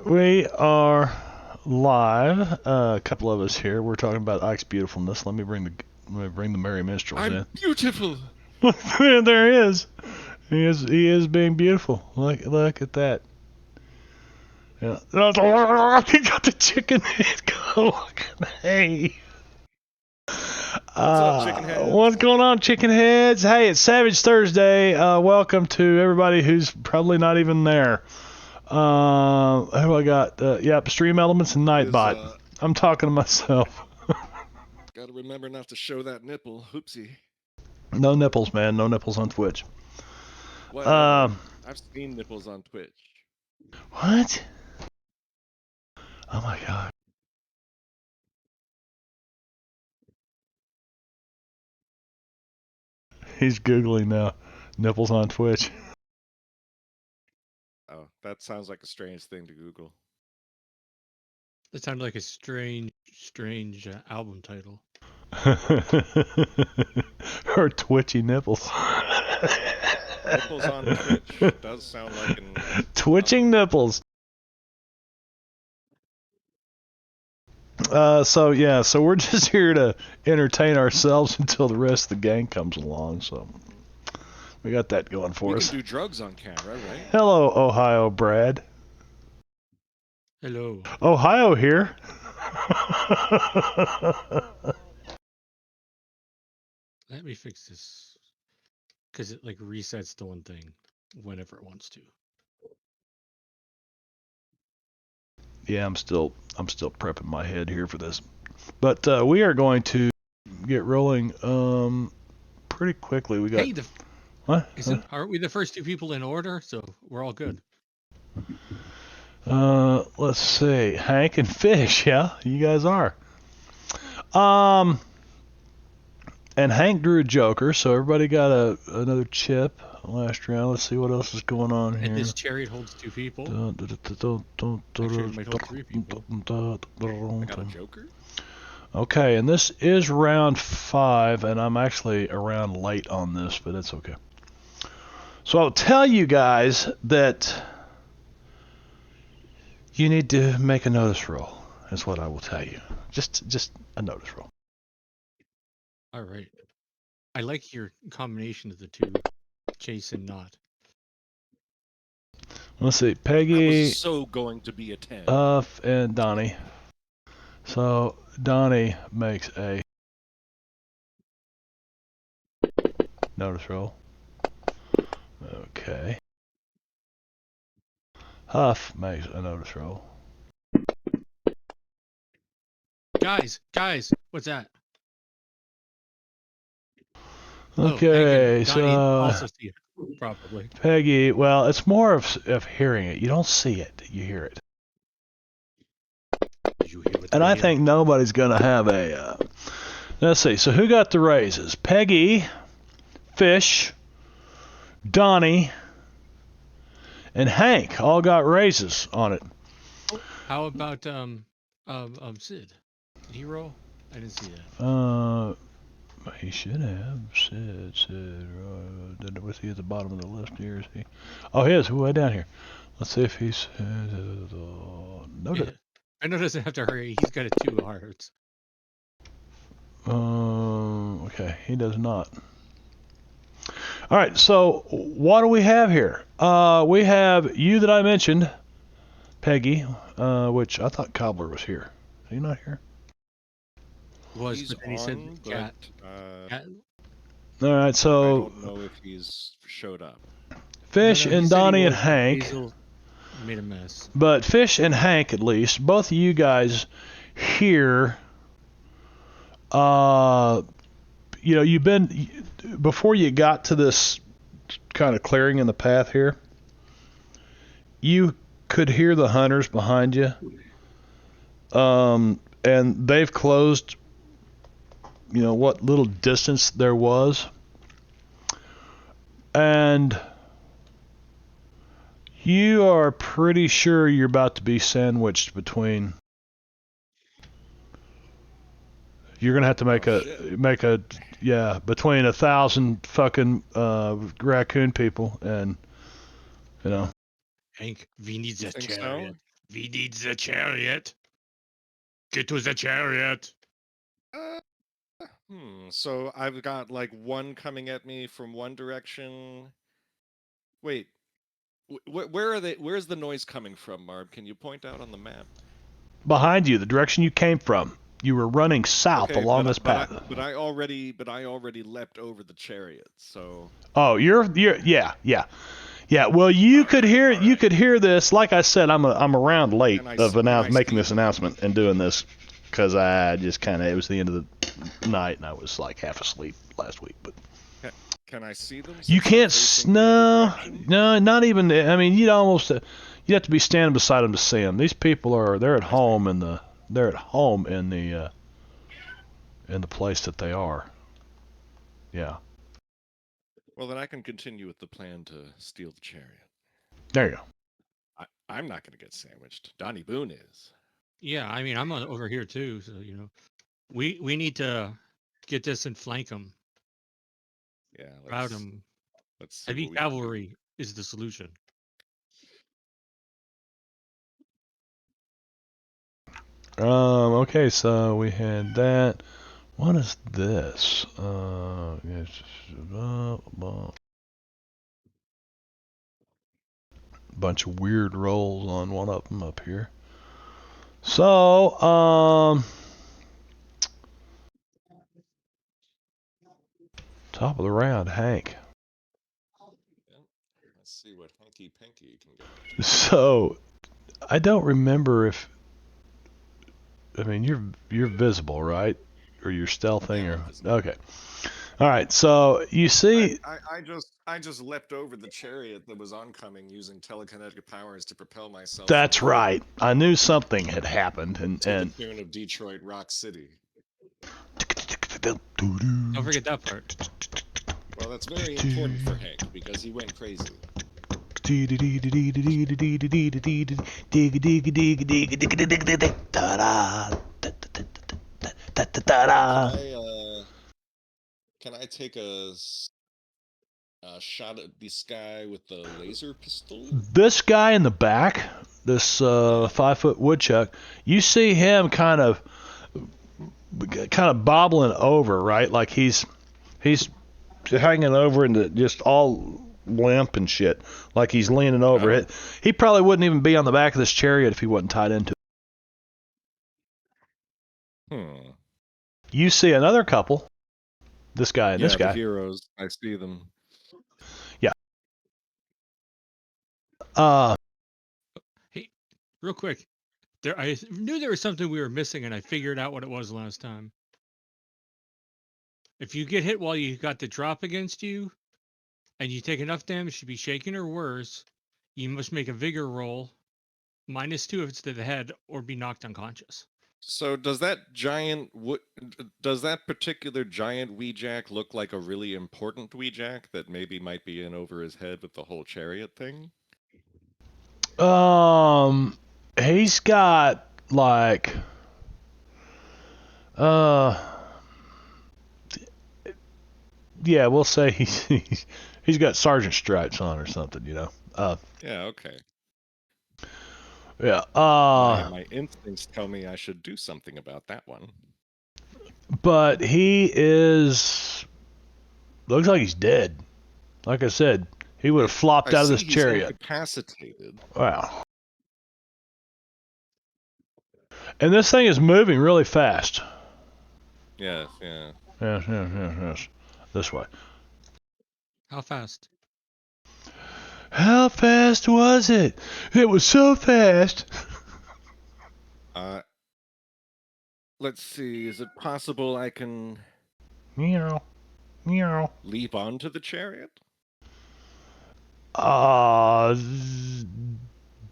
We are live. A couple of us here. We're talking about Ike's beautifulness. Let me bring the merry minstrels I'm in. beautiful. There he is. He is being beautiful. Look at that. Yeah. He got the chicken head going. Hey. What's up, chicken heads? What's going on, chicken heads? Hey, it's Savage Thursday. Welcome to everybody who's probably not even there. Who I got? Yep, Stream Elements and Nightbot. I'm talking to myself. Gotta remember not to show that nipple. Oopsie. No nipples, man. No nipples on Twitch. Whatever. I've seen nipples on Twitch. What? Oh my god. He's Googling now. Nipples on Twitch. Oh, that sounds like a strange thing to Google. That sounded like a strange album title. Her twitchy nipples. Nipples on Twitch does sound like an... Twitching nipples. So we're just here to entertain ourselves until the rest of the gang comes along. So we got that going for us. We can do drugs on camera, right? Hello, Ohio Brad. Hello. Ohio here. Let me fix this, because it like resets the one thing whenever it wants to. Yeah, I'm still prepping my head here for this, but we are going to get rolling pretty quickly. We got what? Aren't we the first two people in order? So we're all good. Let's see, Hank and Fish. Yeah, you guys are. And Hank drew a Joker, so everybody got another chip last round. Let's see what else is going on here. And this chariot holds two people. Actually, it might hold three people. I got a Joker? Okay, and this is round 5, and I'm actually a round late on this, but that's okay. So I'll tell you guys that you need to make a notice roll, is what I will tell you. Just a notice roll. All right. I like your combination of the two, Chase and Not. Let's see, Peggy. That was so going to be a 10. And Donnie. So Donnie makes a notice roll. Okay. Huff makes a notice roll. Guys, what's that? Okay, Donnie also see it, probably. Peggy, well, it's more of hearing it. You don't see it, you hear it. And I think nobody's gonna have a. Let's see. So who got the raises? Peggy, Fish, Donnie, and Hank all got raises on it. How about Sid? Did he roll? I didn't see that. He should have. Sid. Was he at the bottom of the list here? Is he? Oh, he is. Way down here. Let's see if he's. Noted. I know doesn't have to hurry. He's got 2 hearts. Okay, he does not. All right, so what do we have here? We have you that I mentioned, Peggy, which I thought Cobbler was here. Are you not here? Was, but then he said cat. All right, so I don't know if he's showed up. Fish and Donnie and Hank Hazel made a mess. But Fish and Hank, at least, both of you guys here. You've been before you got to this kind of clearing in the path here. You could hear the hunters behind you, and they've closed. What little distance there was, and you are pretty sure you're about to be sandwiched between. You're gonna have to make between 1,000 fucking raccoon people and Hank, we need that chariot. We need the chariot. Get to the chariot. So I've got like one coming at me from one direction. Wait, where are they? Where's the noise coming from, Marb? Can you point out on the map? Behind you, the direction you came from. You were running south Okay, along this path. but I already leapt over the chariot. So. Oh, yeah. Well, you could hear this. Like I said, I'm around late making this announcement and doing this because I just it was the end of the night and I was like half asleep last week. But can I see them? You can't. No, not even. I mean, you'd have to be standing beside them to see them. These people they're at home in the place that they are. Yeah. Well, then I can continue with the plan to steal the chariot. There you go. I'm not going to get sandwiched. Donnie Boone is. Yeah, I mean, I'm over here too, so we need to get this and flank them. Yeah, rout them. Let's see. Heavy cavalry is the solution. Okay, so we had that. What is this? Bunch of weird rolls on one of them up here. So, top of the round, Hank. Yeah. Let's see what Hanky Panky can get. So, I don't remember if. I mean, you're visible, right? Or you're stealthing, or okay. All right. So you see, I just leapt over the chariot that was oncoming using telekinetic powers to propel myself. That's right. I knew something had happened, and the tune of Detroit Rock City. Don't forget that part. Well, that's very important for Hank because he went crazy. Can I take a shot at this guy with the laser pistol? This guy in the back, this 5-foot woodchuck, you see him kind of bobbling over, right? Like he's hanging over and just all limp and shit, like he's leaning over it. He probably wouldn't even be on the back of this chariot if he wasn't tied into it. You see another couple, this guy and this guy. The heroes, I see them. Yeah. Hey, real quick, I knew there was something we were missing, and I figured out what it was last time. If you get hit while you got the drop against you, and you take enough damage to be shaken or worse, you must make a vigor roll, -2 if it's to the head, or be knocked unconscious. So does that particular giant Weejack look like a really important Weejack that maybe might be in over his head with the whole chariot thing? He's got like yeah, we'll say he's got sergeant stripes on or something, you know. Yeah, okay. Yeah. My instincts tell me I should do something about that one. But he looks like he's dead. Like I said, he would have flopped out of this chariot. Incapacitated. Wow. And this thing is moving really fast. Yes. Yes. This way. How fast? How fast was it? It was so fast. Let's see. Is it possible I can Meow. leap onto the chariot?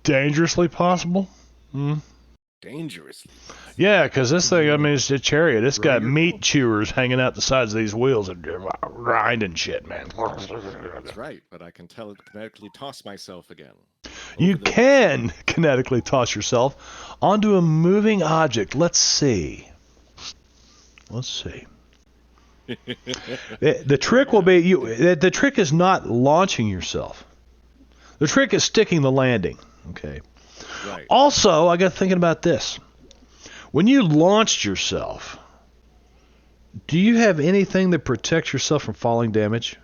Dangerously possible. Dangerously. Yeah, because this thing, I mean, it's a chariot. It's got meat chewers hanging out the sides of these wheels and grinding shit, man. That's right, but I can telekinetically toss myself again. You can kinetically toss yourself onto a moving object. Let's see. The trick will be the trick is not launching yourself. The trick is sticking the landing. Okay. Right. Also, I got thinking about this. When you launched yourself, do you have anything that protects yourself from falling damage?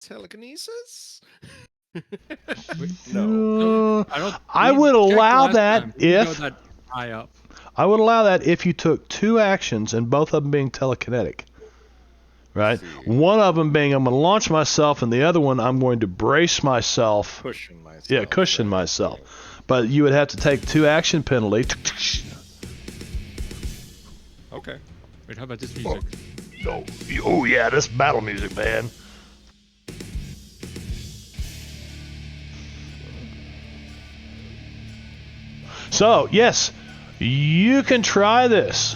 Telekinesis? No. I We would checked allow last that time. We go if that high up. I would allow that if you took 2 actions and both of them being telekinetic. Right? See. One of them being I'm going to launch myself, and the other one I'm going to brace myself. Cushion myself. Yeah, cushion right. myself. But you would have to take 2 action penalty. Okay. Wait, how about this music? Oh yeah, this battle music, man. So, yes, you can try this.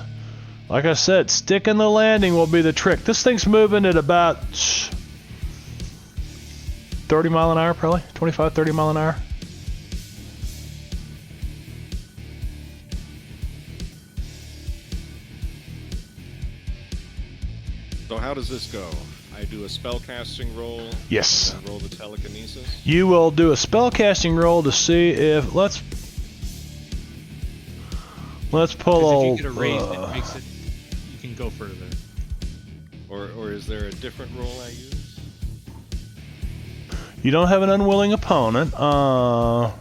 Like I said, sticking the landing will be the trick. This thing's moving at about 30 mile an hour, probably 25, 30 mile an hour. So how does this go? I do a spell casting roll. Yes. And then roll the telekinesis. You will do a spell casting roll to see if let's pull. If you get a raise, it makes it. You can go further. Or is there a different roll I use? You don't have an unwilling opponent. The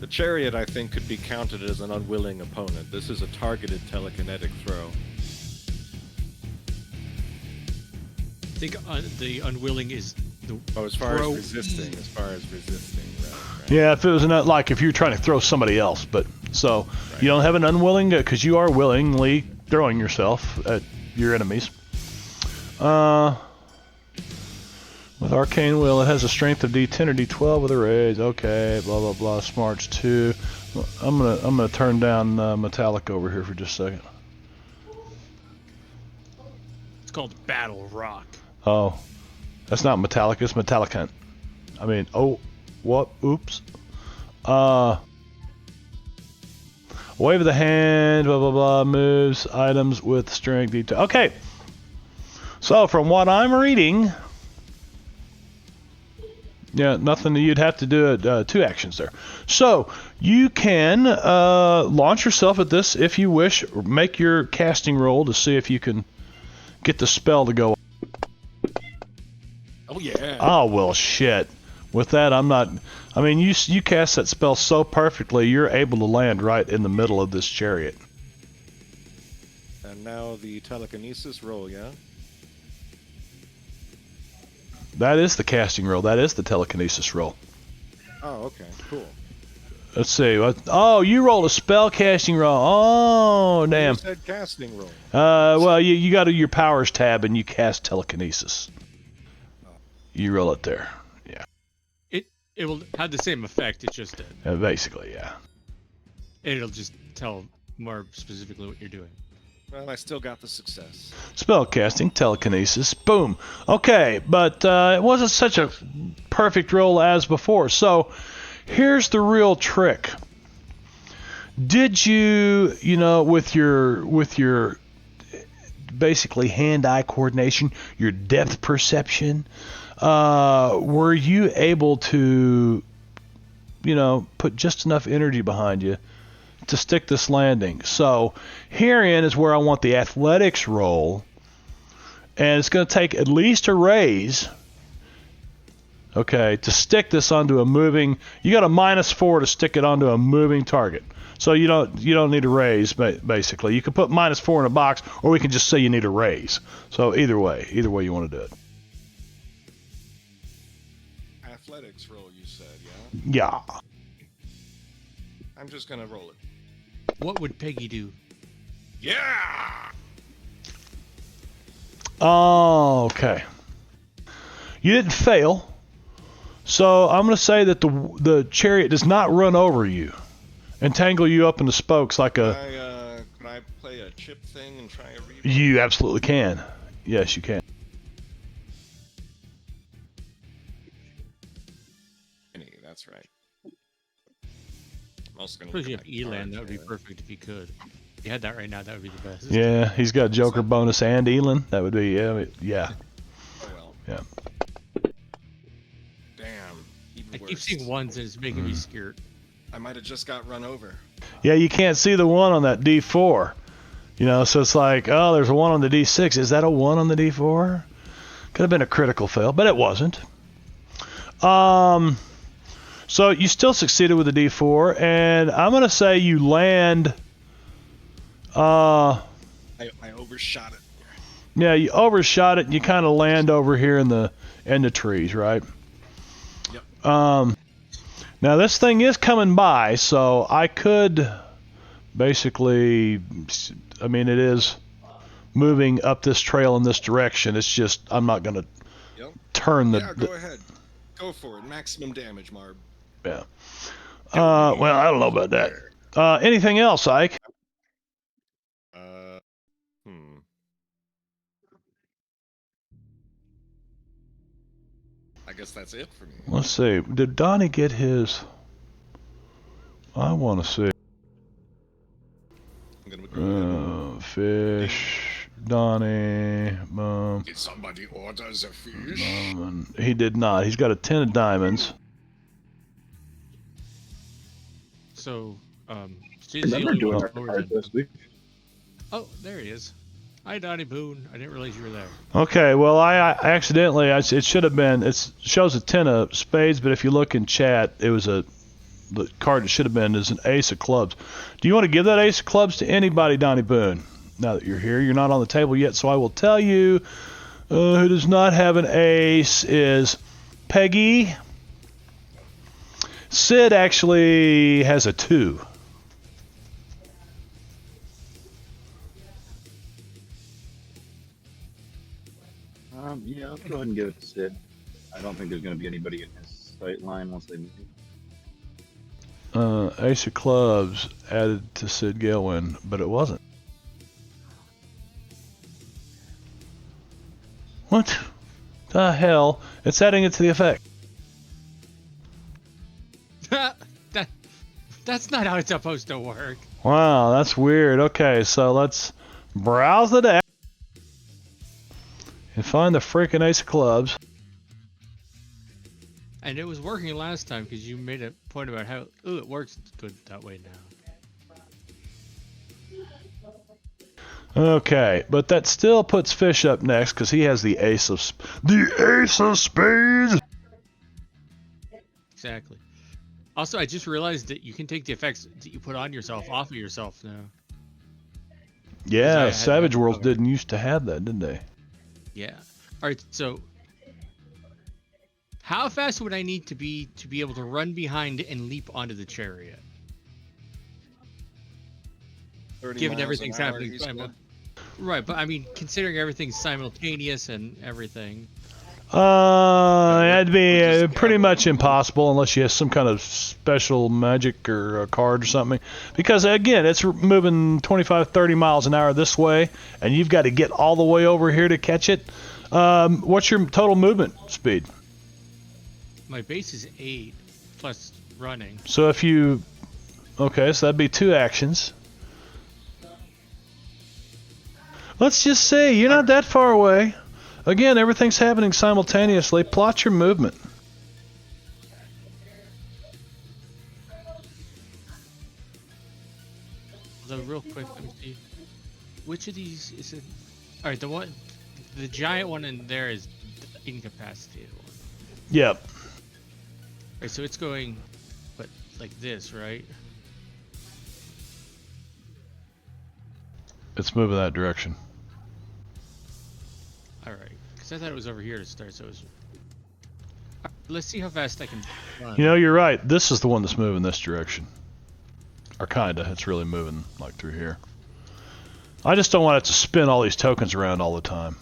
chariot, I think, could be counted as an unwilling opponent. This is a targeted telekinetic throw. I think the unwilling is the. Oh, as far throw as resisting, right. Yeah, if it was not like if you're trying to throw somebody else, but so Right. you don't have an unwilling because you are willingly throwing yourself at your enemies. With Arcane Will, it has a strength of D10 or D12 with a raise. Okay, blah blah blah. Smarts 2. I'm gonna turn down Metallic over here for just a second. It's called Battle Rock. Oh, that's not Metallic. It's Metallicant. I mean, oh, what? Oops. Wave of the hand. Blah blah blah. Moves items with strength D10. Okay. So from what I'm reading. Yeah, nothing. You'd have to do it 2 actions there. So you can launch yourself at this if you wish. Make your casting roll to see if you can get the spell to go. Oh yeah. Oh well, shit. With that, I'm not. I mean, you cast that spell so perfectly, you're able to land right in the middle of this chariot. And now the telekinesis roll, yeah? That is the casting roll. That is the telekinesis roll. Oh, okay, cool. Let's see. Oh, you rolled a spell casting roll. Oh, damn. You said casting roll. Well, you got to your powers tab and you cast telekinesis. You roll it there. Yeah. It will have the same effect. It's just Basically, yeah. it'll just tell more specifically what you're doing. Well, I still got the success. Spell casting, telekinesis, boom. Okay, but it wasn't such a perfect roll as before. So here's the real trick. Did you with your basically hand-eye coordination, your depth perception, were you able to put just enough energy behind you to stick this landing? So herein is where I want the athletics roll, and it's going to take at least a raise, okay, to stick this onto a moving. You got a -4 to stick it onto a moving target, so you don't need a raise. Basically, you can put -4 in a box, or we can just say you need a raise. So either way you want to do it. Athletics roll, you said, yeah? Yeah. I'm just gonna roll it. What would Peggy do? Yeah! Oh, okay. You didn't fail, so I'm going to say that the chariot does not run over you and tangle you up in the spokes like a. Can I play a chip thing and try a read? You absolutely can. Yes, you can. That's right. I'm also gonna Suppose look you at have my Elan. That cards would be here. perfect if you could. If you had that right now, that would be the best. Yeah, he's got Joker bonus and Elin. That would be yeah. Oh, Yeah. Damn. Even I worse. keep seeing ones and it's making me scared. I might have just got run over. Yeah, you can't see the 1 on that D4. You know, so it's like, oh, there's a 1 on the D6. Is that a 1 on the D4? Could have been a critical fail, but it wasn't. So you still succeeded with the D4, and I'm going to say you land... I overshot it. Yeah, you overshot it, and you kind of land over here in the trees, right? Yep. Now this thing is coming by, so I could basically... I mean, it is moving up this trail in this direction. It's just I'm not going to turn the... Yeah, go ahead. Go for it. Maximum damage, Marb. Yeah. Well, I don't know about that. Anything else, Ike? I guess that's it for me. Let's see. Did Donnie get his... I want to see. I'm gonna go Fish, Donnie, Did somebody order the fish? he did not. He's got a 10 of diamonds. So, Remember doing our card this week? Oh, there he is. Hi, Donnie Boone. I didn't realize you were there. Okay, well, I accidentally, it should have been, it shows a 10 of spades, but if you look in chat, it was the card it should have been is an ace of clubs. Do you want to give that ace of clubs to anybody, Donnie Boone? Now that you're here, you're not on the table yet, so I will tell you who does not have an ace is Peggy. Sid actually has a 2. Yeah, let's go ahead and give it to Sid. I don't think there's going to be anybody in his sight line once they move. Ace of clubs added to Sid Galwin, but it wasn't. What the hell? It's adding it to the effect. That's not how it's supposed to work. Wow, that's weird. Okay, so let's browse the deck and find the freaking ace of clubs. And it was working last time because you made a point about how it works good that way now. Okay, but that still puts Fish up next because he has the ace of spades. Exactly. Also, I just realized that you can take the effects that you put on yourself off of yourself now. Yeah, Savage Worlds didn't used to have that, did they? Yeah. All right. So, how fast would I need to be able to run behind and leap onto the chariot? Given everything's happening, right? But I mean, considering everything's simultaneous and everything. That'd be pretty much impossible unless you have some kind of special magic or a card or something. Because, again, it's moving 25, 30 miles an hour this way, and you've got to get all the way over here to catch it. What's your total movement speed? My base is 8 plus running. So if you... Okay, so that'd be 2 actions. Let's just say you're not that far away. Again, everything's happening simultaneously. Plot your movement. So real quick, let me see. Which of these is it? All right, the giant one in there is the incapacitated one. Yep. All right, so it's going, but like this, right? It's moving that direction. All right, because I thought it was over here to start, so it was... Let's see how fast I can run. You know, you're right. This is the one that's moving this direction. Or kinda. It's really moving like through here. I just don't want it to spin all these tokens around all the time.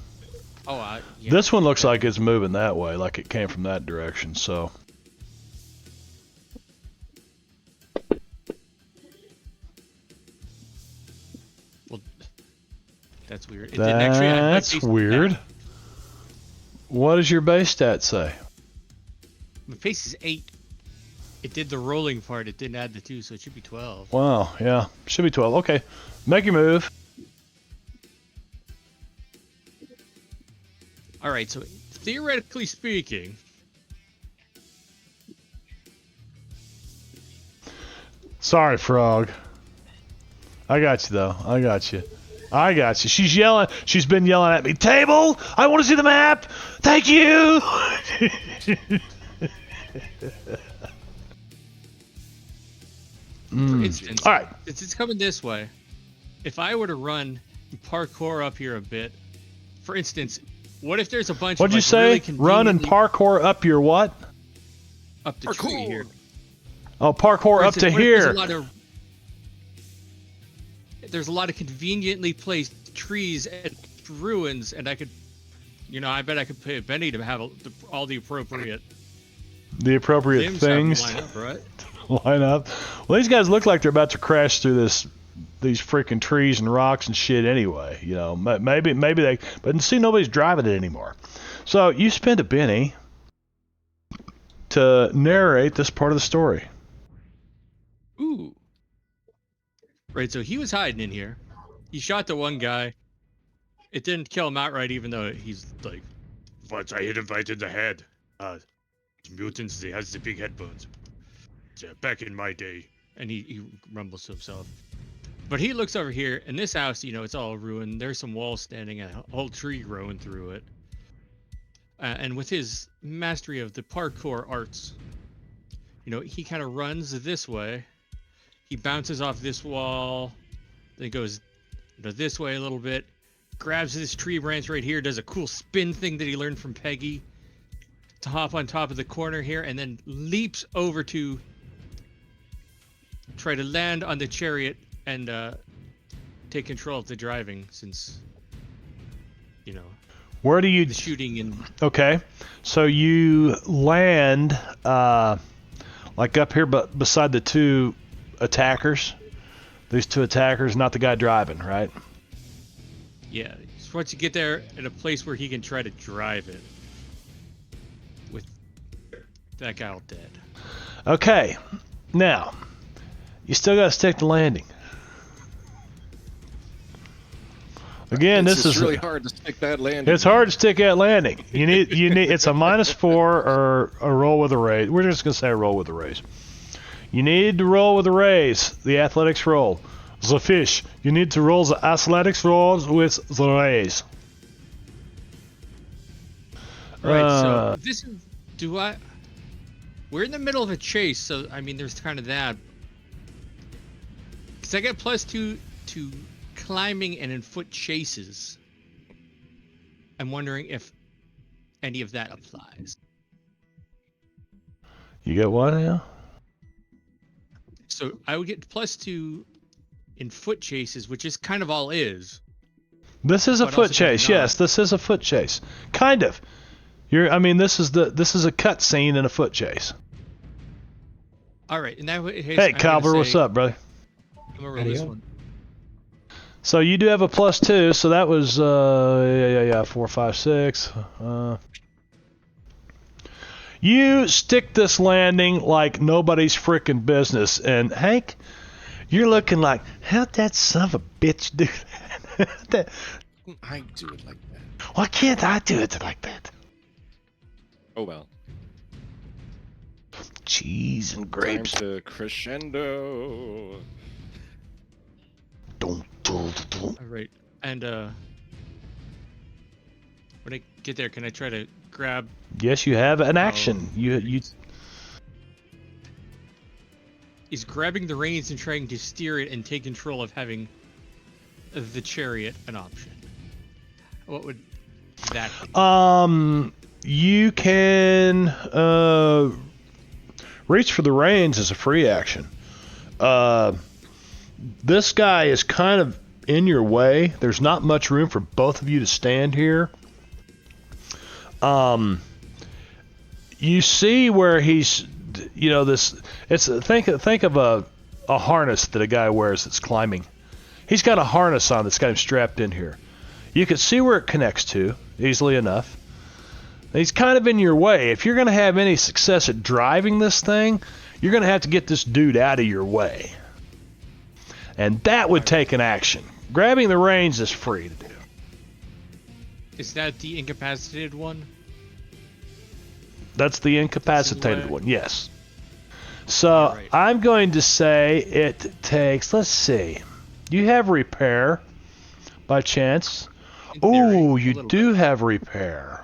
Oh, yeah. This one looks like it's moving that way, like it came from that direction, so... Well, that's weird. That's weird. What does your base stat say? My base is 8. It did the rolling part. It didn't add the 2, so it should be 12. Wow, yeah. Should be 12. Okay. Make your move. All right, so theoretically speaking, Sorry, Frog. I got you, though. I got you. I got you. She's yelling. She's been yelling at me. Table! I want to see the map! Thank you! for instance, All right. since it's coming this way, if I were to run and parkour up here a bit, for instance, what if there's a bunch What'd of you say? really Run and conveniently- parkour up your what? up the tree here? Oh, parkour For up to instance, what if here. There's a lot of conveniently placed trees and ruins, and I could, I bet I could pay Benny to have all the appropriate The appropriate limbs things line up, right? to line up. Well, these guys look like they're about to crash through these freaking trees and rocks and shit anyway. Maybe they, but see, nobody's driving it anymore. So you spend a Benny to narrate this part of the story. Ooh. Right, so he was hiding in here. He shot the one guy. It didn't kill him outright, even though he's like, "But I hit him right in the head. Mutants, they has the big head bones. Back in my day." And he rumbles to himself. But he looks over here, and this house, it's all ruined. There's some walls standing, and a whole tree growing through it. And with his mastery of the parkour arts, he kind of runs this way. He bounces off this wall, then goes this way a little bit, grabs this tree branch right here, does a cool spin thing that he learned from Peggy to hop on top of the corner here, and then leaps over to try to land on the chariot and take control of the driving, since, Where do you? the shooting and... Okay, so you land like up here, but beside the two attackers. These two attackers, not the guy driving, right? Yeah, just once you get there at a place where he can try to drive it with that guy all dead. Okay, now you still got to stick the landing. Again, It's this is really hard to stick that landing. It's hard to stick that landing. You need it's a -4 or a roll with a raise. We're just gonna say a roll with a raise. You need to roll with a raise, the athletics roll. The fish, you need to roll the athletics roll with the raise. Right, so this is... We're in the middle of a chase, so, there's kind of that. Because I get +2 to climbing and in foot chases. I'm wondering if any of that applies. You get what now? So I would get +2 in foot chases, which is kind of all is. This is a But foot also kind of chase. not. Yes, this is a foot chase. Kind of. This is a cut scene in a foot chase. All right, in that case, Hey, Calver, what's up, brother? I'm gonna roll this one. So you do have a +2, so that was 4, 5, 6. You stick this landing like nobody's freaking business, and Hank, you're looking like, how'd that son of a bitch do that? I do it like that. Why can't I do it like that? Oh well. Cheese and grapes. Time to crescendo. Don't. All right, and when I get there, can I try to grab? Yes, you have an action. You. Is grabbing the reins and trying to steer it and take control of having the chariot an option? What would that be? You can reach for the reins as a free action. This guy is kind of in your way. There's not much room for both of you to stand here. You see where he's, this. It's think of a harness that a guy wears that's climbing. He's got a harness on that's got him strapped in here. You can see where it connects to easily enough. He's kind of in your way. If you're going to have any success at driving this thing, you're going to have to get this dude out of your way. And that would take an action. Grabbing the reins is free to do. Is that the incapacitated one? That's the incapacitated one, yes. So Alright. I'm going to say it takes, let's see. You have repair by chance. In theory, Oh, a you little do bit. have repair.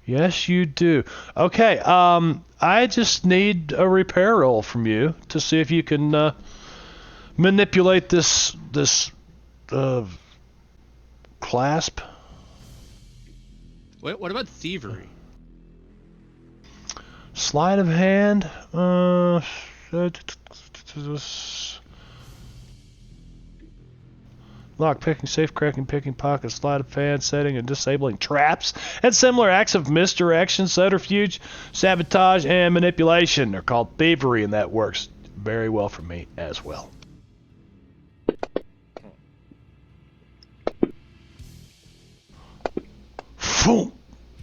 Yes, you do. Okay, I just need a repair roll from you to see if you can manipulate this clasp. What about thievery? Sleight of hand. Lock picking, safe cracking, picking pockets, sleight of hand, setting and disabling traps, and similar acts of misdirection, subterfuge, sabotage, and manipulation are called thievery, and that works very well for me as well. Boom!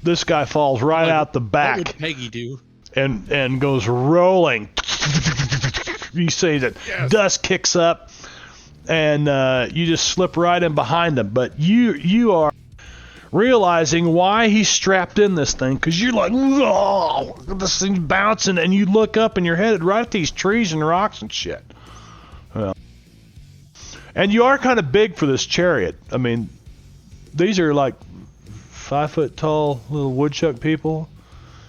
This guy falls right out the What back would Peggy do? and goes rolling. You see that dust kicks up, and you just slip right in behind him. But you are realizing why he's strapped in this thing, because you're like, whoa, this thing's bouncing, and you look up and you're headed right at these trees and rocks and shit. Well, and you are kind of big for this chariot. I mean, these are like 5 foot tall little woodchuck people.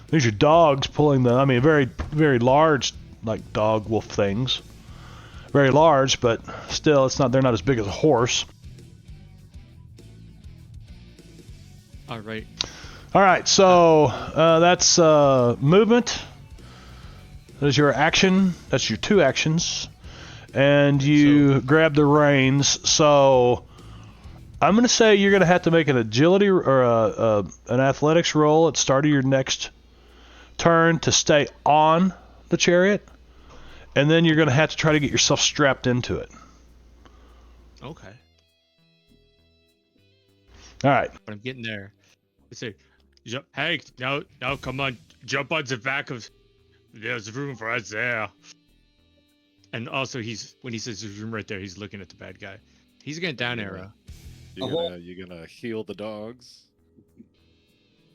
These are dogs pulling the, I mean, very, very large, like dog wolf things. Very large, but still, they're not as big as a horse. All right. All right, so that's movement. That is your action. That's your 2 actions. And you grab the reins. So I'm going to say you're going to have to make an agility or an athletics roll at the start of your next turn to stay on the chariot. And then you're going to have to try to get yourself strapped into it. Okay. All right. But I'm getting there. I say, hey, now, come on, jump on the back of. There's room for us there. And also, when he says there's room right there, he's looking at the bad guy. He's gonna down arrow. You gonna heal the dogs?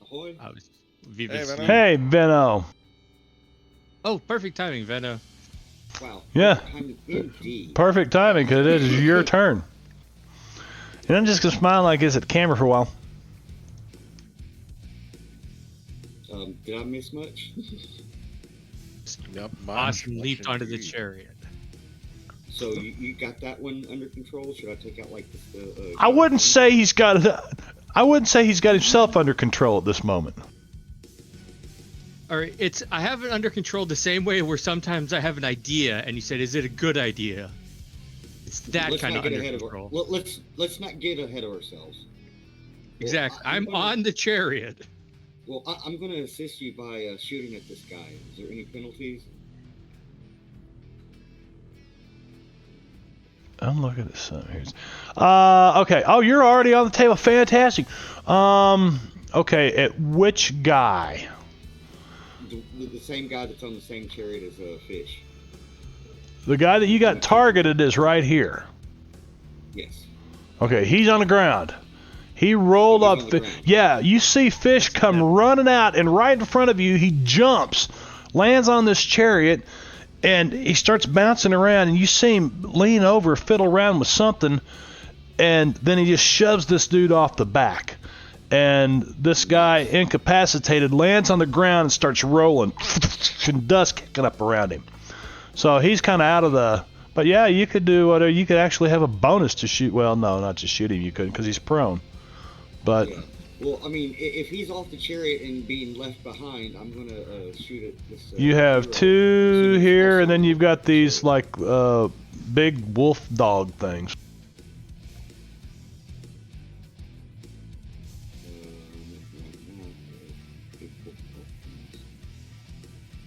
Ahoy. Hey, Venno. Oh, perfect timing, Venno. Wow. Yeah. Indeed. Perfect timing, because it is your turn. And I'm just going to smile like this at the camera for a while. Did I miss much? Yep. Awesome leaped onto the chariot. So you got that one under control? Should I take out like the? I wouldn't say he's got himself under control at this moment. All right, I have it under control the same way where sometimes I have an idea and you said, "Is it a good idea?" It's that kind of under control. Let's not get ahead of ourselves. Exactly. Well, I'm on the chariot. Well, I'm going to assist you by shooting at this guy. Is there any penalties? I'm looking at something here. Okay. Oh, you're already on the table. Fantastic. Okay. At which guy? The same guy that's on the same chariot as Fish. The guy that you got targeted is right here. Yes. Okay, he's on the ground. He rolled up. Yeah, you see Fish come running out, and right in front of you, he jumps, lands on this chariot, and he starts bouncing around, and you see him lean over, fiddle around with something, and then he just shoves this dude off the back. And this guy, incapacitated, lands on the ground and starts rolling, and dust kicking up around him. So he's kind of out of the... But yeah, you could do whatever. You could actually have a bonus to shoot. Well, no, not to shoot him. You couldn't because he's prone. But... Yeah. Well, I mean, if he's off the chariot and being left behind, I'm going to shoot at this... you have 2 here, and then you've got these, like, big wolf dog things.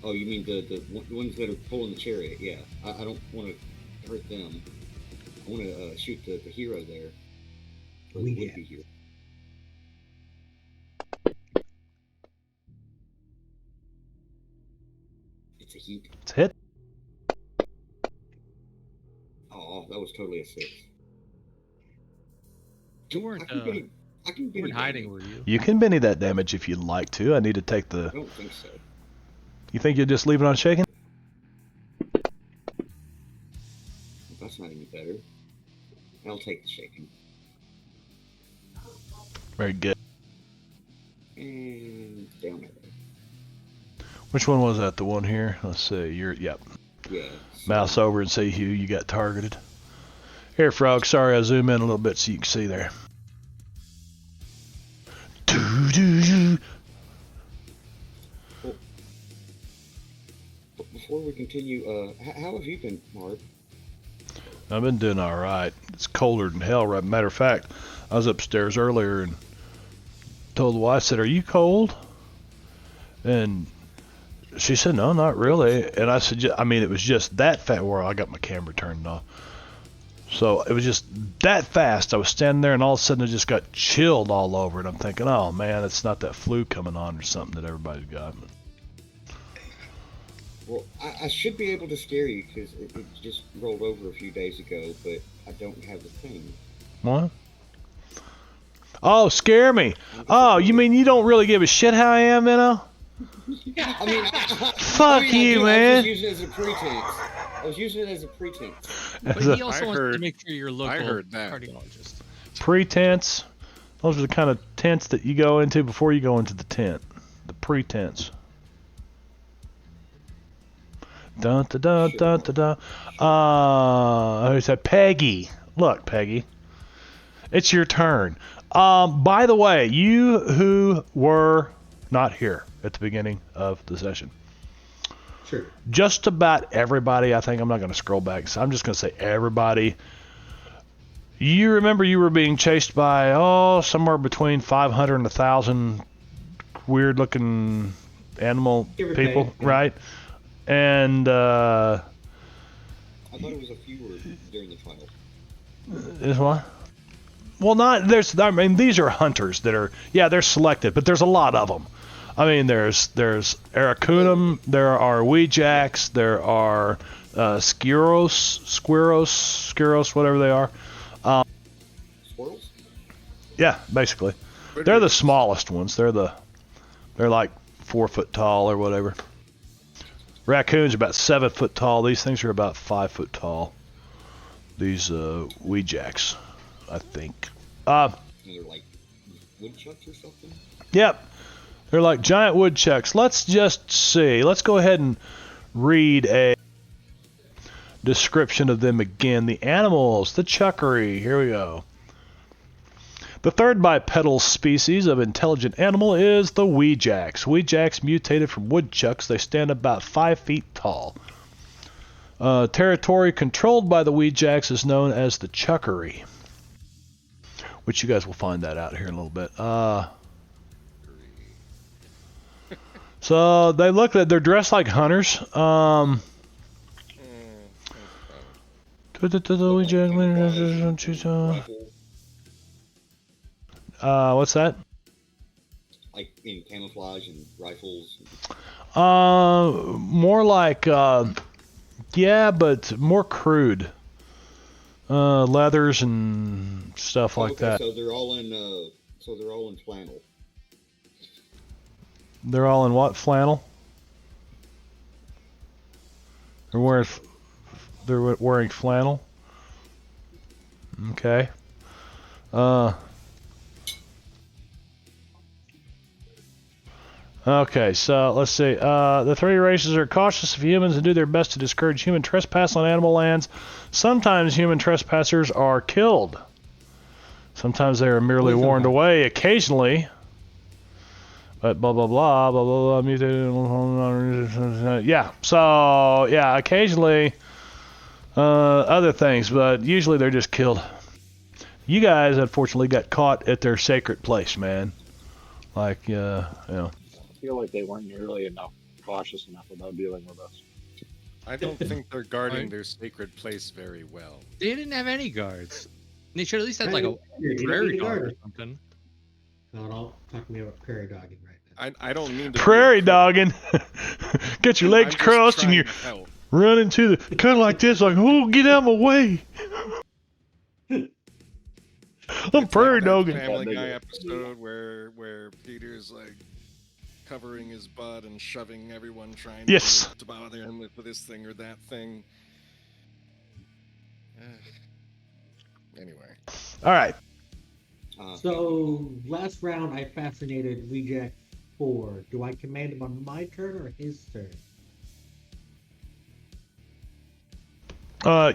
Oh, you mean the ones that are pulling the chariot? Yeah, I don't want to hurt them. I want to shoot the hero there. Or the would-be hero. It's a hit. It's a hit. Oh, that was totally a 6. You weren't. I can You Benny weren't hiding, Benny. were you? You can Benny that damage if you'd like to. I need to take the... I don't think so. You think you'll just leave it on shaking? That's not any better. I'll take the shaking. Very good. And down there. Which one was that? The one here? Let's see. Yep. Yeah. Mouse over and see who you got targeted. Here, Frog. Sorry, I zoom in a little bit so you can see there. But before we continue, how have you been, Marv? I've been doing all right. It's colder than hell. Right. Matter of fact, I was upstairs earlier and told the wife, I said, "Are you cold?" And she said, "No, not really." And I said, "I mean, it was just that fast." Well, I got my camera turned off. So it was just that fast. I was standing there, and all of a sudden, I just got chilled all over. And I'm thinking, "Oh man, it's not that flu coming on or something that everybody's got." Well, I should be able to scare you because it just rolled over a few days ago, but I don't have the thing. What? Oh, scare me. Oh, you mean you don't really give a shit how I am, Minnow? I mean, Fuck you, man. I was just using it as a pretense. I was using it as a pretense. But As he a also I wants to heard- make sure you're local I heard that. cardiologist. pretense. Those are the kind of tents that you go into before you go into the tent. The pretense. Dun da da da da da. Who said Peggy? Look, Peggy. It's your turn. By the way, you who were not here at the beginning of the session. Sure. Just about everybody, I think I'm not going to scroll back, so I'm just going to say everybody. You remember you were being chased by, somewhere between 500 and 1,000 weird looking animal Give or people, take, yeah. right? And I thought it was a fewer during the trial. is what? Well, I mean, these are hunters that are, they're selected, but there's a lot of them. I mean, there's Aracunum, there are Weejacks, there are Squirros, whatever they are. Squirrels? Yeah, basically. They're the smallest ones. They're like 4 foot tall or whatever. Raccoons are about 7 foot tall. These things are about 5 foot tall. These Weejacks, I think. And they're like woodchucks or something? Yep. They're like giant woodchucks. Let's just see. Let's go ahead and read a description of them again. The animals, the chuckery. Here we go. The third bipedal species of intelligent animal is the Weejacks. Weejacks mutated from woodchucks. They stand about 5 feet tall. Territory controlled by the Weejacks is known as the chuckery, which you guys will find that out here in a little bit. So they're dressed like hunters. What's that? Like in camouflage and rifles? More like, but more crude. Leathers and stuff like that. So they're all in flannel. They're all in what? Flannel? They're wearing flannel? Okay. Okay, so let's see. The three races are cautious of humans and do their best to discourage human trespass on animal lands. Sometimes human trespassers are killed. Sometimes they are merely warned away. Occasionally, but blah blah blah blah blah blah. Mutated. Yeah. So yeah, occasionally other things, but usually they're just killed. You guys, unfortunately, got caught at their sacred place, man. Like, you know. I feel like they weren't nearly cautious enough about dealing with us. I don't think they're guarding their sacred place very well. They didn't have any guards. They should at least have like a You prairie need a dog or guard. something. No, don't talk to me about prairie dogging right now. I don't mean to. Prairie dogging. Get your legs I'm just crossed and trying you to help. run into the kind of like this, like, oh, get out of my way. It's Prairie like dog. that Family Yeah, Guy bigger. episode where Peter's like covering his butt and shoving everyone trying Yes. to bother him with this thing or that thing. Anyway. All right. So last round, I fascinated Weejack 4. Do I command him on my turn or his turn?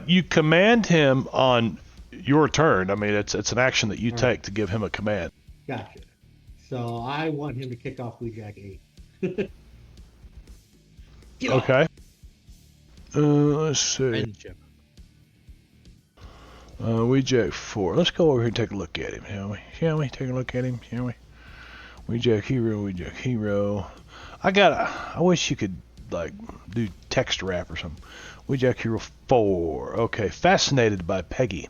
You command him on your turn. I mean, it's an action that you All take right. to give him a command. Gotcha. So I want him to kick off Weejack 8. Get off. Okay. Let's see. Friendship. Weejack 4. Let's go over here and take a look at him, shall we? Shall we? Take a look at him, shall we? Weejack Hero. I wish you could, like, do text wrap or something. Weejack Hero 4. Okay, Fascinated by Peggy.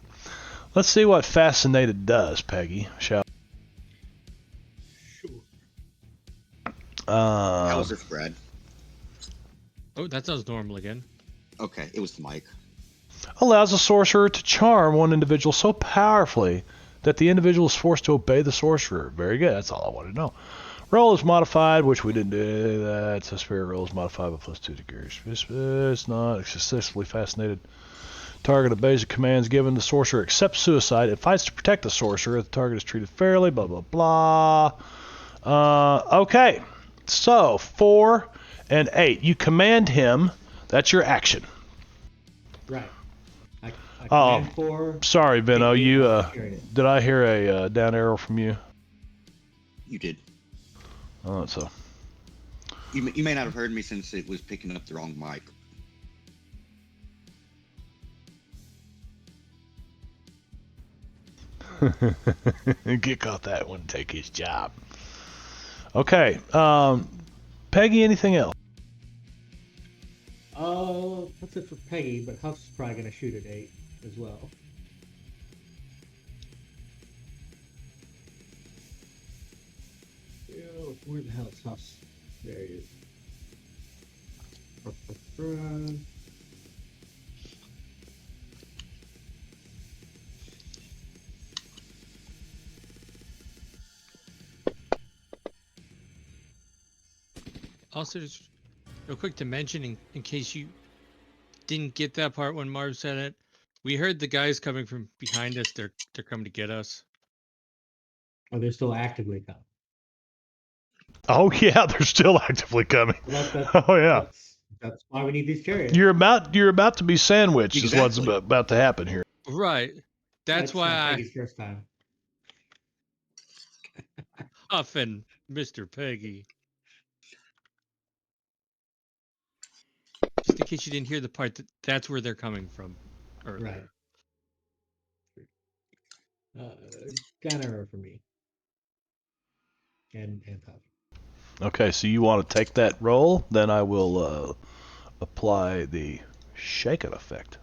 Let's see what Fascinated does, Peggy, shall Sure. How was this, Brad? Oh, that sounds normal again. Okay, it was the mic. Allows a sorcerer to charm one individual so powerfully that the individual is forced to obey the sorcerer. Very good. That's all I wanted to know. Roll is modified, which we didn't do. That's a spirit roll is modified by +2 degrees. It's not successfully fascinated. Target obeys the commands given. The sorcerer accepts suicide and fights to protect the sorcerer. The target is treated fairly. Blah blah blah. Okay. So 4 and 8. You command him. That's your action. Right. I Oh, command 4. Sorry, Benno. Eight, You carried it. did I hear a down arrow from you? You did. Oh, so You may not have heard me since it was picking up the wrong mic. get caught that one. Take his job. Okay. Peggy, anything else? That's it for Peggy, but Huff's probably gonna shoot at 8 as well. Ew, where the hell is Huff's? There he is. Also, just real quick to mention, in case you didn't get that part when Marv said it, we heard the guys coming from behind us. They're coming to get us. Oh, they're still actively coming. Oh yeah, they're still actively coming. Oh yeah. That's why we need these chariots. You're about to be sandwiched. Is what's Exactly. about to happen here. Right. That's why not I Peggy's first time. huffing Mr. Peggy. Just in case you didn't hear the part that's where they're coming from. Earlier. Right. Down arrow for me. And Huff. Okay, so you want to take that roll? Then I will apply the shaken effect,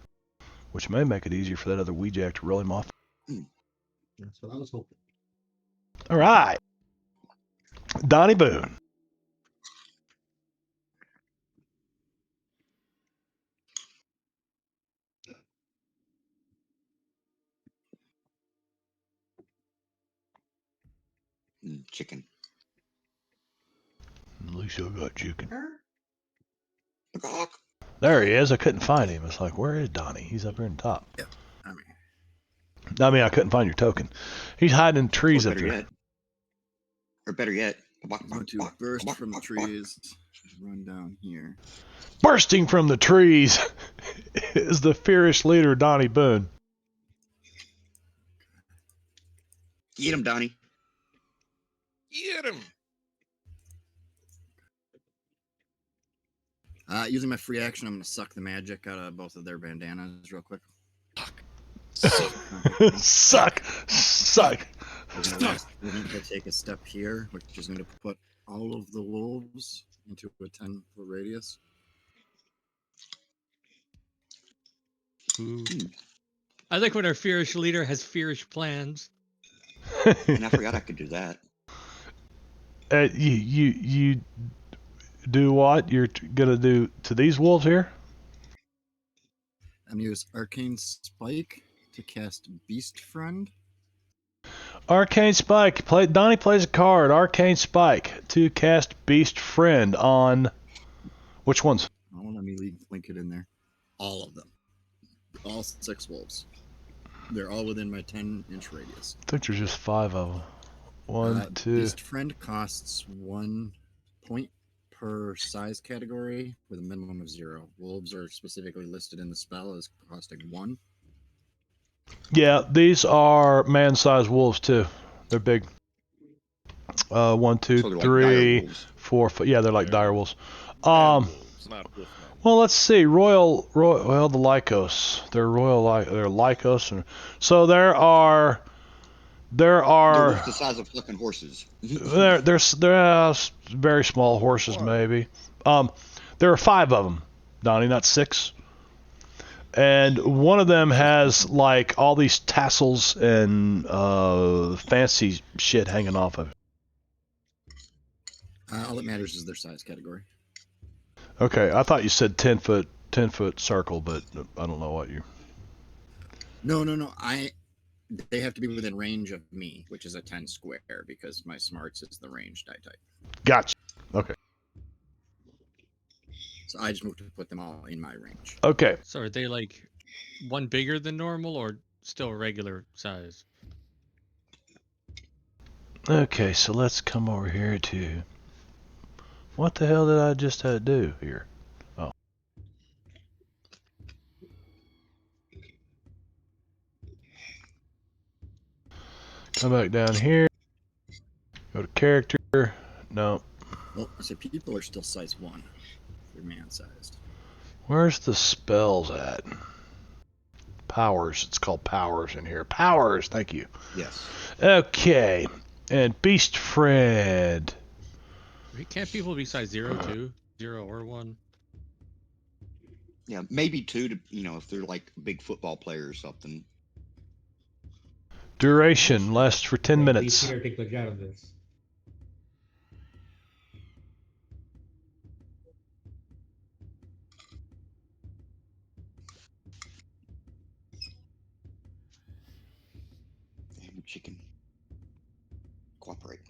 which may make it easier for that other Weejack to roll him off. That's what I was hoping. All right, Donnie Boone. Chicken. At least I got chicken. Gawk. There he is. I couldn't find him. It's like, where is Donnie? He's up here in the top. Yeah, I mean, I couldn't find your token. He's hiding in trees Or up better there. yet. Or better yet. I'm going to burst from the trees, run down here. Bursting from the trees is the fierce leader, Donnie Boone. Eat him, Donnie. Get him! Using my free action, I'm going to suck the magic out of both of their bandanas real quick. Suck. We're going to take a step here, which is going to put all of the wolves into a 10-foot radius. Ooh. I like when our fierce leader has fierce plans. And I forgot I could do that. You do what? You're gonna do to these wolves here? I'm going to use Arcane Spike to cast Beast Friend. Arcane Spike. Donnie plays a card. Arcane Spike to cast Beast Friend on. Which ones? Oh, let me link it in there. All of them. All 6 wolves. They're all within my 10-inch radius. I think there's just 5 of them. 1, 2. Beast Friend costs 1 point per size category with a minimum of 0. Wolves are specifically listed in the spell as costing 1. Yeah, these are man-sized wolves too. They're big. 1, 2, So they're like 3, dire wolves. 4, 5. Yeah, they're like dire wolves. Wolves, not wolf men. Well, let's see. Well, the Lycos. They're they're Lycos, and so there are They're the size of fucking horses. they're very small horses maybe. There are 5 of them, Donnie, not 6. And one of them has like all these tassels and fancy shit hanging off of it. All that matters is their size category. Okay, I thought you said 10-foot circle, but I don't know what you. No. They have to be within range of me, which is a 10 square, because my smarts is the range die type. Gotcha. Okay. So I just moved to put them all in my range. Okay. So are they like one bigger than normal or still regular size? Okay, so let's come over here to. What the hell did I just do here? Oh. Come back down here. Go to character. No. Well, I said people are still size 1. They're man-sized. Where's the spells at? Powers. It's called powers in here. Powers. Thank you. Yes. Okay. And Beast Friend. Can't people be size 0 too? 0 or 1? Yeah, maybe 2 to, if they're like a big football player or something. Duration lasts for 10 minutes. Peter, take the out of this. Damn chicken. Cooperate.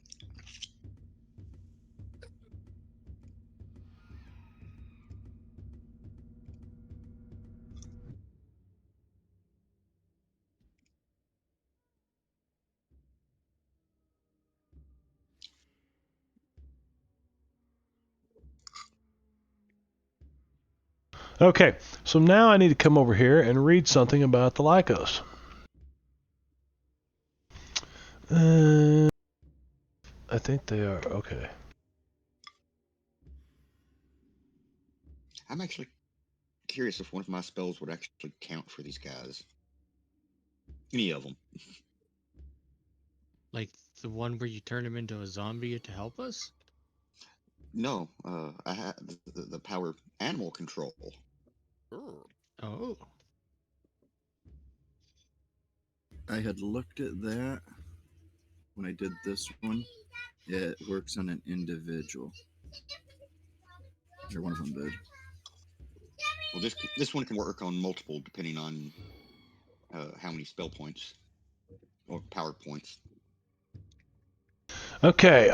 Okay, so now I need to come over here and read something about the Lycos. I think they are okay. I'm actually curious if one of my spells would actually count for these guys. Any of them. Like the one where you turn him into a zombie to help us? No, I have the power animal control. Oh. I had looked at that when I did this one. Yeah, it works on an individual. Or one of them did. Well, this one can work on multiple depending on how many spell points or power points. Okay.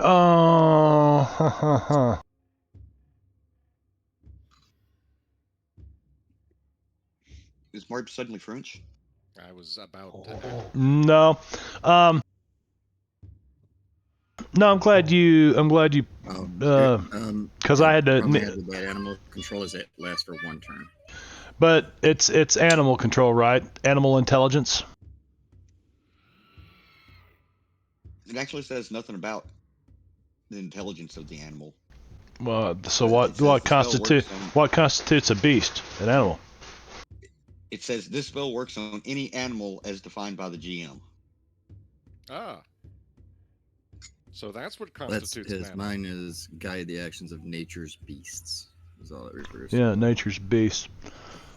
Is Marb suddenly French? I was about. No. No, I'm glad you. Because I had to. The animal control is it lasts for 1 turn. But it's animal control, right? Animal intelligence. It actually says nothing about the intelligence of the animal. Well, so what constitutes a beast? An animal. It says this spell works on any animal as defined by the GM. Ah. So that's what That's constitutes because an mine is guide the actions of nature's beasts. Is all it refers to. Yeah, nature's beast.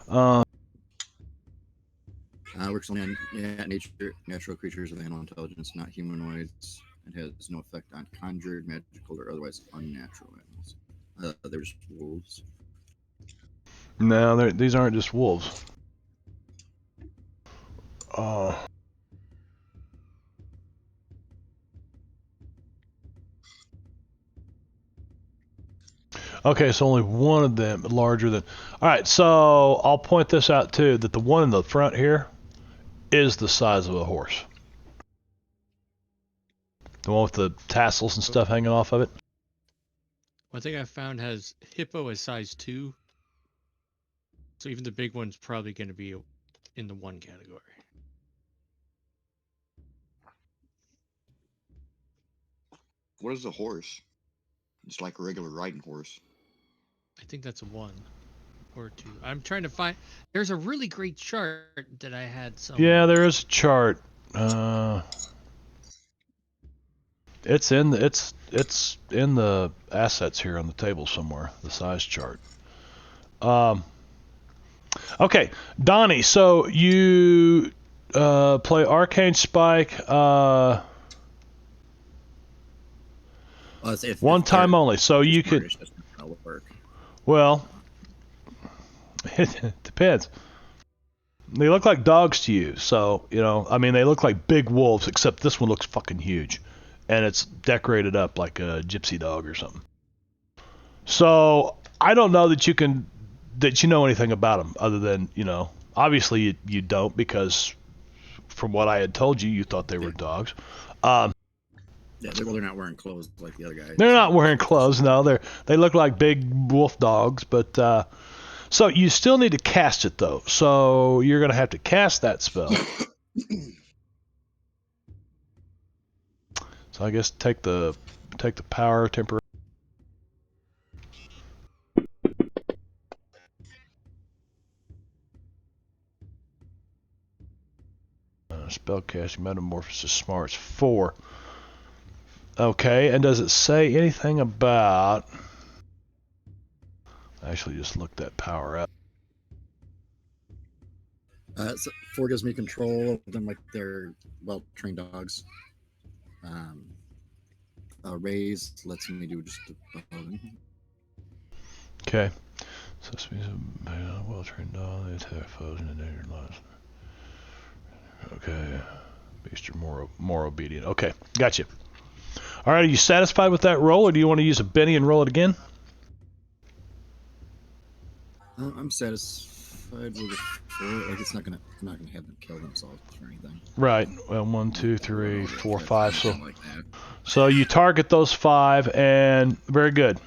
Works only on natural creatures with animal intelligence, not humanoids. It has no effect on conjured, magical, or otherwise unnatural animals. There's wolves. No, these aren't just wolves. Okay, so only one of them larger than. All right, so I'll point this out too, that the one in the front here is the size of a horse. The one with the tassels and stuff hanging off of it. One thing I found has hippo as size 2. So even the big one's probably going to be in the 1 category. What is a horse? It's like a regular riding horse. I think that's a 1 or 2. I'm trying to find. There's a really great chart that I had somewhere. Yeah, there is a chart. It's in the assets here on the table somewhere. The size chart. Okay, Donnie. So you play Arcane Spike. One time only. So you could. Well, it depends. They look like dogs to you, so I mean, they look like big wolves, except this one looks fucking huge, and it's decorated up like a gypsy dog or something. So I don't know that you know anything about them, other than obviously you don't, because from what I had told you, you thought they were dogs. Yeah, they're not wearing clothes like the other guys. They're not wearing clothes. No, they look like big wolf dogs, but. So you still need to cast it though. So you're going to have to cast that spell. So I guess take the power temporary. Spellcasting Metamorphosis Smarts 4. Okay, and does it say anything about? I actually just looked that power up. So 4 gives me control of them like they're well-trained dogs. Raise lets me do just Okay. So this means a well-trained dog. They attack foes and endanger lives. Okay. Beast are more obedient. Okay, gotcha. All right, are you satisfied with that roll, or do you want to use a Benny and roll it again? I'm satisfied with it. Like I'm not gonna have them kill themselves or anything. Right. Well, 1, 2, 3, 4, 5. So Like you target those 5, and very good.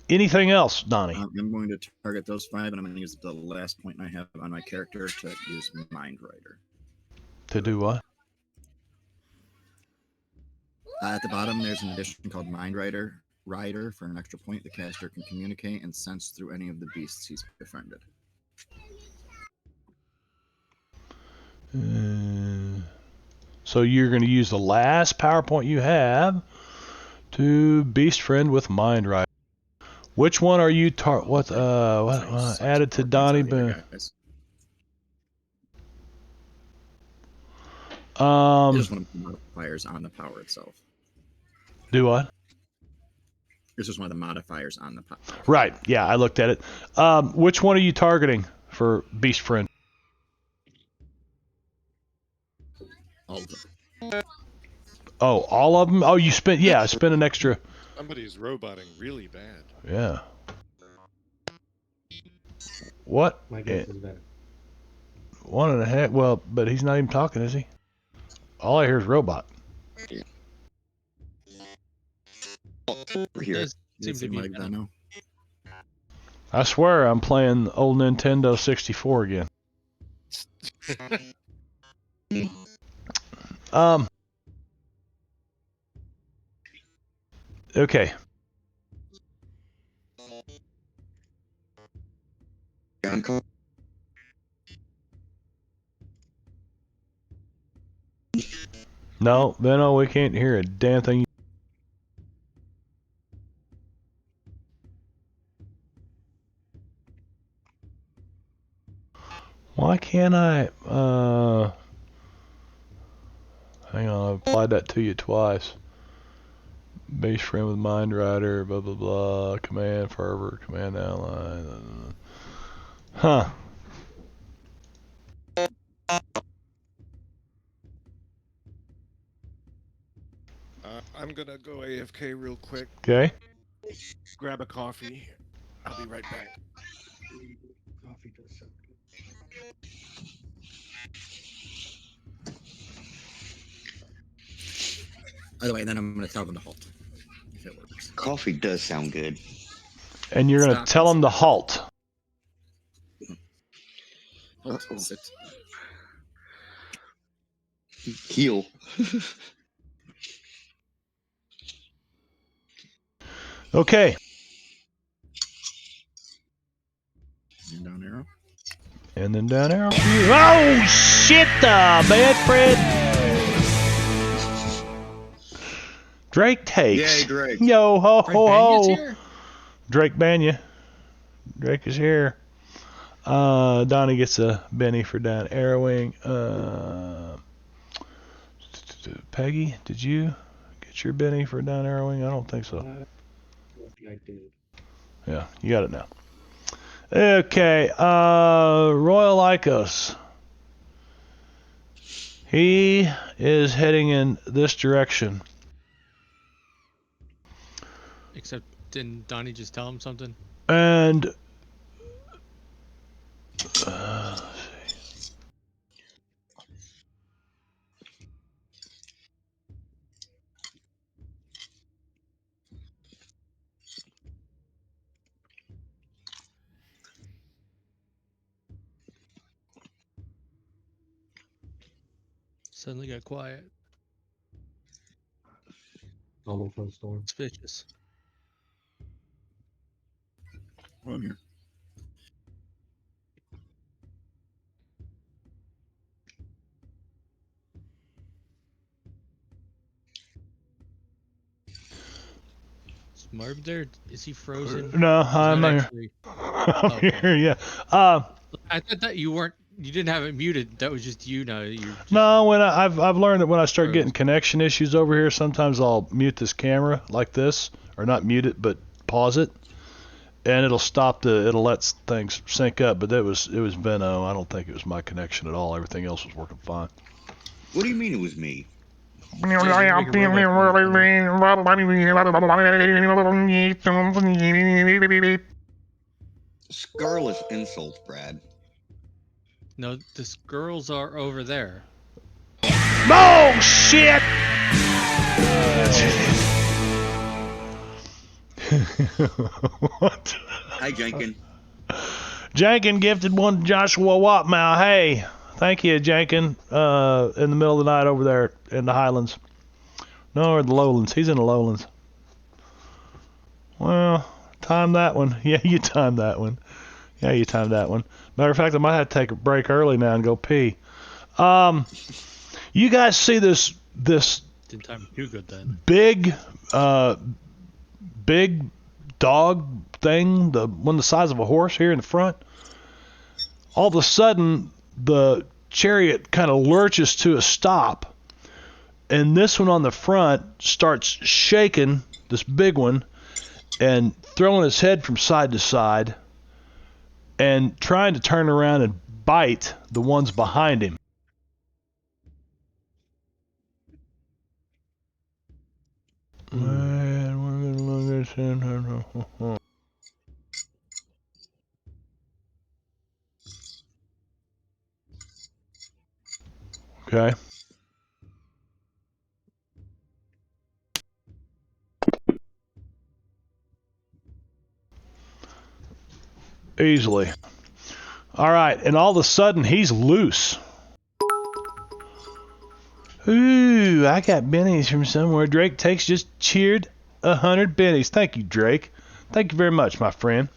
Anything else, Donnie? I'm going to target those 5, and I'm going to use the last point I have on my character to use Mind Rider. To do what? At the bottom, there's an addition called Mind Rider. For an extra point, the caster can communicate and sense through any of the beasts he's befriended. So you're going to use the last PowerPoint you have to beast friend with Mind Rider. Which one are you added to Donnie Boone? Just one of the modifiers on the power itself. Do what? It's just one of the modifiers on the power. Right. Yeah, I looked at it. Which one are you targeting for beast friend? All of them. Oh, all of them? Oh, I spent an extra. Somebody's roboting really bad. Yeah. What? My guess is better. 1.5. Well, but he's not even talking, is he? All I hear is robot. We're here. Seem to be like that now. I swear I'm playing old Nintendo 64 again. Okay. No, Benno, we can't hear a damn thing. Why can't I, hang on, I applied that to you twice. Base friend with Mind Rider, blah, blah, blah, command fervor, command outline. Huh. I'm gonna go AFK real quick. Okay. Grab a coffee. I'll be right back. Coffee does sound good. By the way, then I'm going to tell them to halt. If it works. Coffee does sound good. And you're going to Stop tell them to and sit. halt. Halt. Uh-oh. Sit. Heal. Okay. And down arrow. And then down arrow. Oh, shit, bad Fred. Drake takes. Yay, Drake. Yo, ho, Frank ho, Banya's ho. here? Drake Banya. Drake is here. Donnie gets a Benny for down arrowing. Peggy, did you get your Benny for down arrowing? I don't think so. I did. Yeah, you got it now. Okay, Royal Lycos. He is heading in this direction. Except, didn't Donnie just tell him something? And Suddenly got quiet. Almost a storm. Suspicious. Well, I'm here. Is Marb there? Is he frozen? no, He's I'm not here. actually- I'm Okay. here. Yeah. I thought that you weren't. You didn't have it muted. That was just you now. You. No, when I've learned that when I start Froze. getting connection issues over here, sometimes I'll mute this camera like this, or not mute it, but pause it, and it'll let things sync up. But it was Benno. I don't think it was my connection at all. Everything else was working fine. What do you mean it was me? Scarless insults, Brad. No, the girls are over there. Oh shit! What? Hi, Jenkins. Jankin gifted one to Joshua Watmow. Hey, thank you, Jankin. In the middle of the night over there in the Highlands. No, or the Lowlands. He's in the Lowlands. Well, time that one. Yeah, you timed that one. Yeah, you timed that one. Matter of fact, I might have to take a break early now and go pee. You guys see this Didn't time too good then. big dog thing, the one the size of a horse here in the front? All of a sudden, the chariot kind of lurches to a stop, and this one on the front starts shaking, this big one, and throwing his head from side to side, and trying to turn around and bite the ones behind him. And we're gonna look at okay. Easily. All right, and all of a sudden he's loose. Ooh, I got bennies from somewhere. Drake takes just cheered 100 bennies. Thank you, Drake. Thank you very much, my friend.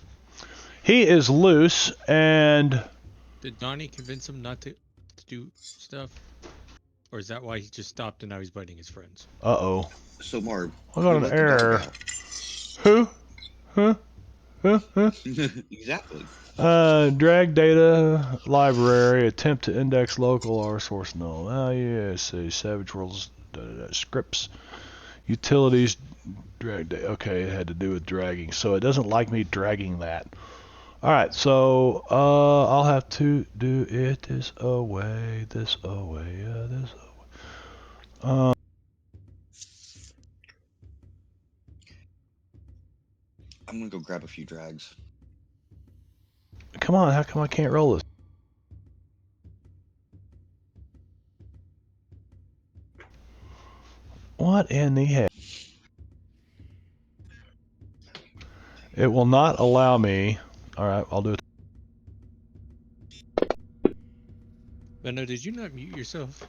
He is loose, and Did Donnie convince him not to do stuff? Or is that why he just stopped and now he's biting his friends? uh-oh. So, Marb. I got who an let the dog error. out? Who? Huh? Exactly. Drag data, library, attempt to index local R source null. Oh yeah, see, Savage Worlds, scripts, utilities, drag data. Okay, it had to do with dragging, so it doesn't like me dragging that. All right, so I'll have to do it this away, this away, this away. I'm gonna go grab a few drags. come on. How come I can't roll this? What in the heck? It will not allow me. All right, I'll do it. But no, did you not mute yourself?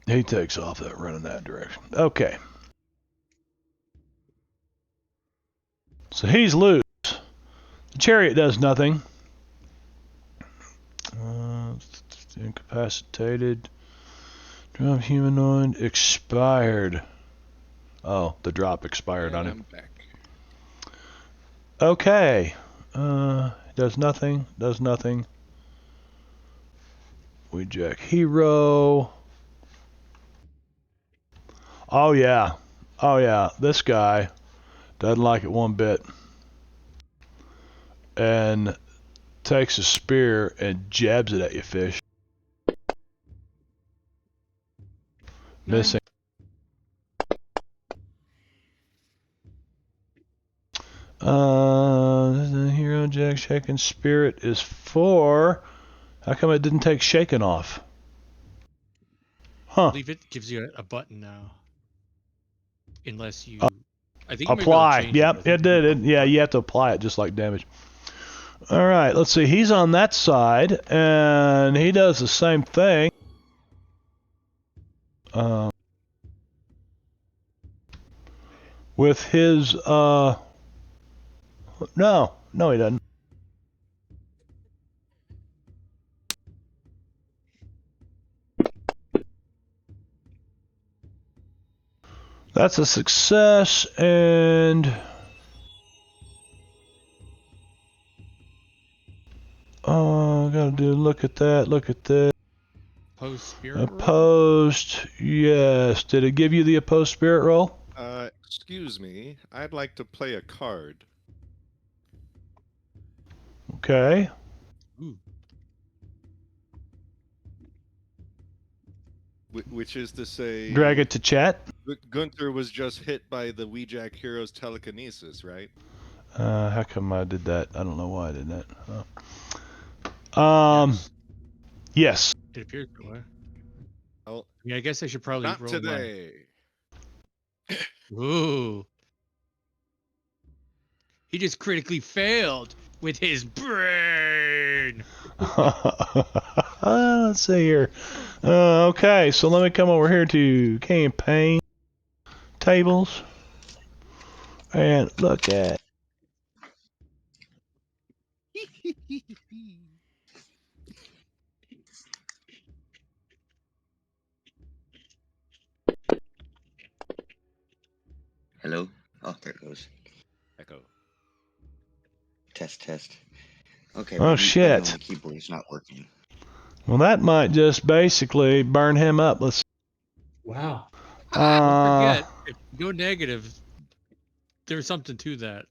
He takes off that run in that direction. Okay. So he's loose. The chariot does nothing. Incapacitated. Drop humanoid expired. Oh, the drop expired on And him. I'm back. Okay. Does nothing. Does nothing. We jack hero. Oh yeah. Oh yeah. This guy doesn't like it one bit. And takes a spear and jabs it at you, fish. Missing. The hero jack shaken spirit is 4. How come it didn't take shaken off? Huh. Leave it gives you a button now. Unless you, I think you might be able to Apply. change Yep, it did. Yeah, you have to apply it just like damage. All right, let's see. He's on that side, and he does the same thing. With his, no, he doesn't. That's a success, and gotta do, look at that, look at this. Opposed spirit roll? Opposed, yes. Did it give you the opposed spirit roll? Excuse me. I'd like to play a card. Okay. Ooh. Which is to say, Drag it to chat. Gunther was just hit by the Weejack Hero's telekinesis, right? How come I did that? I don't know why I did that. Yes. It appears that way. Well, Yeah, I guess I should probably not roll today. Ooh. He just critically failed with his brain. Let's see here. Okay, so let me come over here to campaign tables and look at. Hello? Oh, there it goes. Echo. Test. Okay. Oh, maybe shit. on the keyboard it's not working. Well, that might just basically burn him up. Let's. Wow. Don't forget, if you go negative, there's something to that.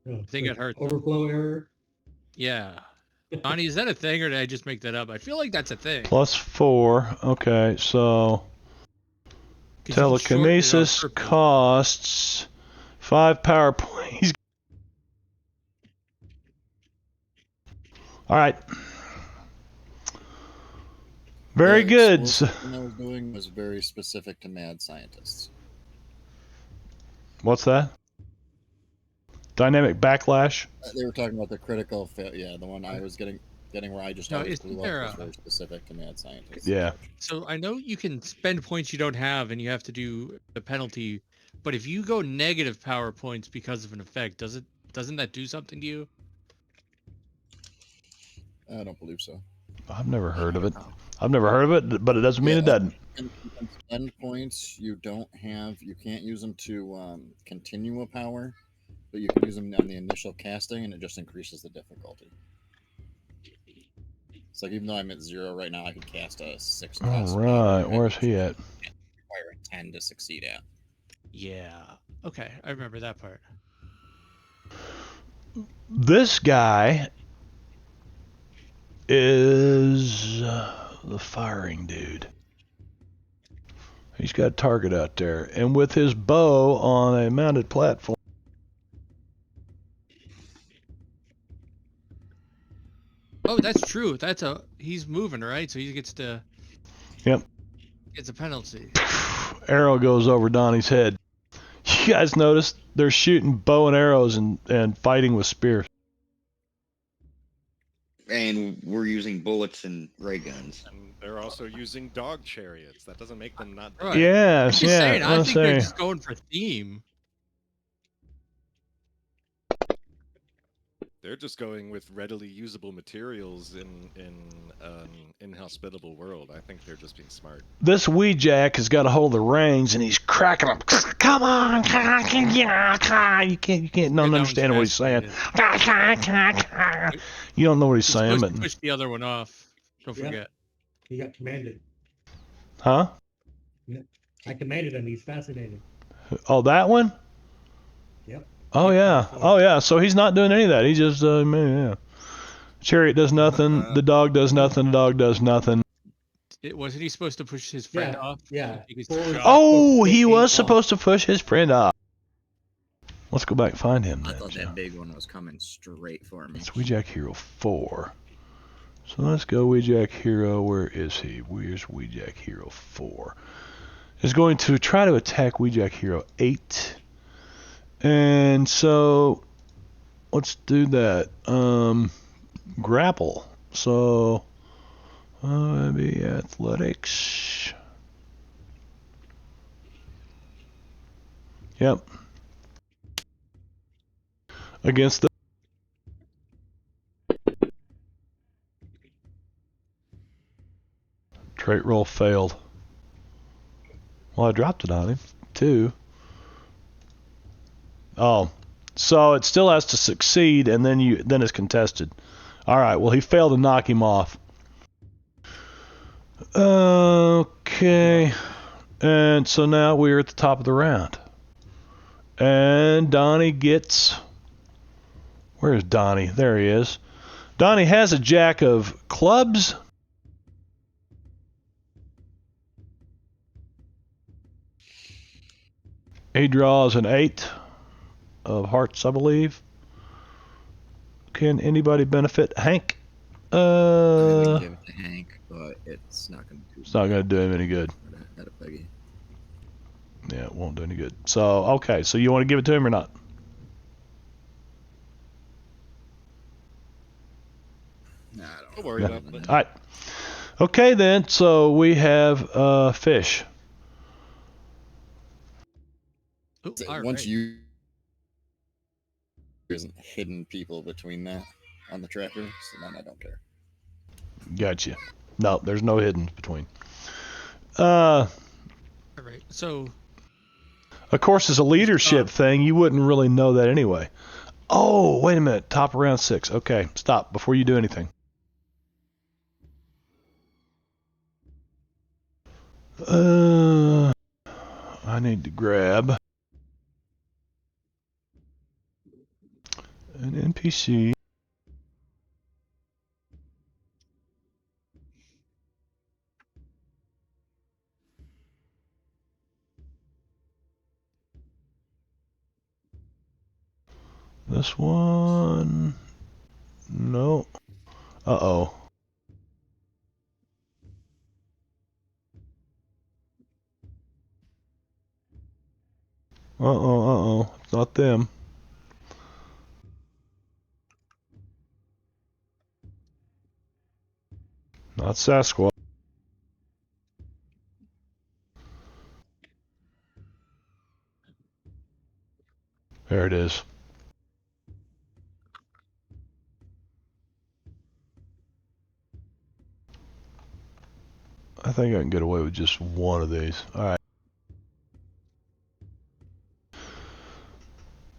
Oh, I think it hurts. Overflow error. Yeah. Donnie, is that a thing or did I just make that up? I feel like that's a thing. +4. Okay, so 'Cause you can shorten it on telekinesis purpose. costs 5 power points. All right. Very The good. explosive thing I was doing was very specific to mad scientists. What's that? Dynamic backlash. They were talking about the critical fail. Yeah, the one I was getting where I just No, always isn't blew there up was a- very specific to mad scientists. Yeah. So I know you can spend points you don't have and you have to do the penalty, but if you go negative power points because of an effect, doesn't that do something to you? I don't believe so. I've never heard of it. I've never heard of it, but it doesn't mean it Yeah, doesn't. And spend points you can't use them to continue a power, but you can use them on the initial casting, and it just increases the difficulty. It's like even though I'm at 0 right now, I can cast a 6. All right, where's he at? Require a 10 to succeed at. Yeah. Okay, I remember that part. this guy is the firing dude. He's got a target out there, and with his bow on a mounted platform. Oh, that's true. He's moving, right? So he gets to. Yep. Gets a penalty. Arrow goes over Donnie's head. You guys notice they're shooting bow and arrows and fighting with spears. And we're using bullets and ray guns. And they're also using dog chariots. That doesn't make them not. Right. Yes, I'm just saying, yeah. I think they're just going for theme. They're just going with readily usable materials in an inhospitable world. I think they're just being smart. This wee jack has got a hold of the reins and he's cracking them. Come on, you can't not understand what he's saying. You don't know what he's saying, but push the other one off. Don't forget. He got commanded. huh? I commanded him. He's fascinated. Oh, that one? Yep. Oh yeah. Oh yeah. So he's not doing any of that. He just yeah. Chariot does nothing. The dog does nothing. The dog does nothing. Wasn't he supposed to push his friend off? Yeah. Oh, he was supposed to push his friend off. Let's go back and find him. I Then, thought Joe. that big one was coming straight for me. It's Weejack Hero 4. So let's go Weejack Hero. Where is he? Where's Weejack Hero 4? Is going to try to attack Weejack Hero 8. And so let's do that. Grapple. So maybe athletics. Yep. Against the trait roll failed. Well, I dropped it on him. 2. Oh, so it still has to succeed, and then it's contested. All right. Well, he failed to knock him off. Okay. And so now we're at the top of the round. And Donnie gets. Where's Donnie? There he is. Donnie has a jack of clubs. He draws an 8 of hearts, I believe. Can anybody benefit? Hank? I'm gonna give it to Hank, but it's not gonna do. It's not gonna do him any good. At a Peggy. Yeah, it won't do any good. So okay, so you want to give it to him or not? Nah, I Don't worry about it. All right. Okay then. So we have fish. Ooh, So all once right. you there's hidden people between that on the tracker, so then I don't care. Gotcha. No, there's no hidden between. All right. So Of course, as a leadership thing, you wouldn't really know that anyway. Oh, wait a minute. Top of round 6. Okay, stop before you do anything. I need to grab an NPC. This one. No. Uh-oh. Uh-oh. It's not them. Not Sasquatch. There it is. I think I can get away with just one of these. Alright.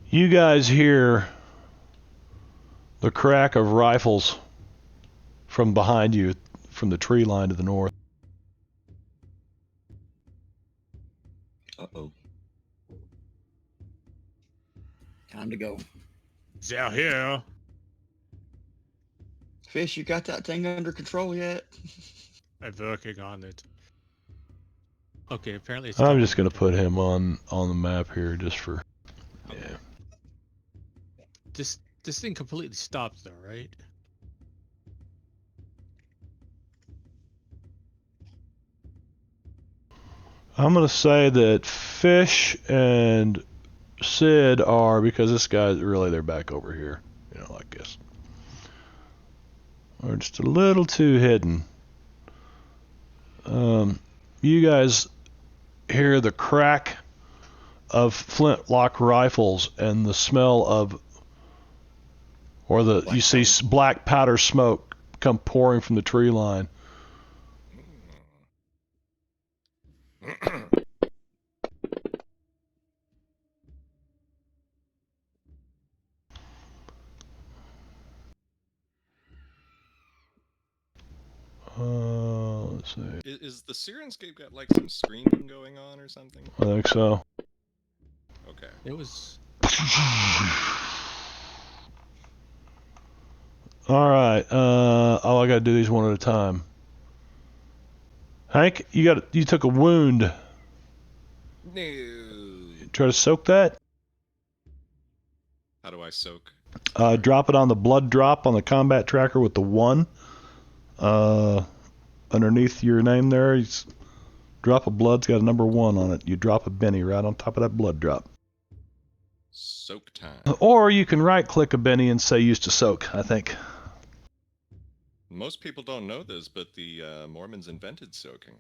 You guys hear the crack of rifles from behind you, from the tree line to the north. Uh-oh. Time to go. They're here. Fish, you got that thing under control yet? I'm working on it. Okay, apparently it's I'm just gonna put him on the map here just for. Yeah. This thing completely stopped though, right? I'm gonna say that Fish and Sid are, because this guy's really, they're back over here, you know, like this. Or just a little too hidden. You guys hear the crack of flintlock rifles and the smell of, or the Black you see powder. black powder smoke come pouring from the tree line. Let's see. Is the Sirenscape got like some screaming going on or something? I think so. Okay. It was. All right. Oh, I gotta do these one at a time. Hank, you took a wound. No. Try to soak that. How do I soak? Drop it on the blood drop on the combat tracker with the 1. Underneath your name there, drop of blood's got a number 1 on it. You drop a Benny right on top of that blood drop. Soak time. Or you can right-click a Benny and say use to soak, I think. Most people don't know this, but the Mormons invented soaking.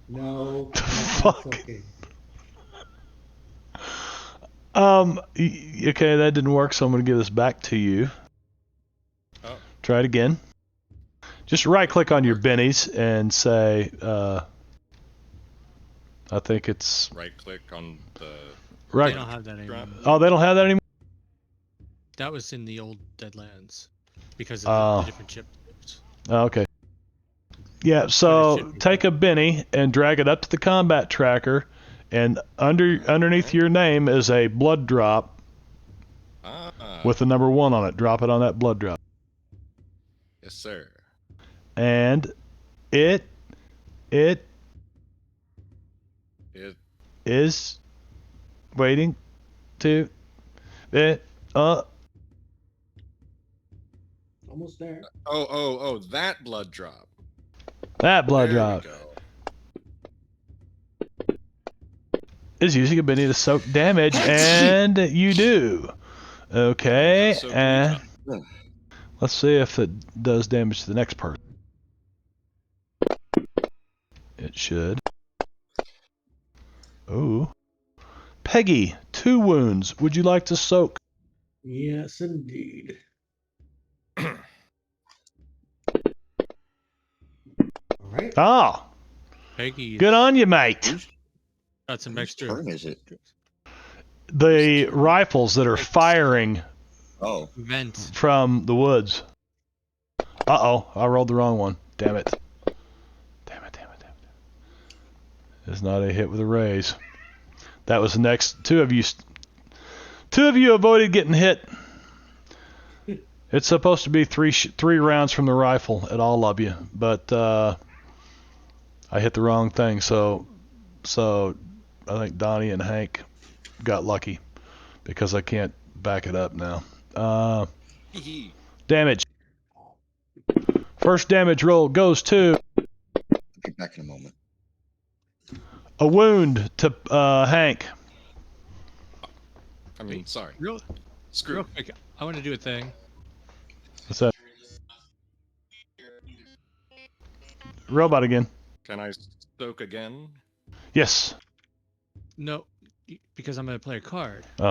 No, Fuck. not soaking. Okay, that didn't work, so I'm going to give this back to you. Oh. Try it again. Just right-click on your bennies and say, I think it's... Right-click on the... Right. They don't have that anymore. Oh, they don't have that anymore? That was in the old Deadlands because of the different chip. Oh, okay. Yeah, so take a Benny and drag it up to the combat tracker, and underneath your name is a blood drop with the number 1 on it. Drop it on that blood drop. Yes, sir. And it is waiting to Almost there. Oh, that blood drop. that blood There drop we go. is using a Benny to soak damage, and you do. Okay, Soak and recon. let's see if it does damage to the next person. It should. Oh. Peggy, 2 wounds. Would you like to soak? Yes, indeed. All right. Ah, Peggy good on you, mate. got some Whose extra. turn is it? The rifles that are firing Oh, Vent. from the woods. Uh-oh, I rolled the wrong one. Damn it. Damn it. It's not a hit with a raise. That was the next. Two of you avoided getting hit. It's supposed to be three rounds from the rifle at all of you, but I hit the wrong thing. So I think Donnie and Hank got lucky because I can't back it up now. Damage. First damage roll goes to I'll get back in a moment. a wound to Hank. I mean, sorry. Real Screw. quick, I want to do a thing. What's that? Robot again. Can I soak again? Yes. No, because I'm going to play a card. Oh.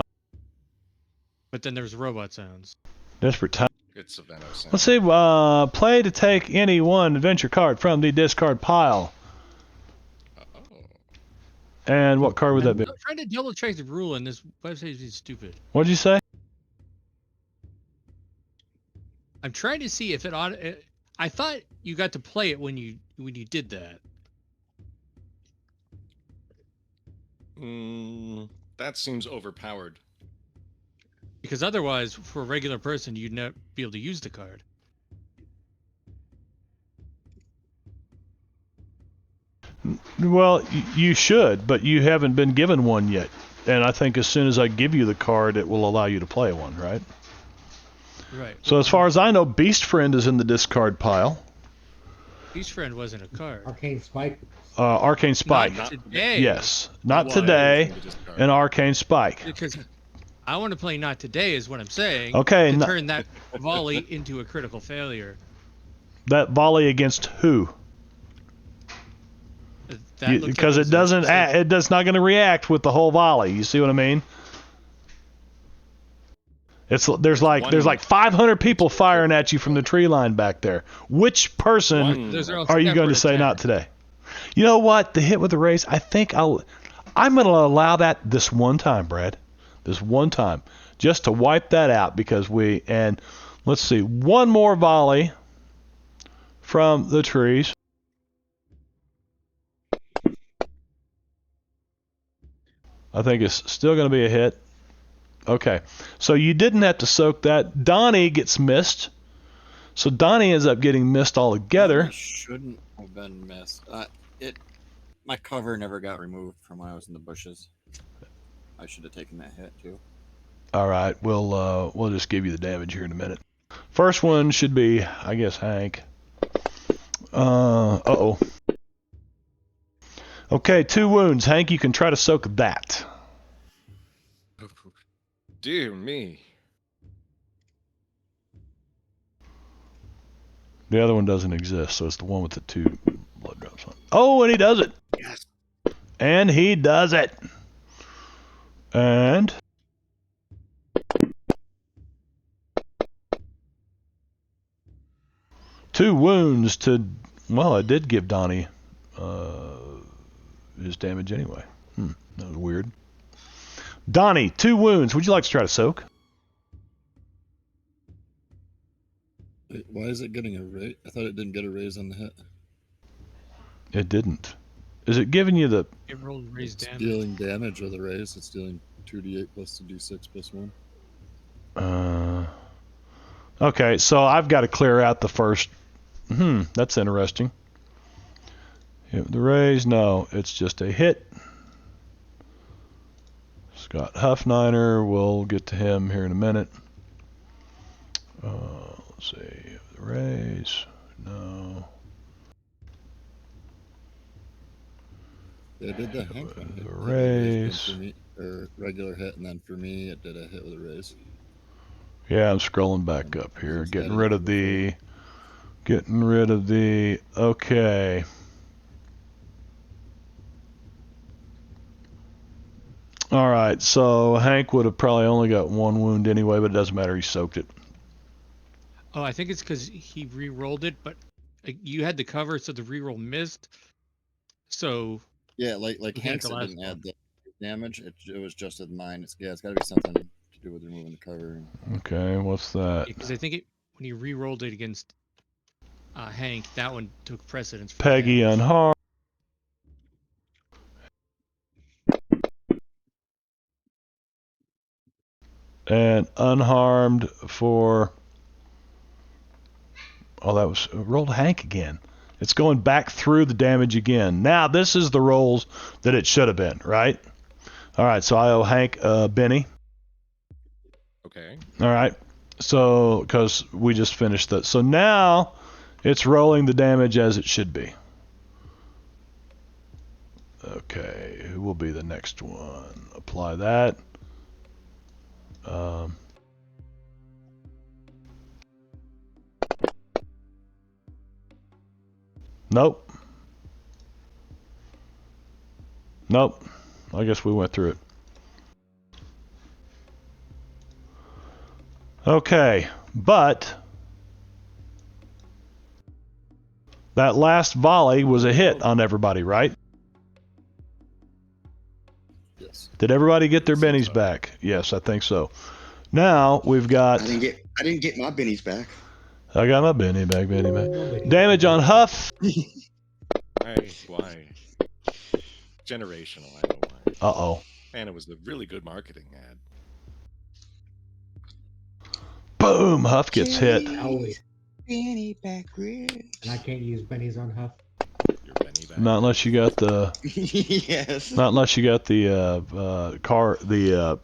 But then there's robot sounds. Desperate time. It's a Venom sound. Let's see. Play to take any one adventure card from the discard pile. Oh. And what card would that be? I'm trying to double check the rule, and this website is stupid. What'd you say? I'm trying to see if it ought. I thought you got to play it when you did that. That seems overpowered. Because otherwise, for a regular person, you'd not be able to use the card. Well, you should, but you haven't been given one yet. And I think as soon as I give you the card, it will allow you to play one, right? Right. So as far as I know, Beast Friend is in the discard pile. Beast Friend wasn't a card. Arcane Spike. Arcane Spike. Not today. Yes. Not Well, today. it was in the discard. An Arcane Spike. Because I want to play Not Today is what I'm saying. Okay. To turn that volley into a critical failure. That volley against who? Because it doesn't. It's not going to react with the whole volley. You see what I mean? There's like 500 people firing at you from the tree line back there. Which person are you going to say not today? You know what? The hit with the raise. I think I'm going to allow that this one time, Brad. This one time, just to wipe that out because let's see, one more volley from the trees. I think it's still going to be a hit. Okay, so you didn't have to soak that. Donnie gets missed. So Donnie ends up getting missed altogether. It shouldn't have been missed. My cover never got removed from when I was in the bushes. I should have taken that hit too. All right, we'll just give you the damage here in a minute. First one should be, I guess, Hank. Uh-oh. Okay, 2 wounds. Hank, you can try to soak that. Dear me. The other one doesn't exist, so it's the one with the 2 blood drops on it. Oh, and he does it. Yes. And he does it. And 2 wounds to, well, I did give Donnie his damage anyway. That was weird. Donnie, 2 wounds. Would you like to try to soak? Wait, why is it getting a raise? I thought it didn't get a raise on the hit. It didn't. Is it giving you the... It rolled raised It's damage. dealing damage with a raise. It's dealing 2d8 plus 2d6 plus 1. Okay, so I've got to clear out the first... that's interesting. The raise, no, it's just a hit. Scott Huffniner, we'll get to him here in a minute. Let's see, the raise, no. Yeah, it did the Hank one. The raise. Or regular hit, and then for me, it did a hit with a raise. Yeah, I'm scrolling back up here, getting rid of the, okay. All right, so Hank would have probably only got 1 wound anyway, but it doesn't matter. He soaked it. Oh, I think it's because he re-rolled it, but you had the cover, so the re-roll missed. So Yeah, like Hank Hank's the didn't add the damage. It was just at mine. It's got to be something to do with removing the cover. Okay, what's that? because I think when he re-rolled it against Hank, that one took precedence. For Peggy damage. unharmed. And unharmed for... Oh, that was... rolled Hank again. It's going back through the damage again. Now, this is the rolls that it should have been, right? All right, so I owe Hank Benny. Okay. All right. So, because we just finished that. So now, it's rolling the damage as it should be. Okay, who will be the next one? Apply that. Nope. Nope. I guess we went through it. Okay, but that last volley was a hit on everybody, right? Yes. Did everybody get their bennies back? Yes, I think so. Now we've got... I didn't get my bennies back. I got my benny back. Damage on Huff. Why? Generational, I know why. Uh-oh. And it was a really good marketing ad. Boom! Huff gets hit. Always. Benny back ribs. And I can't use bennies on Huff. Your Benny back. Not unless you got the. Yes. Not unless you got the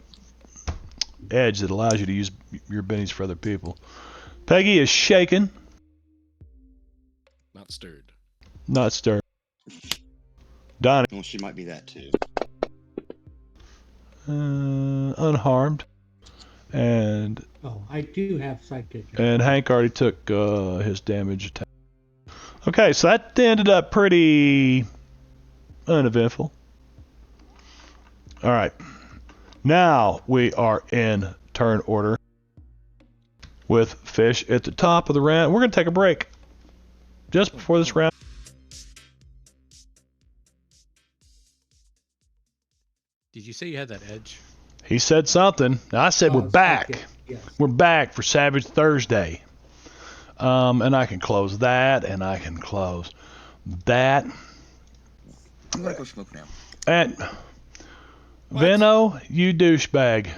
edge that allows you to use your bennies for other people. Peggy is shaken, Not stirred. not stirred. Donnie, Well, she might be that too. unharmed, and Oh, I do have sidekick. Hank already took his damage attack. Okay, so that ended up pretty uneventful. All right, now we are in turn order with Fish at the top of the round. We're going to take a break just before this round. Did you say you had that edge? He said something. I said we're back. Sidekick, yes. We're back for Savage Thursday. And I can close that, and I can close that. I'm gonna go smoke now. And Venno, you douchebag.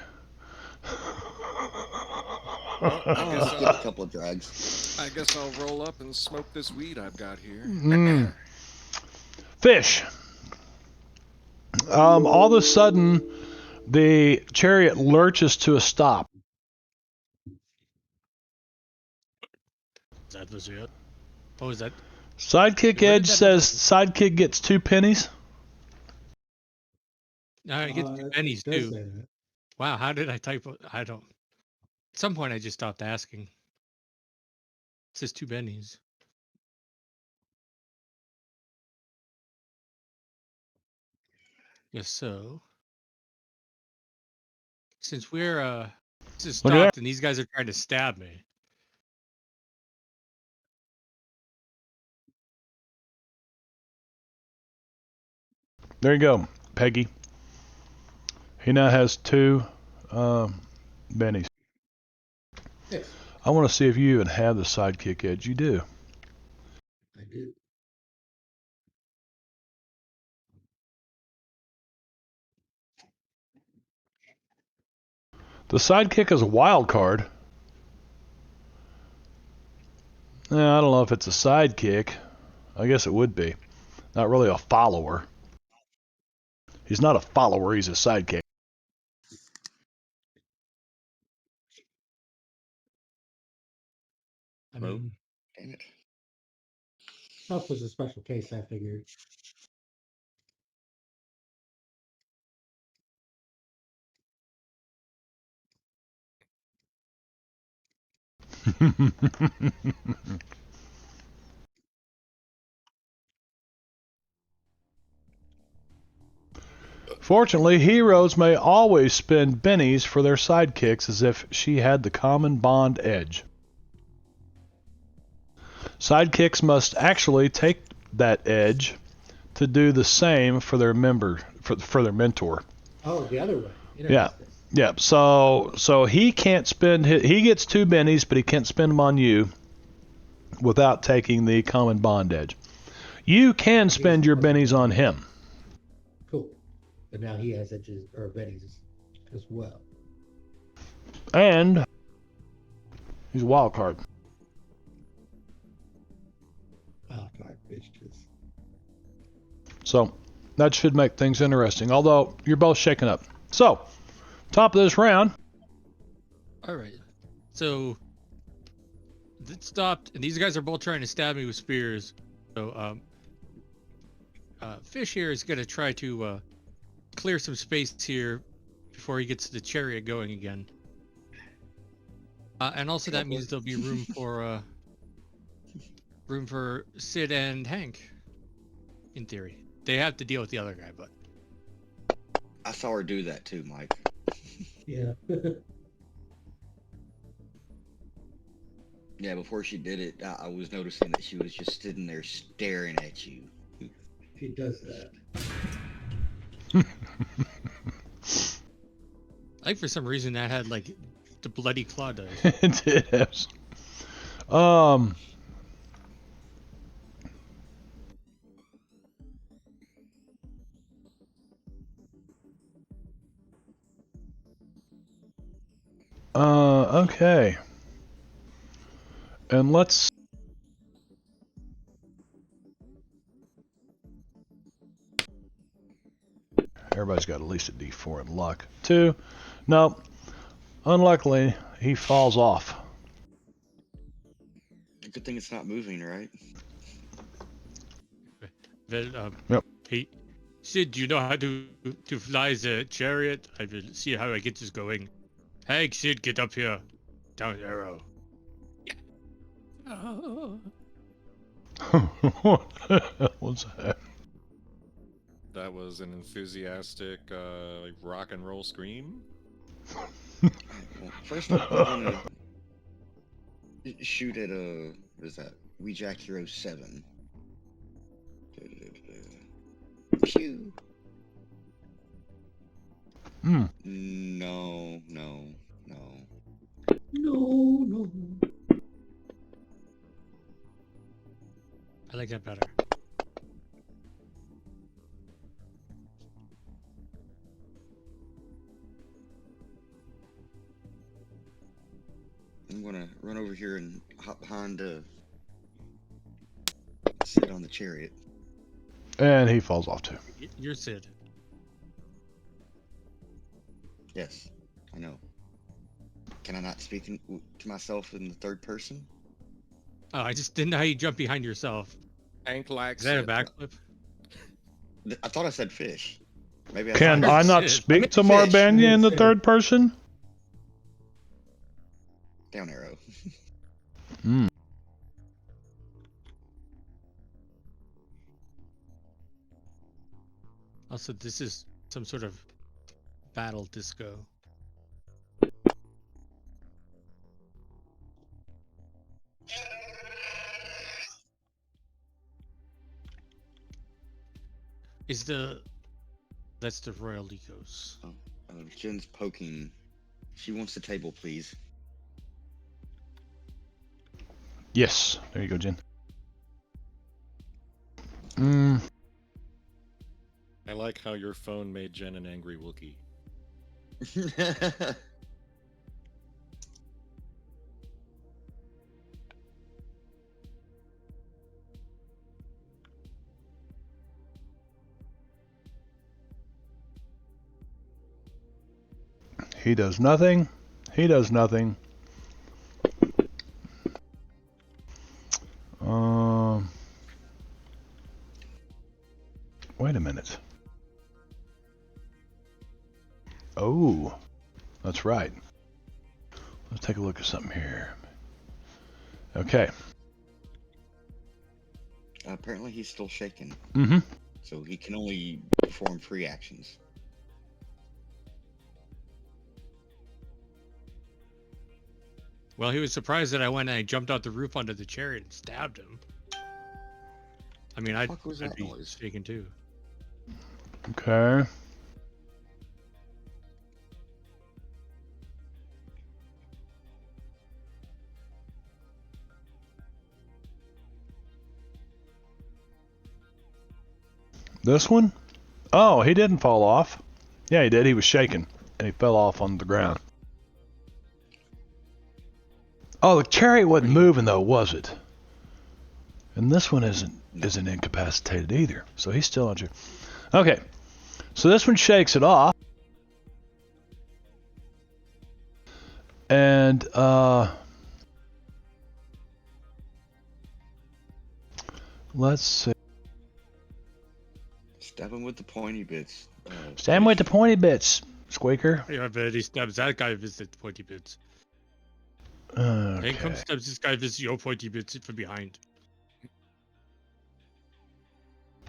Well, I'll skip a couple of drags. I guess I'll roll up and smoke this weed I've got here. Fish. All of a sudden, the chariot lurches to a stop. Is that was it? Oh, is that? Sidekick Where did Edge that says sidekick gets 2 pennies. No, I get two pennies it does too. say that. Wow, how did I type? I don't. At some point, I just stopped asking. It says 2 pennies. Yes, so since we're this is Look at that. stopped and these guys are trying to stab me. There you go, Peggy. He now has 2 bennies. Yes, I want to see if you even have the Sidekick Edge. You do. I do. The Sidekick is a wild card. I don't know if it's a sidekick. I guess it would be. Not really a follower. He's not a follower, he's a sidekick. I mean, Damn it. Huff was a special case, I figured. Fortunately, heroes may always spend bennies for their sidekicks as if she had the common bond edge. Sidekicks must actually take that edge to do the same for their for their mentor. Oh, the other way. Yeah. Yeah, so he can't spend he gets 2 bennies, but he can't spend them on you without taking the common bond edge. You can spend your bennies on him. Cool. But now he has edges or bennies as well. And he's a wild card. Oh, God, bitches. So that should make things interesting, although you're both shaken up. So, top of this round. All right. So it stopped, and these guys are both trying to stab me with spears. So, Fish here is going to try to clear some space here before he gets the chariot going again. And also that means there'll be room for Sid and Hank. In theory, they have to deal with the other guy, but I saw her do that too, Mike. Yeah. Yeah, before she did it, I was noticing that she was just sitting there staring at you. She does that. I think for some reason that had like the bloody claw dice. It did. Okay. And let's... Everybody's got at least a D4 in luck. 2. Nope. Unluckily, he falls off. Good thing it's not moving, right? Well, Yep. Hey, Sid, do you know how to fly the chariot? I will see how I get this going. Hey, Sid, get up here. Down arrow. What the hell was that? That was an enthusiastic like rock and roll scream. Well, first off, I'm gonna shoot at what is that? We Jack Hero 7. Pew. Hmm. No. No. I like that better. I'm gonna run over here and hop behind sit on the chariot. And he falls off too. You're Sid. Yes, I know. Can I not speak to myself in the third person? Oh, I just didn't know how you jump behind yourself. Hank likes Is that a it. backflip? I thought I said fish. Maybe Can thought I Shit. not speak to Fish. Marbanya in the third person? down arrow. Hmm. Also, this is some sort of battle disco. That's the Royal Ecos. Jen's poking. She wants the table, please. Yes. There you go, Jen. I like how your phone made Jen an angry Wookiee. He does nothing. He does nothing. Wait a minute. Oh, that's right. Let's take a look at something here. Okay. Apparently he's still shaking. Mm-hmm. So he can only perform free actions. Well, he was surprised that I went and I jumped out the roof onto the chariot and stabbed him. I mean, I'd fuck was be that noise? shaken too. Okay. This one? Oh, he didn't fall off. Yeah, he did. He was shaking, and he fell off on the ground. Oh, the chariot wasn't moving though, was it? And this one isn't incapacitated either, so he's still on. Okay, so this one shakes it off, and let's see. Stab him with the pointy bits. Stand with the pointy bits, Squeaker. Yeah, but he stabs that guy with the pointy bits. Okay. Then comes stabs this guy with your pointy bits from behind.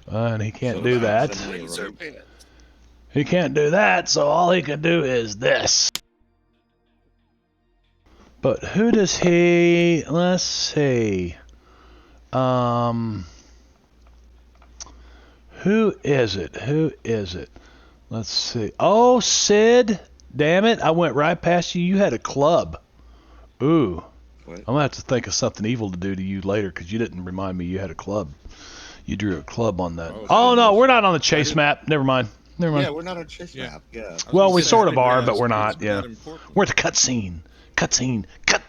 And he can't So do that. that's a rope. He can't do that, so all he can do is this. But who does he... Let's see. Who is it? Who is it? Let's see. Oh, Sid. Damn it. I went right past you. You had a club. Ooh. What? I'm going to have to think of something evil to do to you later because you didn't remind me you had a club. You drew a club on that. Oh, no. We're not on the chase map. Never mind. Never mind. Yeah, we're not on chase map. Yeah. Well, we Say, sort I of think are, that but is- we're it's not. Yeah. important. We're at the cutscene. Cutscene. Cut.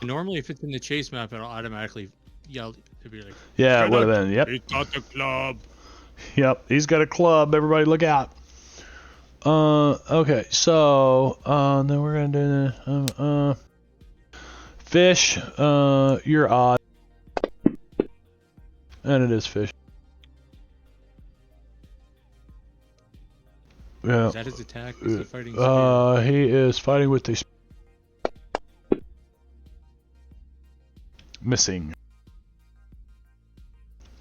Normally, if it's in the chase map, it'll automatically yell. It'd be like, Yeah, "Shut it would have up, been. Yep. he's got the club." Yep. He's got a club. Everybody look out. Okay. So, then we're going to do fish. You're odd. And it is fish. Yeah. Is that his attack? Is he fighting spear? He is fighting with the missing.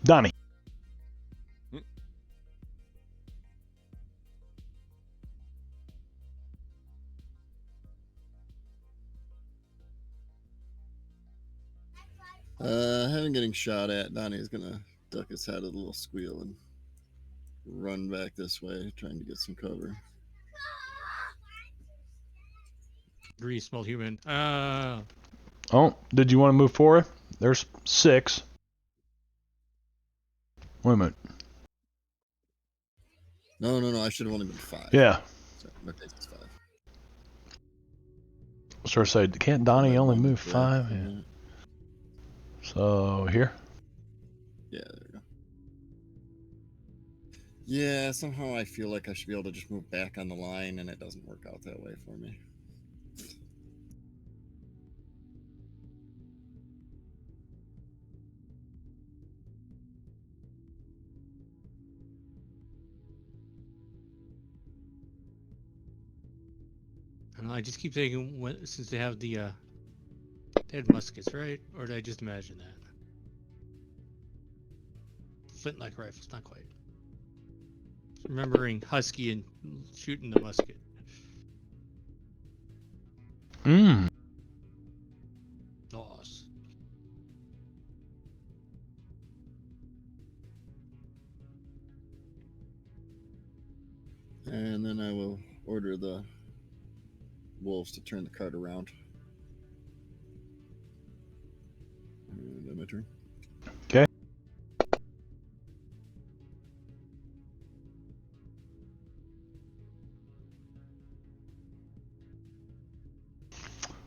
Donnie. Having getting shot at, Donnie's gonna duck his head with a little squeal and run back this way, trying to get some cover. Agree, small human. Oh, did you want to move forward? There's 6. Wait a minute. No, I should have only been 5. Yeah. So, that takes us 5. Sort of say, can't Donnie only move Yeah. 5? Yeah. So, here? Yeah, there we go. Yeah, somehow I feel like I should be able to just move back on the line, and it doesn't work out that way for me. I don't know, I just keep thinking, since they have the, they had muskets, right? Or did I just imagine that? Flintlock rifles, not quite. Remembering Husky and shooting the musket. Loss. And then I will order the wolves to turn the cart around. And then my turn. Okay.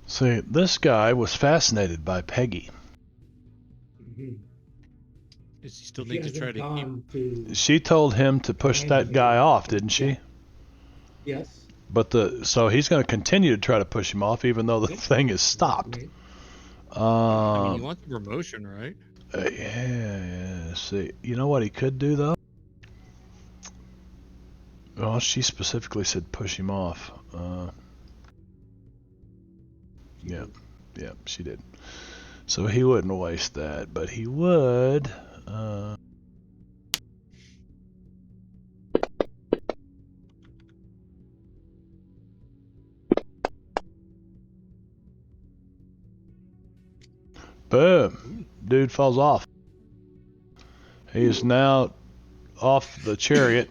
See, this guy was fascinated by Peggy. Does he still need to try to keep... She told him to push that guy off, didn't she? Yes. But so he's going to continue to try to push him off, even though the thing is stopped. I mean, he wants a promotion, right? Yeah. See, you know what he could do though? Well, she specifically said push him off. Yeah, she did. So he wouldn't waste that, but he would. Boom. Dude falls off. He is now off the chariot,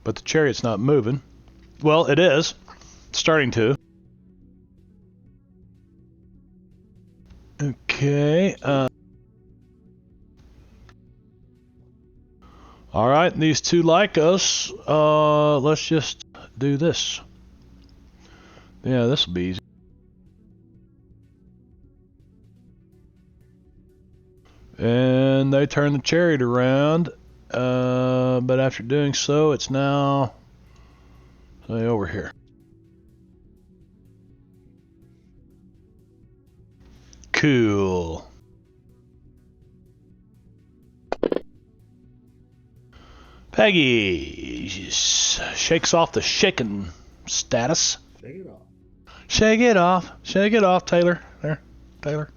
but the chariot's not moving. Well, it is. It's starting to. Okay. All right, these two like us. Let's just do this. Yeah, this will be easy. And they turn the chariot around, but after doing so, it's now over here. Cool. Peggy shakes off the shaken status. Shake it off. Shake it off. Shake it off, Taylor. There, Taylor.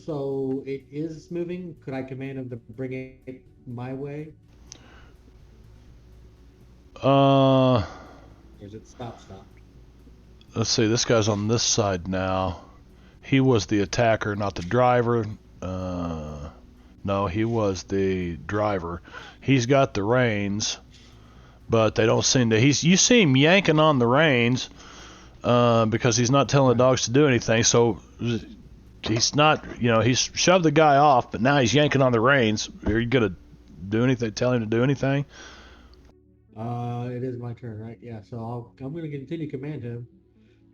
So it is moving. Could I command him to bring it my way? Or is it stop? Let's see. This guy's on this side now. He was the attacker, not the driver. No, he was the driver. He's got the reins, but they don't seem to. You see him yanking on the reins because he's not telling the dogs to do anything. So he's not, he's shoved the guy off, but now he's yanking on the reins. Are you gonna do anything? Tell him to do anything? It is my turn, right? Yeah. So I'm going to continue to command him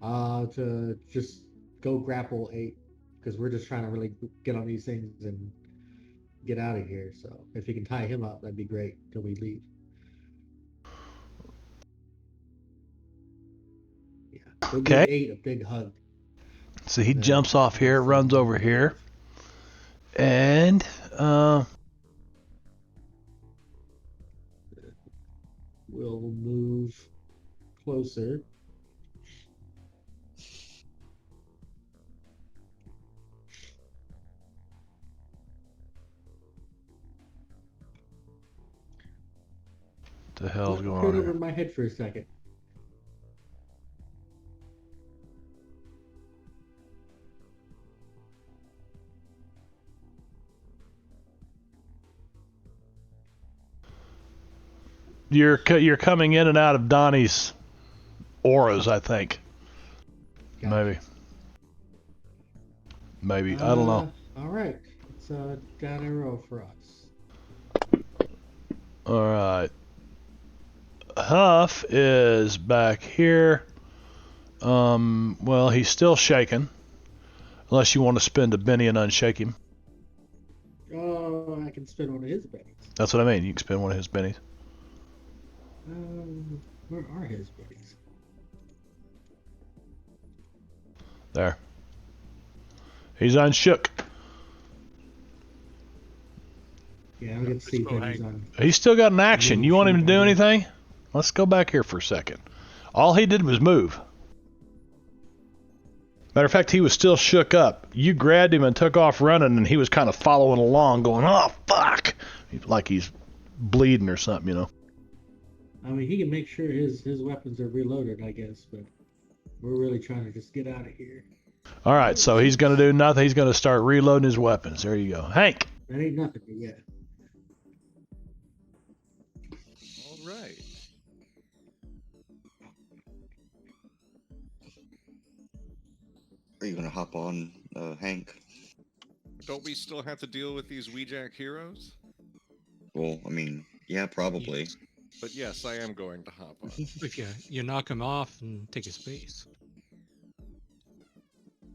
to just go grapple 8 because we're just trying to really get on these things and get out of here. So if you can tie him up, that'd be great till we leave. Yeah. We'll give Okay. 8 a big hug. So he Then jumps off here, runs over here, and we'll move closer. what the hell's going Put on it over here? my head for a second. You're coming in and out of Donnie's auras, I think. Gotcha. Maybe. I don't know. All right. It's down arrow for us. All right. Huff is back here. Well, he's still shaking. Unless you want to spend a Benny and unshake him. Oh, I can spin one of his bennies. That's what I mean. You can spend one of his bennies. Where are his bennies? There. He's unshook. Yeah, I can see bennies on. He's still got an action. You want him to do anything? Let's go back here for a second. All he did was move. Matter of fact, he was still shook up. You grabbed him and took off running, and he was kind of following along, going, "Oh, fuck!" Like he's bleeding or something, you know. I mean, he can make sure his weapons are reloaded, I guess, but we're really trying to just get out of here. All right, so he's going to do nothing. He's going to start reloading his weapons. There you go. Hank. That ain't nothing yet. All right. Are you gonna hop on, Hank? Don't we still have to deal with these Weejack heroes? Well, I mean, yeah, probably. But yes, I am going to hop on. If you knock him off and take his place.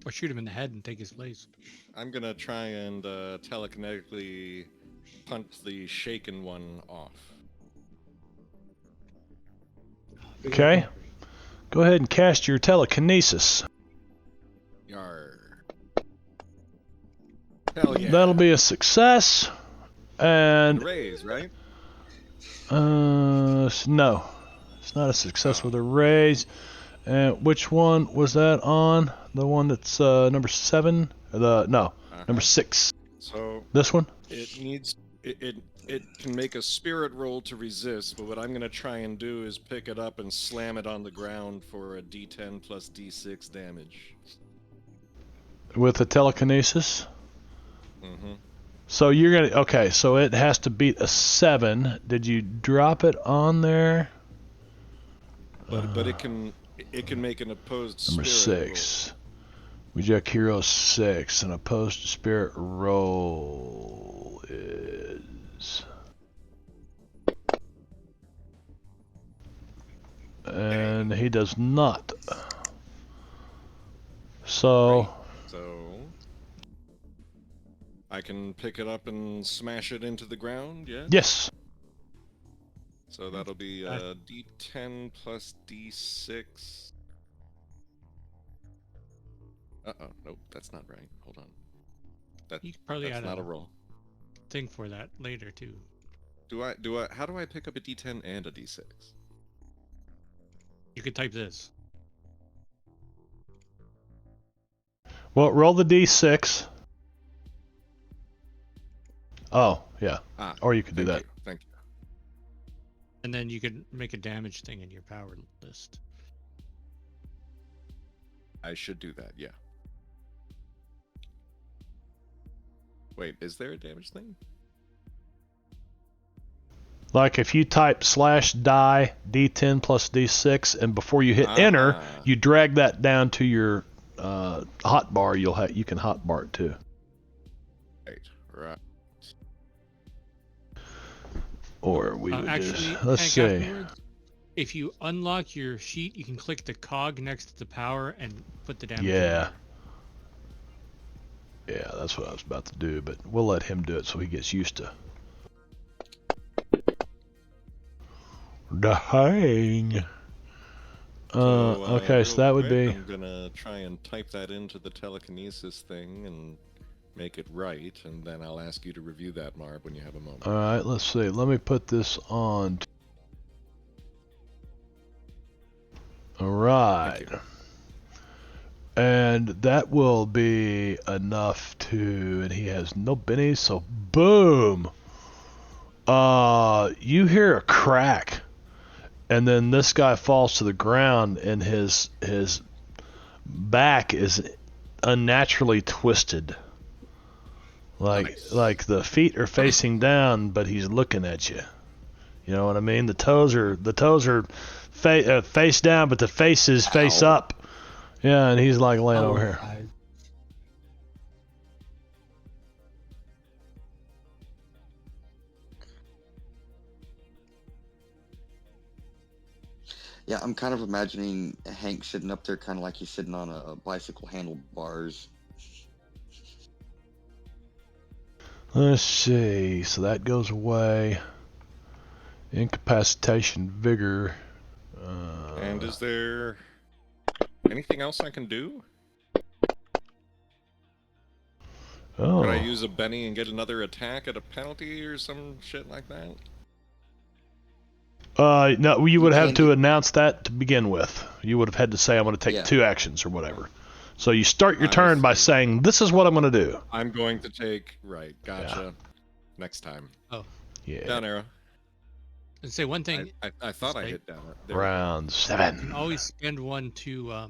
Or shoot him in the head and take his place. I'm gonna try and telekinetically punt the shaken one off. Okay. Go ahead and cast your telekinesis. Yar. Hell yeah. That'll be a success. And Raise, right? no, it's not a success with a raise. And which one was that on? The one that's number 7? Number 6. So this one? It needs it can make a spirit roll to resist, but what I'm gonna try and do is pick it up and slam it on the ground for a D10 plus D6 damage. With the telekinesis? Mm-hmm. So you're gonna so it has to beat a 7. Did you drop it on there? But it can make an opposed Number spirit 6. We jack hero 6. An opposed spirit roll is. And he does not. So. Right. So I can pick it up and smash it into the ground, yeah? Yes. So that'll be D10 plus D6. Uh-oh, nope, that's not right. Hold on. You could probably That's add not a a roll. thing for that later too. How do I pick up a D10 and a D6? You could type this. Well, roll the D6. Oh, yeah. Or you could do that. Thank you. And then you could make a damage thing in your power list. I should do that, yeah. Wait, is there a damage thing? Like if you type /die D10 plus D6, and before you hit enter, you drag that down to your hotbar. You can hotbar it too. Right. Or we would actually, just, let's Hank, see. afterwards, if you unlock your sheet, you can click the cog next to the power and put the damage in Yeah. there. Yeah, that's what I was about to do, but we'll let him do it so he gets used to dying. Okay, so real that would quick, be... I'm gonna try and type that into the telekinesis thing and make it right, and then I'll ask you to review that, Marb, when you have a moment. Alright, let's see. Let me put this on. Alright. And that will be enough to... And he has no bennies, so boom! You hear a crack. And then this guy falls to the ground, and his back is unnaturally twisted. Like the feet are facing down, but he's looking at you. You know what I mean? The toes are face down, but the face is face up. Yeah, and he's like laying over here. Yeah, I'm kind of imagining Hank sitting up there, kind of like he's sitting on a bicycle handlebars. Let's see. So that goes away. Incapacitation, vigor. And is there anything else I can do? Oh. Could I use a Benny and get another attack at a penalty or some shit like that? No, you would have can to do- announce that to begin with. You would have had to say, I'm going to take Yeah. 2 actions or whatever. So you start your I turn by see. saying, this is what I'm going to do. I'm going to take... Right, gotcha. Next time. Yeah. Down arrow. And say one thing. I thought I like- hit down. There we go. Round You 7. can always spend one to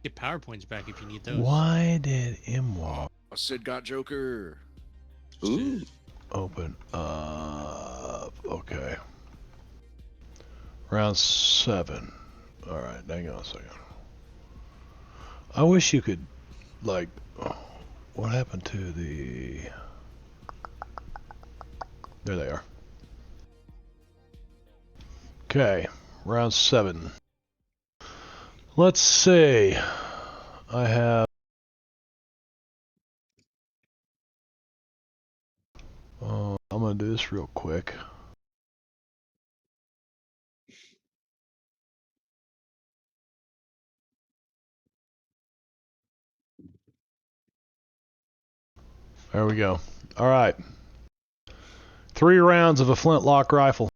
get power points back if you need those. Why did Imwal Sid got Joker. Ooh. open up? Okay. Round 7. Alright, hang on a second. I wish you could, like, what happened to the... There they are. Okay, round 7. Let's see. I have... I'm going to do this real quick. There we go. All right. 3 rounds of a flintlock rifle.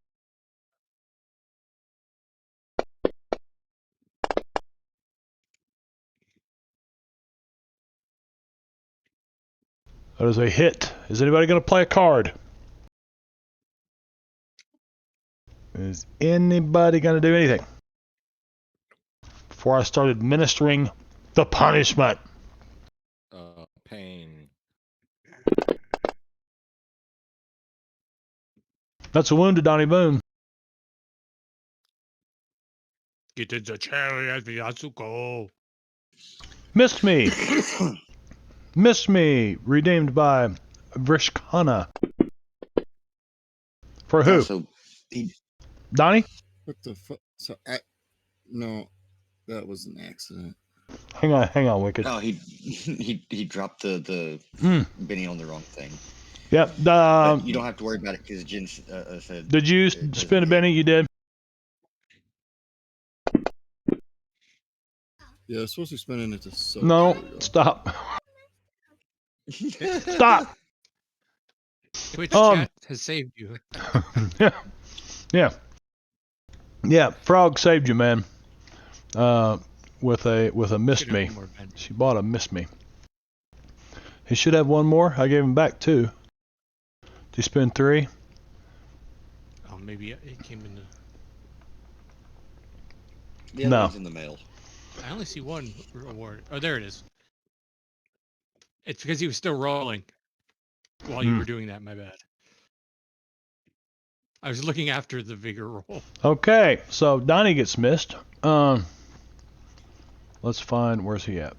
That is a hit. Is anybody going to play a card? Is anybody going to do anything? Before I start administering the punishment. Pain. That's a wound to Donnie Boone. Get in the chariot, Yasuko. Missed me. Missed me. Redeemed by Vrishkana. For who? Yeah, so he, Donnie? What the fuck? So no, that was an accident. Hang on, Wicked. no, he dropped the Mm. Benny on the wrong thing. Yep. But you don't have to worry about it because Jen said. Did you it doesn't spin a hit. Benny? You did? Yeah, supposed to spend it to soak. No. There we go. Stop. Stop. Twitch Um, chat has saved you. Yeah. Frog saved you, man. With a missed Should've me. been more Ben. She bought a missed me. He should have one more. I gave him back 2. Did you spend 3? Oh, maybe it came in the... The other No. one's in the mail. I only see one reward. Oh, there it is. It's because he was still rolling while you were doing that. My bad. I was looking after the vigor roll. Okay, so Donnie gets missed. Let's find, where's he at?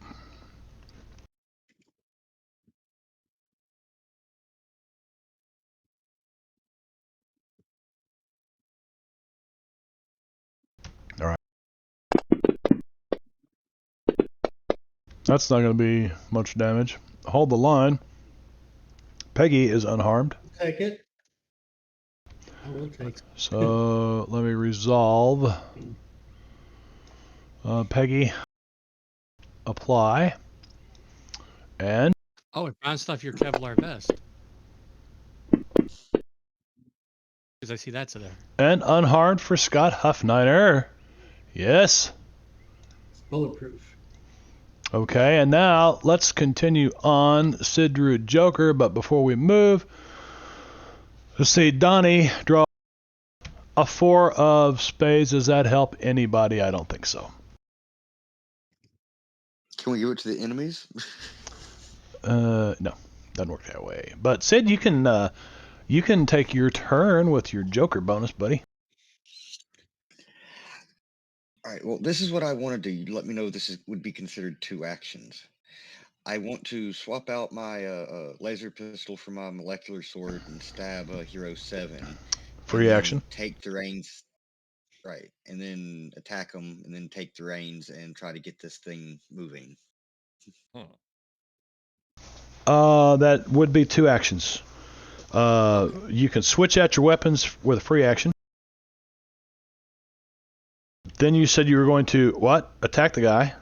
That's not going to be much damage. Hold the line. Peggy is unharmed. Take it. I will take it. So let me resolve. Peggy, apply. And Oh, it bounced off your Kevlar vest. Because I see that's there. and unharmed for Scott Huffniner. Yes. It's bulletproof. Okay, and now let's continue on Sid drew Joker, but before we move, let's see, Donnie draw a 4 of spades. Does that help anybody? I don't think so. Can we give it to the enemies? No, doesn't work that way. But Sid, you can take your turn with your Joker bonus, buddy. All right. Well, this is what I want to do. Let me know if this would be considered 2 actions. I want to swap out my laser pistol for my molecular sword and stab Hero 7. Free action. Take the reins. Right. And then attack them and then take the reins and try to get this thing moving. That would be 2 actions. You can switch out your weapons with a free action. Then you said you were going to, what? Attack the guy.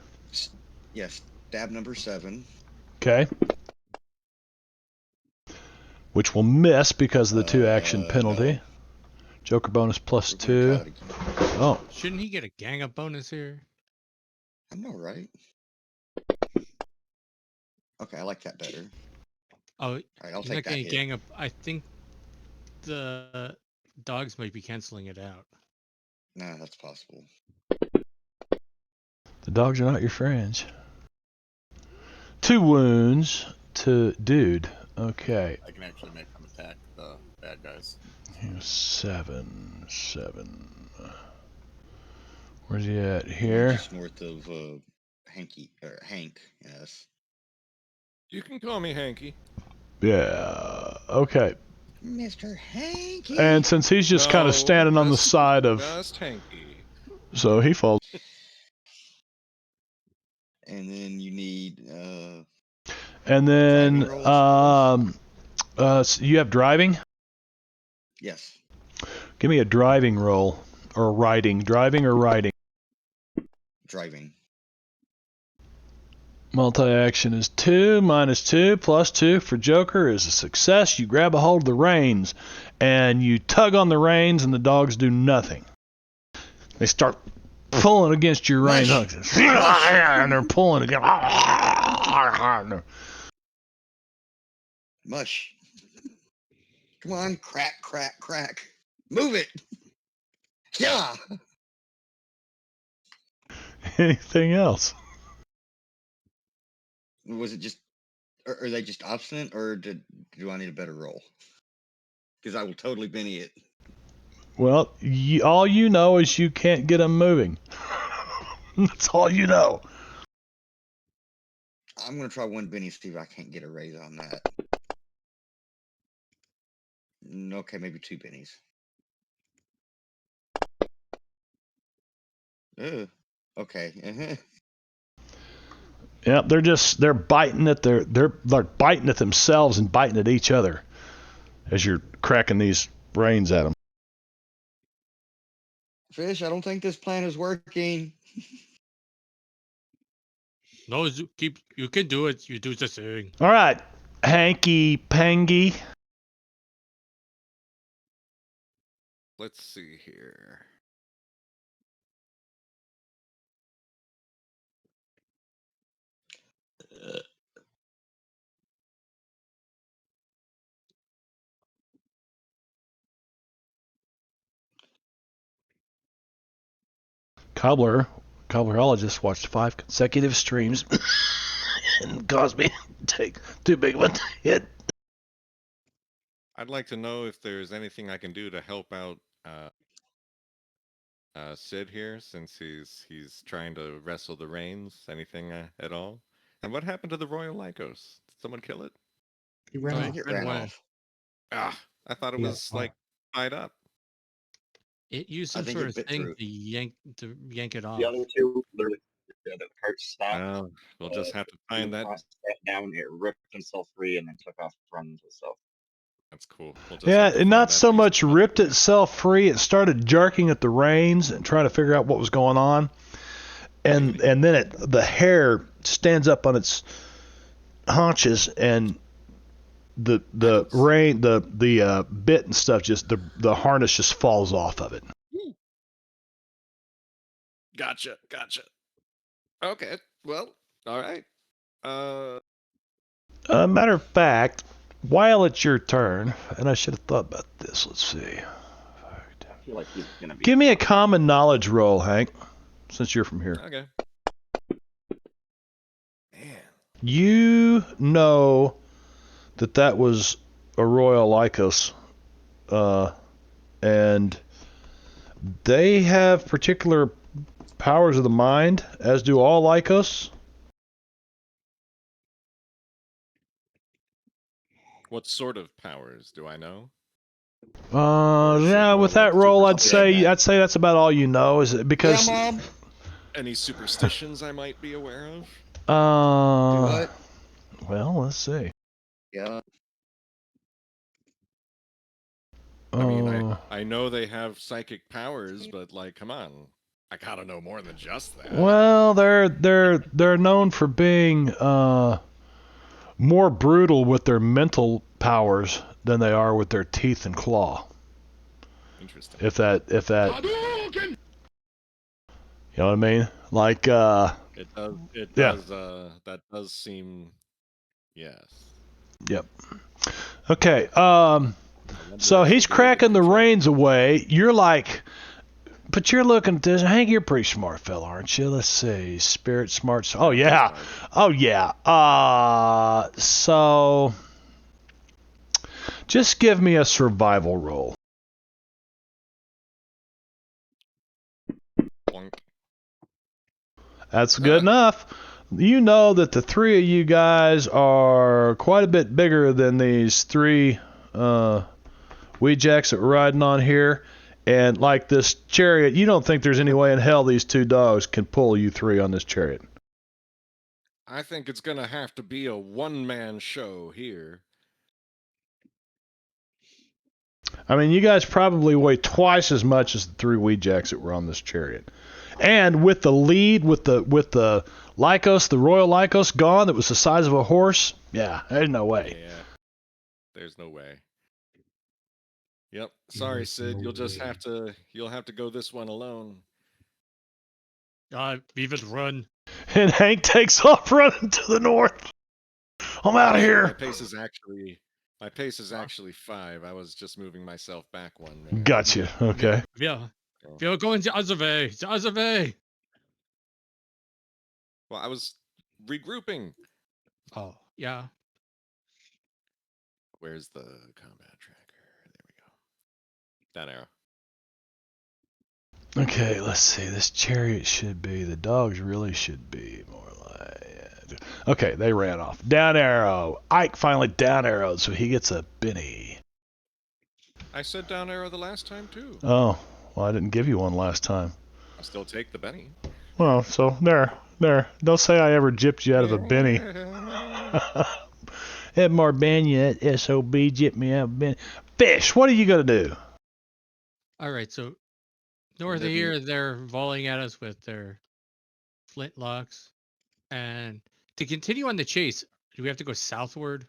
Yes. Stab number 7. Okay. Which will miss because of the 2 action penalty. No. Joker bonus plus We're gonna 2. try it again. Oh. Shouldn't he get a gang up bonus here? I know, right? Okay, I like that better. Oh, All right, I'll he's take not that getting hit. gang up. I think the dogs might be canceling it out. Nah, that's possible. The dogs are not your friends. 2 wounds to dude. Okay. I can actually make them attack the bad guys. 7. Where's he at? Here. Just north of Hank. Yes. You can call me Hanky. Yeah. Okay. Mr. Hanky. And since he's just kind of standing on the side of, Just Hanky. so he falls. And then you need And then driving rolls, so you have driving. yes. Give me a driving roll or riding. Driving or riding. Driving. Multi-action is 2 minus 2 plus 2 for Joker is a success. You grab a hold of the reins and you tug on the reins and the dogs do nothing. They start pulling against your reins and they're pulling again. Mush. Come on, crack, crack, crack. Move it. Yeah. Anything else? Was it just, are they just obstinate, or do I need a better roll? Because I will totally Benny it. Well, all you know is you can't get them moving. That's all you know. I'm gonna try 1 Benny, see if I can't get a raise on that. Okay, maybe 2 Bennies. Okay. Yeah, they're biting at they're biting at themselves and biting at each other as you're cracking these reins at them. Fish, I don't think this plan is working. No, you can do it. You do the thing. All right, Hanky Pangy. Let's see here. Cobblerologist watched 5 consecutive streams and caused me to take too big of a hit. I'd like to know if there's anything I can do to help out Sid here, since he's trying to wrestle the reins. Anything at all? And what happened to the Royal Lycos? Did someone kill it? He ran I off. think it ran ran away. off. Ah, I thought it Yeah, was like tied up. It used I some think sort it of bit thing through. to yank it off. The other two literally the cart stopped. Well, we'll just have to find that. Sat down, it ripped himself free, and then took off running himself. That's cool. We'll just Yeah, have to and find not that so piece much of ripped puzzle. itself free. It started jerking at the reins and trying to figure out what was going on. And then the hair stands up on its haunches, and the bit and stuff, just the harness just falls off of it. Gotcha. Okay. Well, all right. Matter of fact, while it's your turn, and I should have thought about this. Let's see. I feel like he's gonna be. Give me a common knowledge roll, Hank, since you're from here. Okay. Man. You know that was a Royal Lycos, and they have particular powers of the mind, as do all Lycos. What sort of powers do I know? Yeah, more with like that roll, I'd superstition? say that's about all you know. Is it because? Yeah, Mom. Any superstitions I might be aware of? What? Well, let's see. Yeah. I mean, I know they have psychic powers, but like, come on, I gotta know more than just that. Well, they're known for being more brutal with their mental powers than they are with their teeth and claw. Interesting. If that you know what I mean? Like It does. Yeah. That does seem. Yes. Yep. Okay. So he's cracking the reins away. You're like, but you're looking at this. Hank, you're a pretty smart fella, aren't you? Let's see. Spirit, smart. Oh yeah. Oh yeah. So just give me a survival roll. Boink. That's good enough. You know that the three of you guys are quite a bit bigger than these three weed jacks that we're riding on here. And like this chariot, you don't think there's any way in hell these two dogs can pull you three on this chariot. I think it's gonna have to be a one-man show here. I mean, you guys probably weigh twice as much as the three weed jacks that were on this chariot. And with the lead, with the Lycos, the Royal Lycos gone, that was the size of a horse. Yeah, there's no way. Yeah. There's no way. Yep. Sorry, Sid. You'll have to go this one alone. Beavis, run. And Hank takes off running to the north. I'm out of here. My pace is actually 5. I was just moving myself back one there. Gotcha. Okay. Yeah. Wir going the other way. The other way. Well, I was regrouping. Oh, yeah. Where's the combat tracker? There we go. That arrow. Okay, let's see. This chariot should be. The dogs really should be more like. Okay, they ran off. Down arrow. Ike finally down arrowed, so he gets a Benny. I said down arrow the last time too. Oh, well, I didn't give you one last time. I'll still take the Benny. Well, so there. Don't say I ever gypped you out of a Benny. That Marbanya, that SOB, gypped me out of a Benny. Fish, what are you going to do? All right, so north of here, they're volleying at us with their flintlocks. And to continue on the chase, do we have to go southward?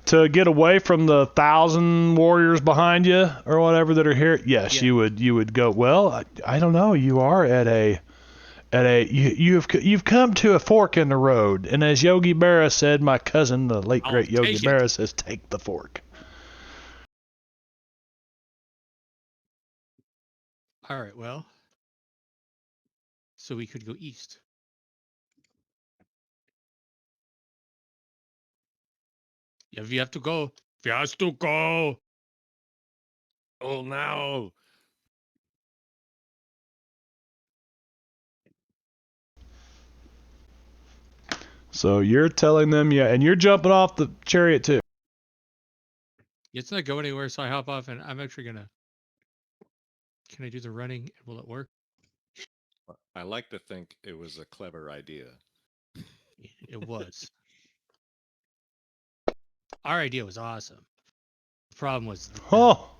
To get away from the 1,000 warriors behind you or whatever that are here, yes, Yeah. you would go. Well, I don't know. You are you've come to a fork in the road, and as Yogi Berra said, my cousin, the late great Yogi Berra, says, take the fork. All right, well, so we could go east. Yeah, we have to go. We have to go. Oh no. So you're telling them, yeah, and you're jumping off the chariot too. It's not going anywhere, so I hop off, and I'm actually gonna. Can I do the running? Will it work? I like to think it was a clever idea. It was. Our idea was awesome. The problem was. Oh!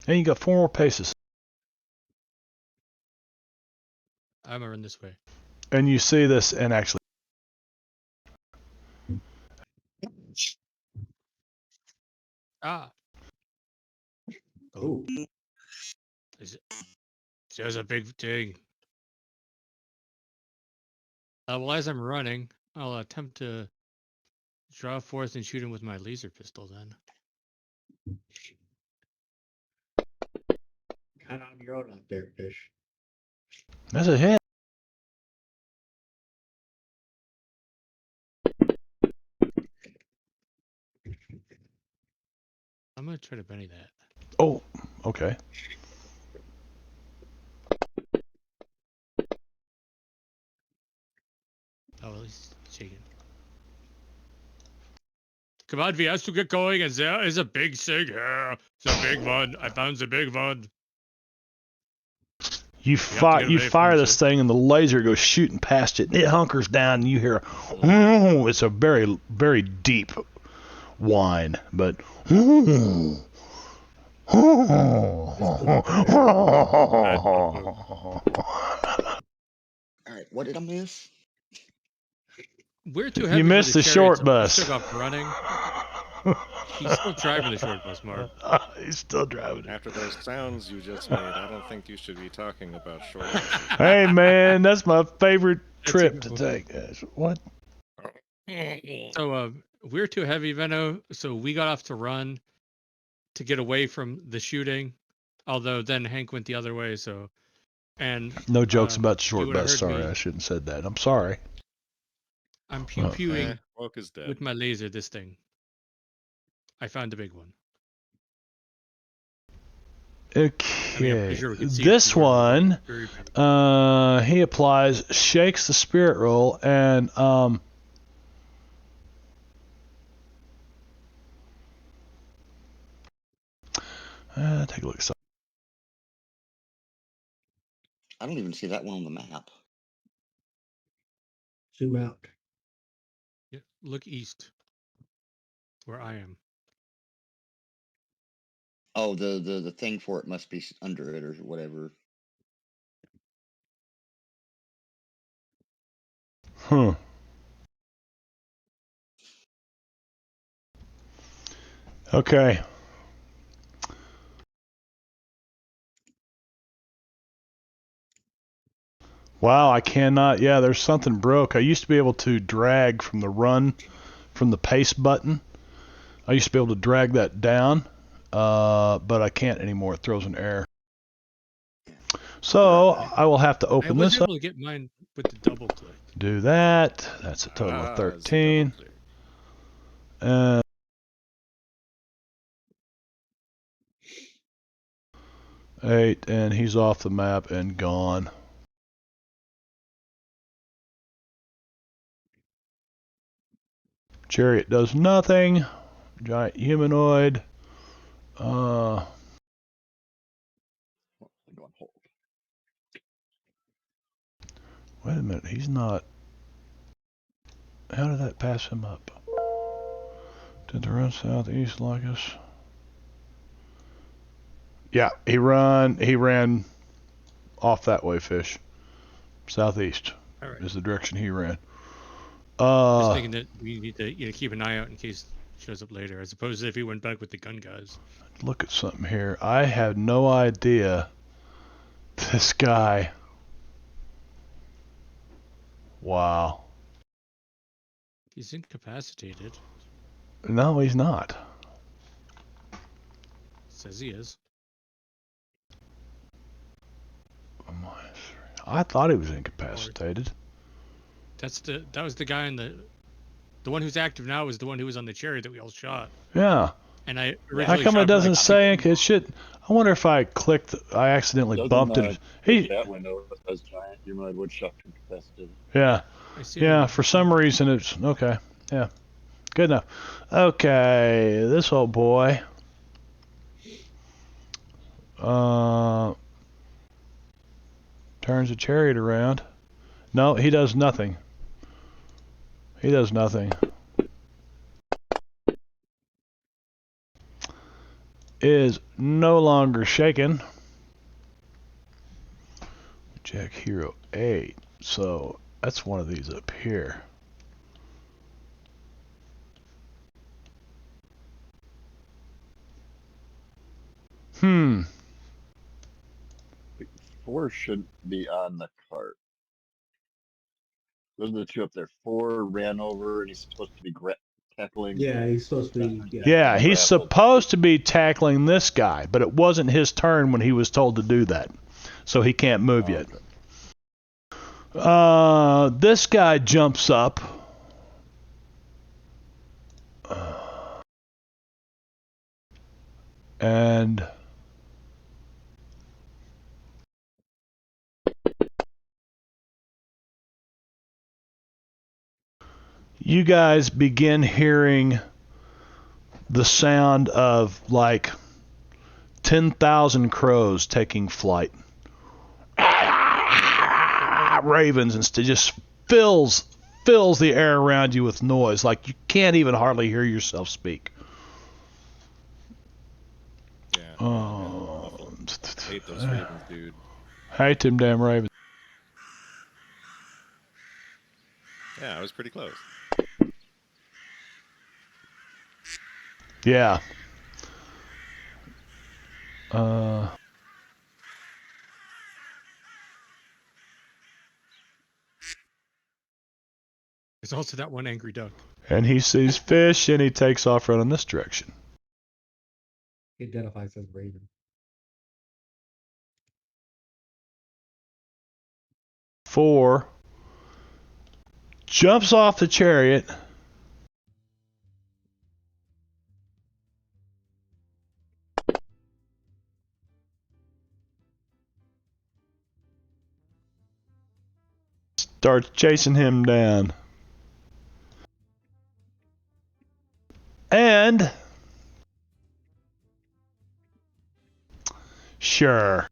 And you got 4 more paces. I'm gonna run this way. And you see this, and actually. Ah. Oh. There's a big thing. Well, as I'm running, I'll attempt to draw forth and shoot him with my laser pistol then. Kind of on your own out there, Fish. That's a hit. I'm gonna try to Benny that. Oh, okay. Oh, at least shaking. Come on, we have to get going, and there is a big thing here. The big one. I found the big one. You fire this thing, and the laser goes shooting past it. It hunkers down, and you hear, it's a very, very deep whine, but. Alright, what did I miss? We're too heavy. You missed for the short chariots. bus. Took off running. He's still driving the short bus, Mark. He's still driving it. After those sounds you just made, I don't think you should be talking about short buses. Hey, man, that's my favorite trip to take. What? So we're too heavy, Venno. So we got off to run to get away from the shooting. Although then Hank went the other way. So, and No jokes about the you short would've bus. heard Sorry, me. I shouldn't have said that. I'm sorry. I'm pew-pewing Woke is dead. with my laser. This thing. I found the big one. Okay. pretty sure we can see it This from where one, we're very he applies, shakes the spirit roll, and take a look. I don't even see that one on the map. Zoom out. Yeah, look east, where I am. Oh, the thing for it must be under it or whatever. Huh. Okay. Wow, I cannot. Yeah, there's something broke. I used to be able to drag from the pace button. I used to be able to drag that down, but I can't anymore. It throws an error. So I will have to open I was this up. able to get mine with the double click. Do that. That's a total of 13. And 8, and he's off the map and gone. Chariot does nothing. Giant humanoid. Wait a minute. He's not. How did that pass him up? Did they run southeast like us? Yeah, he ran off that way, Fish. Southeast is the direction he ran. Just thinking that we need to keep an eye out in case it shows up later, as opposed to if he went back with the gun guys. Look at something here. I have no idea. This guy. Wow. He's incapacitated. No, he's not. Says he is. I thought he was incapacitated. That was the guy in the one who's active now was the one who was on the chariot that we all shot. Yeah. And I How originally come shot it doesn't like say it should? I wonder if I clicked. I accidentally bumped it. The chat window says giant humanoid woodchuck incapacitated. Yeah. I see Yeah. it. For some reason, it's okay. Yeah. Good enough. Okay. This old boy. Turns the chariot around. No, he does nothing. He does nothing. Is no longer shaken. Jack Hero 8. So that's one of these up here. Hmm. 4 should be on the cart. Those are the 2 up there. 4 ran over, and he's supposed to be tackling. Yeah, he's supposed to be. Yeah, he's supposed to be tackling this guy, but it wasn't his turn when he was told to do that. So he can't move yet. This guy jumps up. And you guys begin hearing the sound of like 10,000 crows taking flight. Ravens, and just fills the air around you with noise, like you can't even hardly hear yourself speak. Yeah. Oh, Hate those ravens, dude. Hate them damn ravens. Yeah, I was pretty close. Yeah. There's also that one angry duck. And he sees fish, and he takes off running this direction. He identifies as Raven. 4 jumps off the chariot. Starts chasing him down. And sure.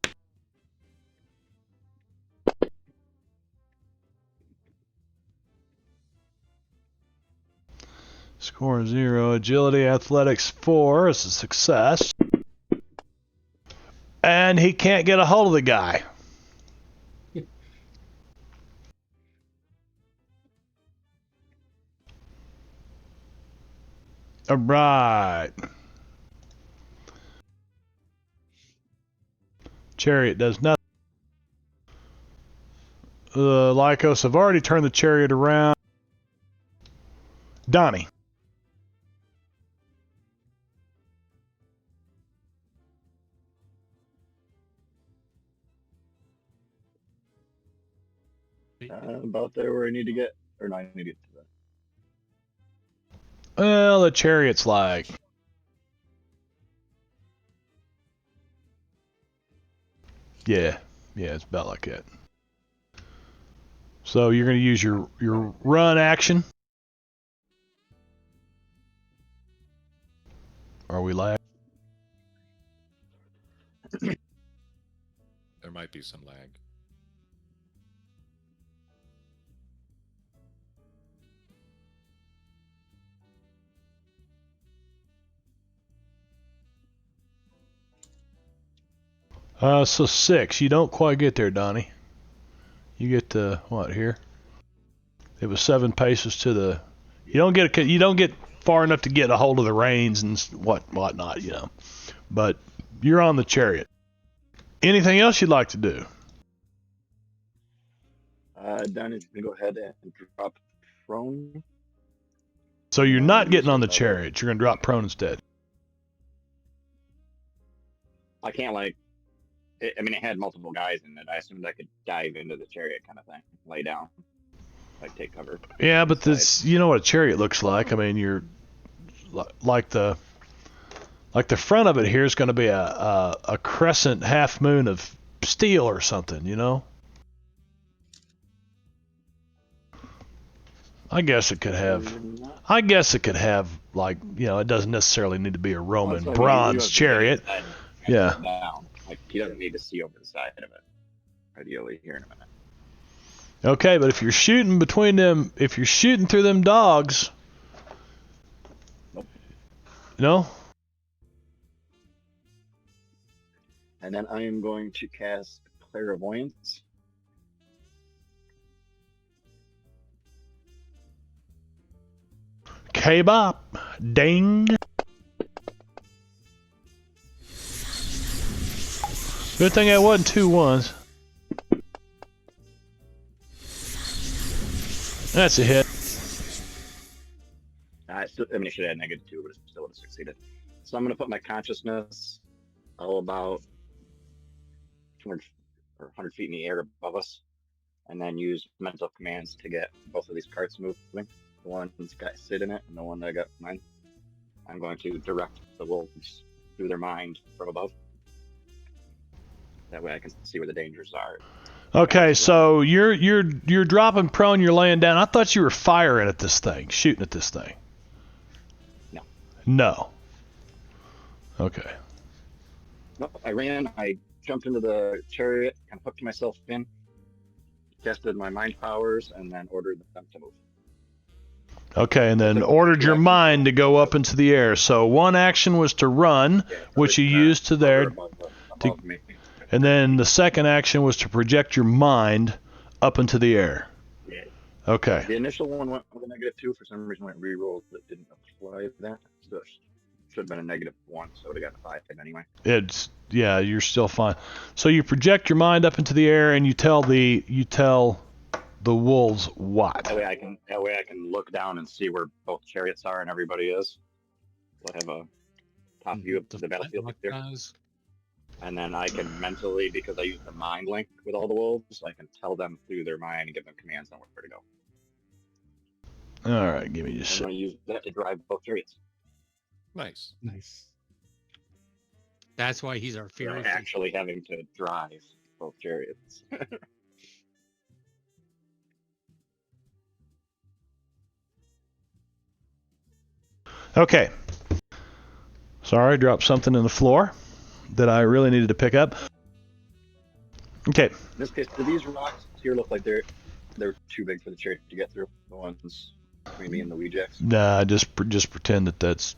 Score 0. Agility, athletics 4 is a success. And he can't get a hold of the guy. All right. Chariot does nothing. The Lycos have already turned the chariot around. Donnie. About there where I need to get, or no, I need to get to that. Well, the chariot's like... Yeah, it's about like that. So you're going to use your run action. Are we lag? There might be some lag. So 6. You don't quite get there, Donnie. You get to what here? It was 7 paces to the. You don't get far enough to get a hold of the reins and whatnot, you know. But you're on the chariot. Anything else you'd like to do? Donnie's gonna go ahead and drop prone. So you're not getting on the chariot. You're gonna drop prone instead. I can't I mean, it had multiple guys in it. I assumed I could dive into the chariot kind of thing, lay down, take cover. Yeah, but this, you know what a chariot looks like. I mean, you're like the front of it here is going to be a crescent half moon of steel or something, you know. I guess it could have like, you know, it doesn't necessarily need to be a Roman bronze chariot. Yeah. Down. Like, he doesn't need to see over the side of it. ideally here in a minute. Okay, but if you're shooting between them, if you're shooting through them dogs, Nope. no. And then I am going to cast Clairvoyance. K-bop, ding. Good thing I wasn't 2 ones. That's a hit. I mean, it should have had -2, but it still would have succeeded. So I'm going to put my consciousness about 200 or 100 feet in the air above us, and then use mental commands to get both of these carts moving. The one that's got Sid in it, and the one that I got mine. I'm going to direct the wolves through their mind from above. That way I can see where the dangers are. Okay, so you're dropping prone, you're laying down. I thought you were firing at this thing, shooting at this thing. No. No. Okay. No, I ran, I jumped into the chariot, kind of hooked myself in, tested my mind powers, and then ordered them to move. Okay, and then ordered your mind to go up into the air. So one action was to run, which you used to there. Above me. And then the second action was to project your mind up into the air. Yeah. Okay. The initial one went with a -2. For some reason, went rerolled that didn't apply to that. So it should have been a -1, so I would have gotten a 5 anyway. Yeah, you're still fine. So you project your mind up into the air, and you tell the wolves what? That way I can look down and see where both chariots are and everybody is. So I have a top view of the battlefield up there. And then I can mentally, because I use the mind link with all the wolves, I can tell them through their mind and give them commands on where to go. All right, give me just. I'm going to use that to drive both chariots. Nice. Nice. That's why he's our fairy. Without actually having to drive both chariots. Okay. Sorry, dropped something in the floor that I really needed to pick up. Okay. In this case, do these rocks here look like they're too big for the chariot to get through? The ones between me and the Weejacks? Nah, just pretend that's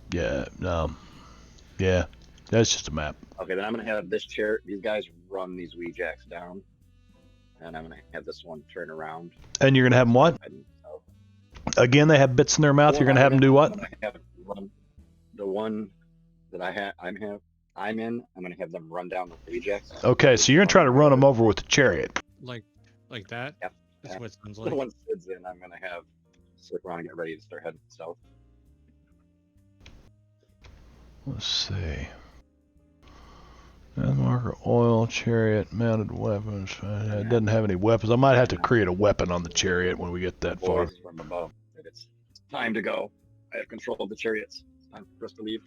that's just a map. Okay, then I'm gonna have this these guys run these Weejacks down, and I'm gonna have this one turn around. And you're gonna have them what? Again, they have bits in their mouth. You're gonna have them do what? The one that I'm in. I'm gonna have them run down the Weejacks. Okay, so you're gonna try to run them over with the chariot. Like that? Yep. That's what it sounds like. The one Sid's in, I'm gonna have slip around and get ready to start heading south. Let's see. Marker, oil, chariot, mounted weapons. It doesn't have any weapons. I might have to create a weapon on the chariot when we get that far. Voice from above. It's time to go. I have control of the chariots. It's time for us to leave,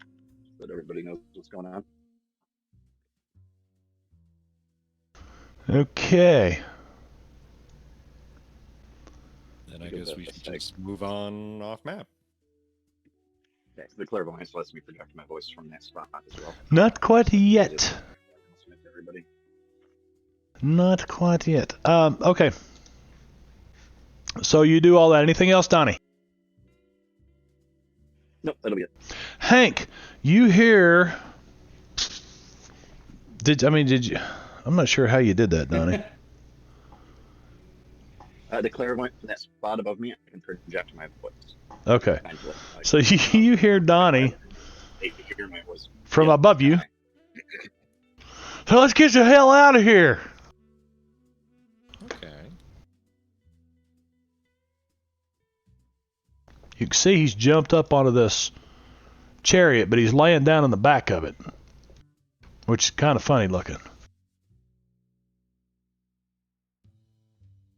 so that everybody knows what's going on. Okay. Then I guess we should just move on off map. Okay, so the clairvoyance lets me project my voice from that spot as well. Not quite yet. Everybody. Not quite yet. Okay. So you do all that. Anything else, Donnie? Nope, that'll be it. Hank, you hear? Did you? I'm not sure how you did that, Donnie. The clairvoyant from that spot above me, I can project my voice. Okay. So you hear Donnie from above you. So let's get the hell out of here. Okay. You can see he's jumped up onto this chariot, but he's laying down in the back of it, which is kind of funny looking.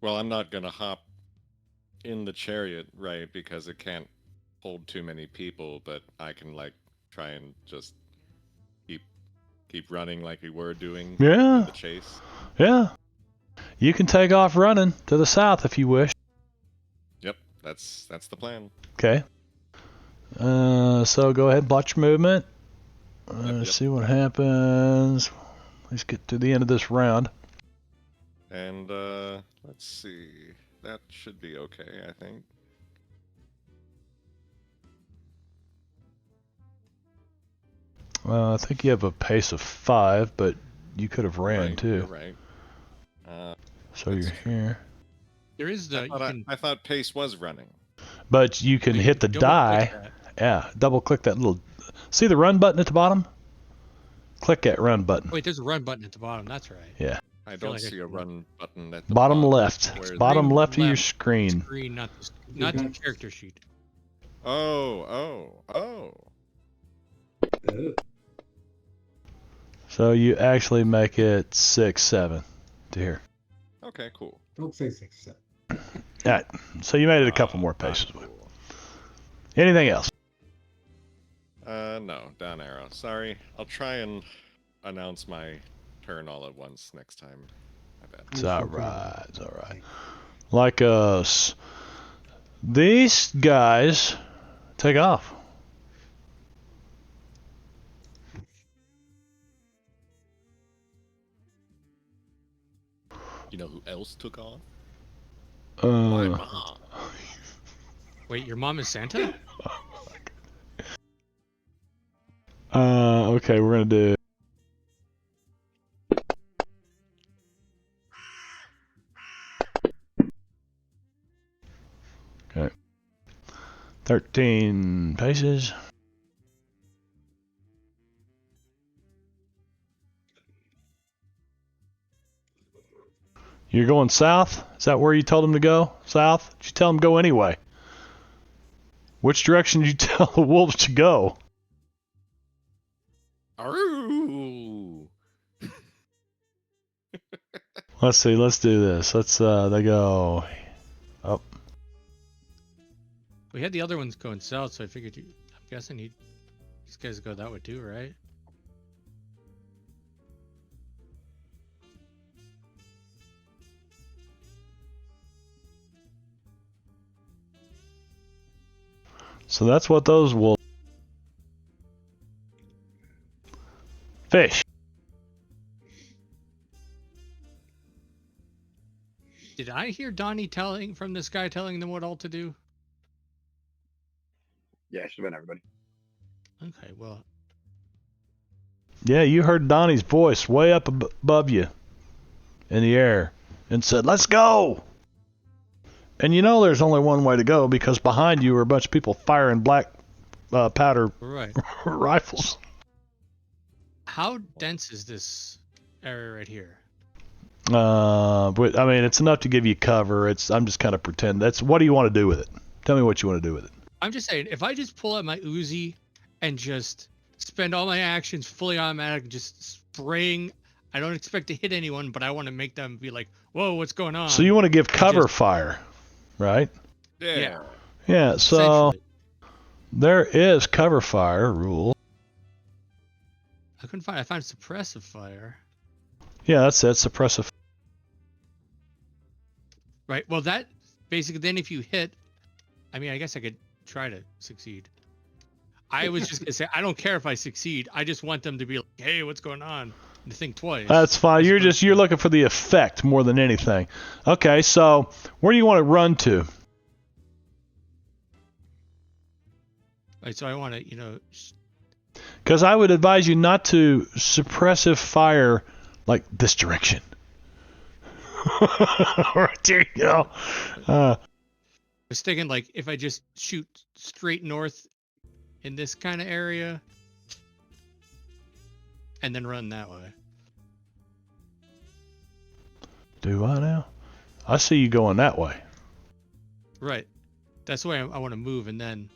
Well, I'm not gonna hop in the chariot, right? Because it can't hold too many people, but I can try and just keep running like we were doing. Yeah. The chase. Yeah. You can take off running to the south if you wish. Yep, that's the plan. Okay. So go ahead and plot your movement. Yep. See what happens. Let's get to the end of this round. And let's see. That should be okay, I think. Well, I think you have a pace of 5, but you could have ran Right, too. you're right. So That's you're true. here. There is the. I thought pace was running. But you can hit the die. Yeah, double click that little. See the run button at the bottom? Click that run button. Wait, there's a run button at the bottom. That's right. Yeah. I don't see a run button at the Bottom left. Where Bottom Screen left of your left. screen. Screen, not the character sheet. Oh. So you actually make it 6, 7 to here. Okay, cool. Don't say 6, 7. All right. So you made it a couple more paces. Cool. Anything else? No, down arrow. Sorry. I'll try and announce my turn all at once next time. I bet. It's all right. It's all right. Like us. These guys take off. You know who else took off? My mom. Wait, your mom is Santa? Okay, we're gonna do. Okay. 13 paces. You're going south? Is that where you told him to go? South? Did you tell him to go anyway? Which direction did you tell the wolves to go? Aroo! Let's see. Let's do this. Let's. They go up. We had the other ones going south, so I figured I'm guessing these guys go that way too, right? So that's what those wolves. Fish. Did I hear Donnie telling this guy telling them what all to do? Yeah, should have been everybody. Okay, well. Yeah, you heard Donnie's voice way up above you in the air and said, "Let's go." And you know there's only one way to go because behind you are a bunch of people firing black powder Right. rifles. How dense is this area right here? But, I mean, it's enough to give you cover. I'm just kind of pretend. What do you want to do with it? Tell me what you want to do with it. I'm just saying, if I just pull out my Uzi and just spend all my actions fully automatic, just spraying, I don't expect to hit anyone, but I want to make them be like, "Whoa, what's going on?" So you want to give cover fire, right? Yeah. Yeah, so there is cover fire rule. I found suppressive fire. Yeah, that's it, suppressive. Right. Well, that basically then if you hit, I mean, I guess I could try to succeed. I was just gonna say I don't care if I succeed. I just want them to be like, "Hey, what's going on?" And to think twice. That's fine. You're looking for the effect more than anything. Okay, so where do you want to run to? Right. So I want to, Because I would advise you not to suppressive fire like this direction. Right there you go. I was thinking like if I just shoot straight north in this kind of area and then run that way. Do I now? I see you going that way. Right. That's the way I want to move and then.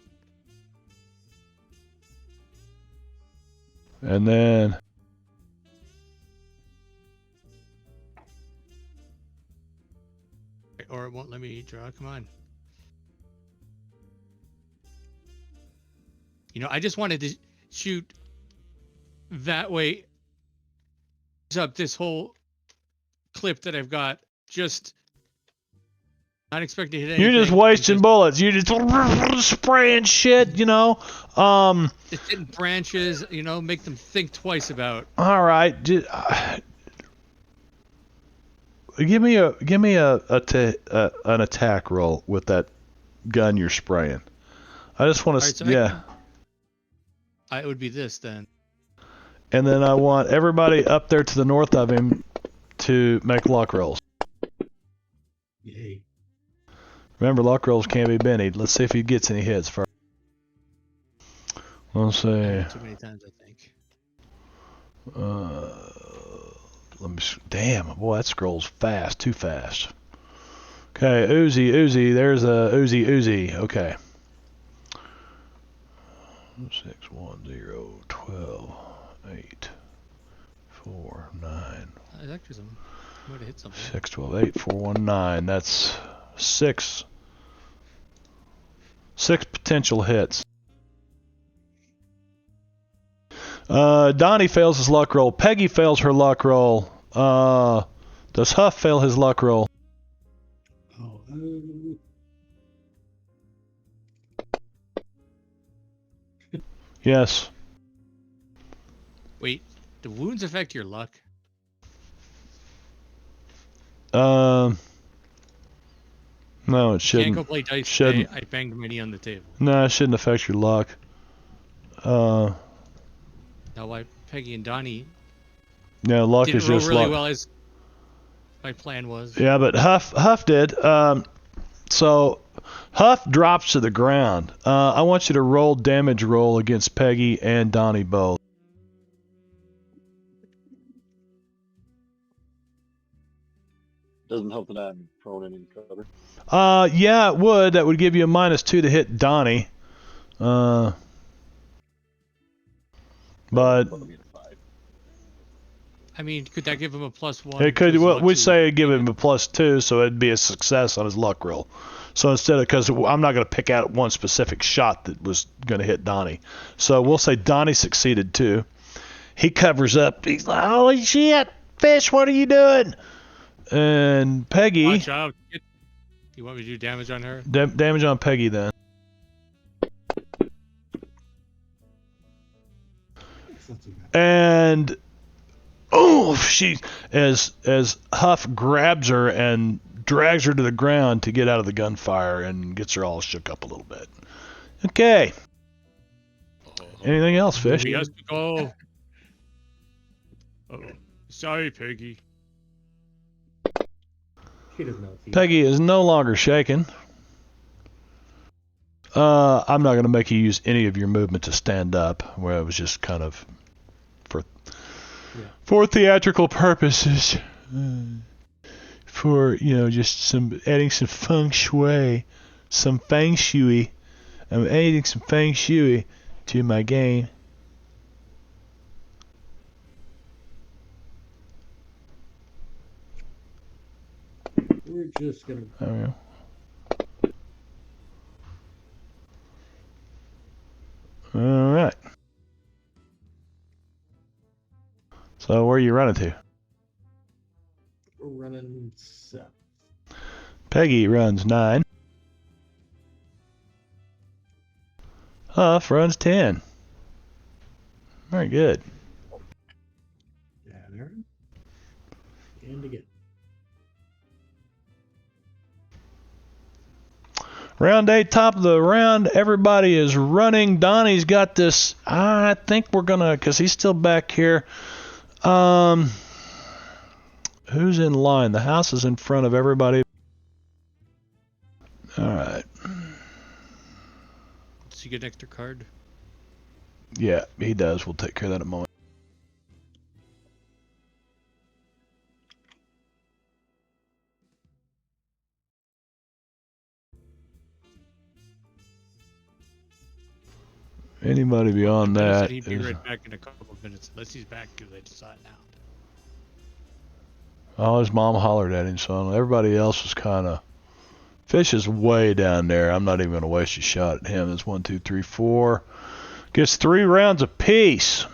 And then. Or it won't let me draw. Come on. I just wanted to shoot that way up this whole clip that I've got. Just not expect to hit anything. You're just wasting bullets. You're just spraying shit, Just hitting branches, make them think twice about. All right. give me an attack roll with that gun you're spraying. I just want to, Alright, so yeah. It would be this then. And then I want everybody up there to the north of him to make luck rolls. Yay. Remember, luck rolls can't be bennied. Let's see if he gets any hits first. Let's see. Too many times, I think. Let me. Damn, boy, that scrolls fast. Too fast. Okay, Uzi. There's a Uzi. Okay. 6, 1, 0, 12, 8, 4, 9. Actually, some might have hit something. 6, 12, 8, 4, 1, 9. That's 6. 6 potential hits. Donnie fails his luck roll. Peggy fails her luck roll. Does Huff fail his luck roll? Oh, Yes. Wait, do wounds affect your luck? No, it Can't shouldn't. go play dice Shouldn't. today. I banged my knee on the table. No, it shouldn't affect your luck. Now, why Peggy and Donnie Yeah, luck didn't is roll just really luck. well as my plan was. Yeah, but Huff did. So Huff drops to the ground. I want you to roll damage roll against Peggy and Donnie both. Doesn't help that I'm prone and in cover. Yeah, it would. That would give you a -2 to hit Donnie. But I mean, could that give him a +1? it could. to his Well, luck we'd to- say it'd give him a +2, so it'd be a success on his luck roll. So instead of, because I'm not going to pick out one specific shot that was going to hit Donnie, so we'll say Donnie succeeded too. He covers up. He's like, "Holy shit, Fish! What are you doing?" And Peggy, Watch out. You want me to do damage on her? damage on Peggy then. it's not too bad. And she as Huff grabs her and drags her to the ground to get out of the gunfire and gets her all shook up a little bit. Okay. Anything else, Fish? He has to go. Uh-oh. Sorry, Peggy. She doesn't know it's you. Peggy is no longer shaken. I'm not going to make you use any of your movement to stand up, where it was just kind of for theatrical purposes. For, just adding some feng shui. Some feng shui. I'm adding some feng shui to my game. We're just gonna. There we go. All right. So where are you running to? We're running 7. Peggy runs 9. Huff runs 10. Very good. Yeah, there. And again. Round 8, top of the round. Everybody is running. Donnie's got this. I think we're going to, because he's still back here. Who's in line? The house is in front of everybody. All right. Does he get an extra card? Yeah, he does. We'll take care of that in a moment. Anybody beyond Dennis that said he'd be is... right back in a couple of minutes, unless he's back because I just saw it now. Oh, his mom hollered at him, so everybody else was kind of... Fish is way down there. I'm not even going to waste a shot at him. It's 1, 2, 3, 4. Gets 3 rounds apiece.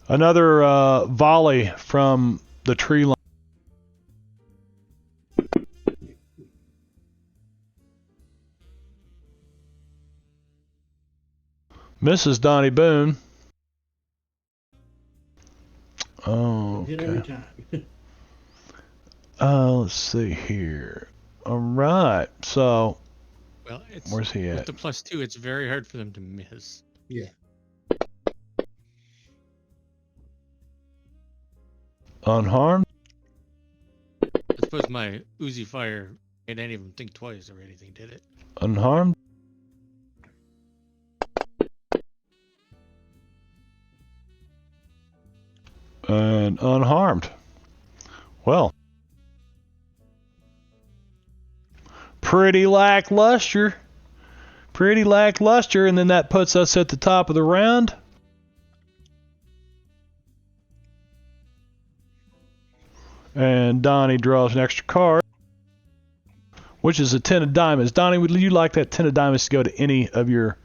Another volley from the tree line. Mrs. Donnie Boone. Oh, Hit every okay. time. Let's see here. All right. So, Well, it's where's he with at? the +2. It's very hard for them to miss. Yeah. Unharmed? I suppose my Uzi fire made any of them think twice or anything, did it? Unharmed? And unharmed. Well, pretty lackluster. Pretty lackluster, and then that puts us at the top of the round. And Donnie draws an extra card, which is a 10 of diamonds. Donnie, would you like that 10 of diamonds to go to any of your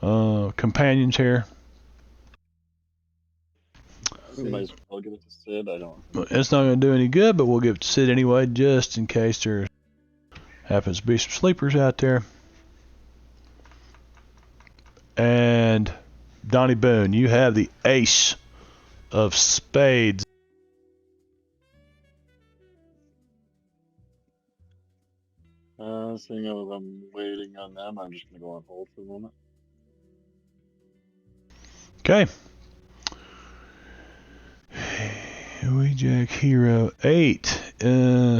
companions here? We might as well give it to Sid. I don't. It's not going to do any good, but we'll give it to Sid anyway, just in case there happens to be some sleepers out there. And Donnie Boone, you have the ace of spades. Seeing as I'm waiting on them, I'm just gonna go on hold for a moment. Okay. We Jack Hero 8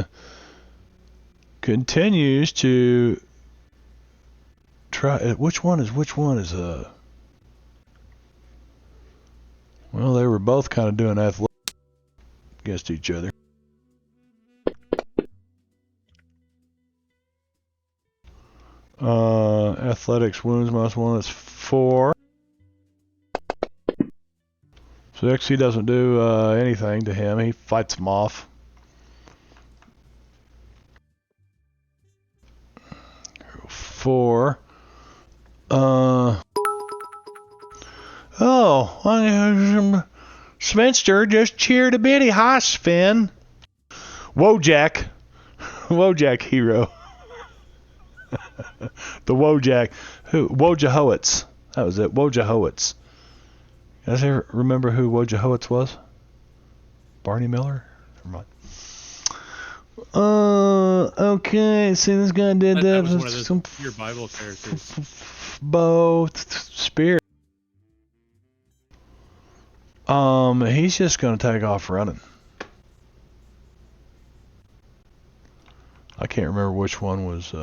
continues to try. Which one is well, they were both kind of doing athletic against each other. Athletics wounds minus 1 is 4. 6, he doesn't do anything to him. He fights him off. Four. Spencer just cheered a bitty. Hi, Sven. Wojak. Wojak hero. The Wojak. Who? Wojahowitz. That was it. Wojahowitz. You guys ever remember who Wojahowitz was? Barney Miller? Never mind. Okay. See, this guy did that. That was one of those your Bible characters. Bow spear. He's just gonna take off running. I can't remember which one was.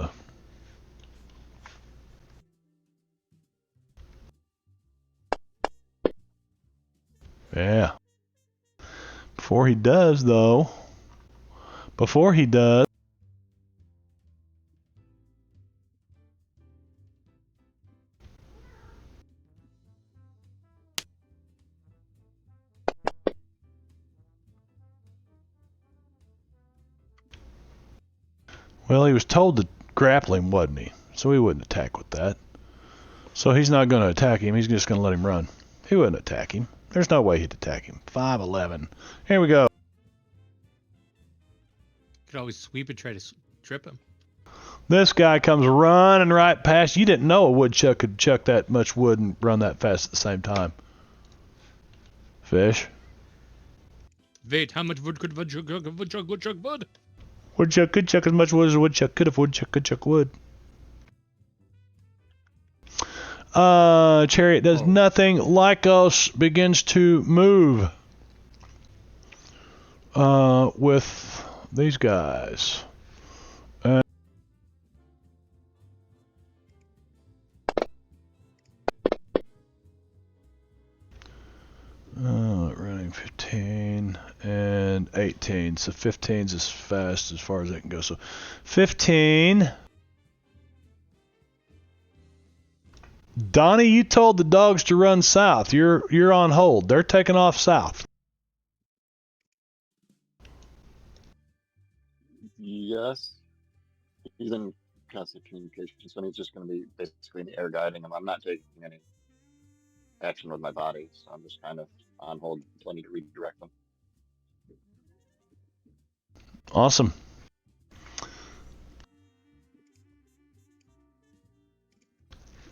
Yeah. Before he does, though. Before he does. Well, he was told to grapple him, wasn't he? So he wouldn't attack with that. So he's not going to attack him. He's just going to let him run. He wouldn't attack him. There's no way he'd attack him. 5'11". Here we go. You could always sweep and try to trip him. This guy comes running right past. You didn't know a woodchuck could chuck that much wood and run that fast at the same time. Fish. Wait, how much wood could woodchuck wood? Woodchuck could chuck as much wood as a woodchuck could if woodchuck could chuck wood. Chariot does nothing. Lycos begins to move with these guys. Running 15 and 18. So 15's as fast as far as it can go. So 15. Donnie, you told the dogs to run south. You're on hold. They're taking off south. Yes. He's in constant communication, so he's just going to be basically in the air guiding him. I'm not taking any action with my body, so I'm just kind of on hold until I need to redirect them. Awesome.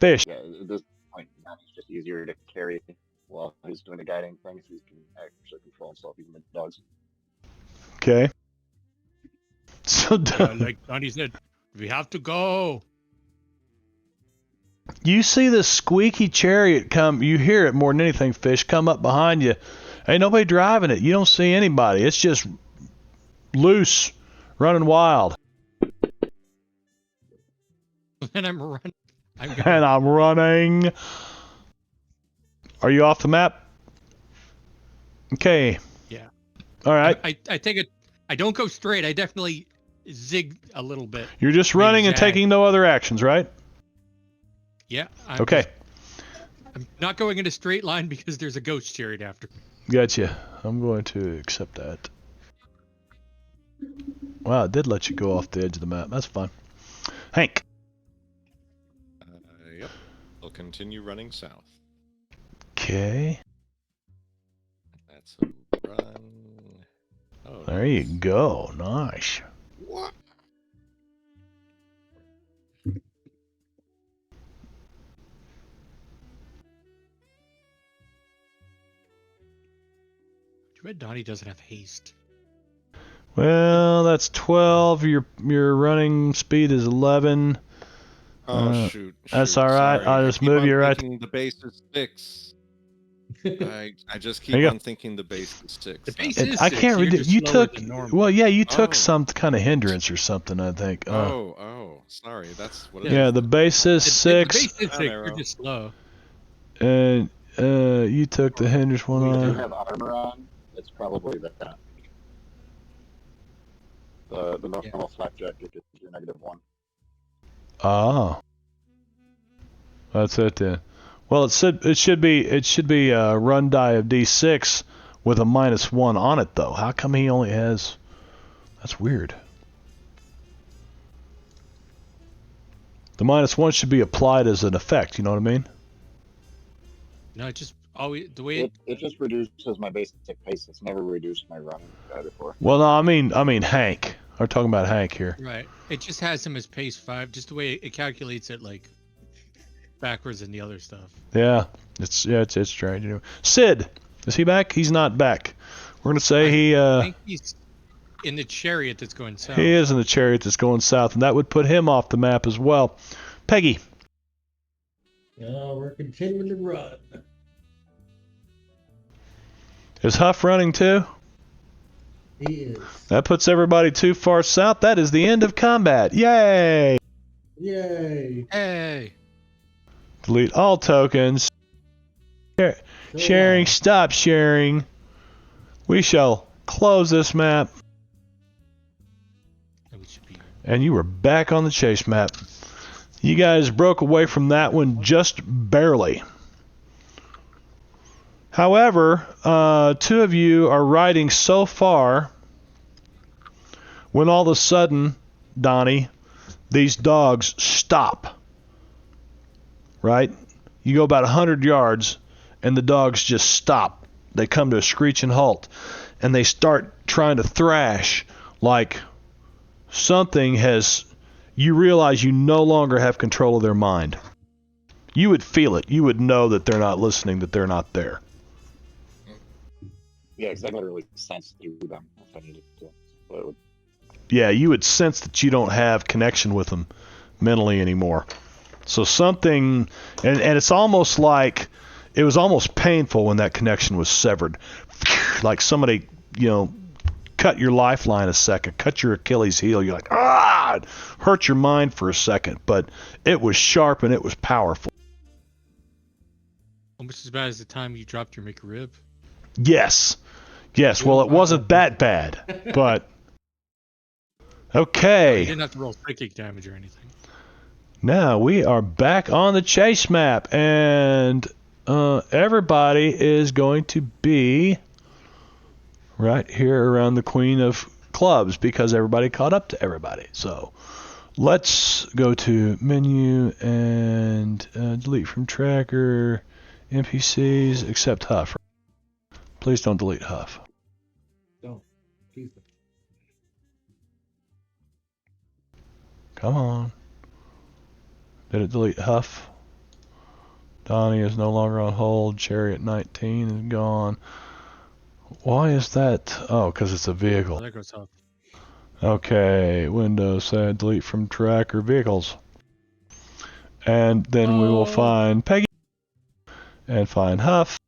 Fish. Yeah, at this point, it's just easier to carry while he's doing the guiding thing, so he can actually control himself, even the dogs. Okay. So like Donnie said, we have to go. you see this squeaky chariot come. You hear it more than anything, Fish, come up behind you. Ain't nobody driving it. You don't see anybody. It's just loose, running wild. And I'm running. And I'm running. Are you off the map? Okay. Yeah. All right. I take it. I don't go straight. I definitely zig a little bit. You're just running and zag. taking no other actions, right? Yeah. Okay. I'm not going in a straight line because there's a ghost chariot after. Gotcha. I'm going to accept that. Wow, it did let you go off the edge of the map. That's fine. Hank. Yep. I'll continue running south. Okay. That's a run. Oh, There you go. Nice. What? Too bad Donnie doesn't have haste. Well, that's 12. Your running speed is 11. Oh, shoot. That's all right. Sorry. I'll just I keep move on you right. thinking the base is 6. I just There you keep go. on thinking the base is 6. The base That's- is I 6. can't You're read it. just You slower took. than normal. Well, yeah, you took Oh. some kind of hindrance or something, I think. Sorry. That's what it Yeah, is. the base is The 6. base is 6. Down You're arrow. just slow. And you took the hindrance one We do on. have armor on. It's probably that. The normal flak jacket is your -1. Ah. That's it then. Well, it should be a run die of D6 with a -1 on it though. How come he only has? That's weird. The -1 should be applied as an effect. You know what I mean? No, it just always the way It just reduces my basic pace. It's never reduced my running before. Well, no, I mean Hank. We're talking about Hank here. right. It just has him as pace 5. Just the way it calculates it like backwards in the other stuff. Yeah, it's strange. You know. Sid, is he back? He's not back. We're gonna say I think he's in the chariot that's going south. he is in the chariot that's going south, and that would put him off the map as well. Peggy. We're continuing to run. Is Huff running too? He is. That puts everybody too far south. That is the end of combat. Yay! Yay! Hey. Delete all tokens. Sharing, stop sharing. We shall close this map. And we should be And you were back on the chase map. You guys broke away from that one just barely. However, 2 of you are riding so far when all of a sudden, Donnie, these dogs stop. Right? You go about 100 yards and the dogs just stop. They come to a screeching halt and they start trying to thrash like something has. You realize you no longer have control of their mind. You would feel it. You would know that they're not listening, that they're not there. Yeah, because I literally sense through them if I needed to. So it would, Yeah, you would sense that you don't have connection with them mentally anymore. So something, and it's almost like, it was almost painful when that connection was severed. Like somebody, cut your lifeline a second, cut your Achilles heel. You're like, it hurt your mind for a second, but it was sharp and it was powerful. almost as bad as the time you dropped your McRib. Yes. Well, it wasn't that bad, but You okay. didn't have to roll psychic damage or anything. Now we are back on the chase map, and everybody is going to be right here around the Queen of Clubs because everybody caught up to everybody. So let's go to menu and delete from tracker, NPCs, except Huff. Please don't delete Huff. Don't. Please don't. Come on. Did it delete Huff? Donnie is no longer on hold. Chariot 19 is gone. Why is that? Oh, because it's a Oh, vehicle. that goes off. Okay, Windows, say delete from tracker vehicles. And then we will find Peggy and find Huff.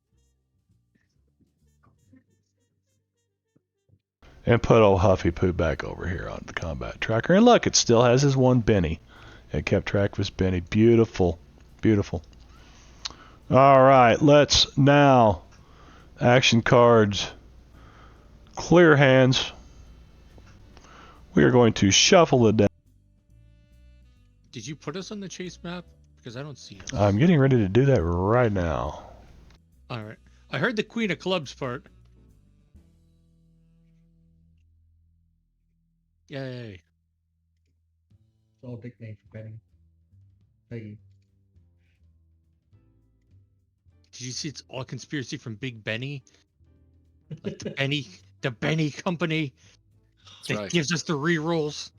And put old Huffy Poo back over here on the combat tracker. And look, it still has his one Benny. It kept track of his Benny. Beautiful. Beautiful. All right, let's now action cards. Clear hands. We are going to shuffle the deck. Did you put us on the chase map? Because I don't see us. I'm getting ready to do that right now. All right. I heard the Queen of Clubs part. Yay. It's all nickname for Benny. Peggy. Did you see it's all conspiracy from Big Benny? Like the Benny company That's that right. gives us the rerolls.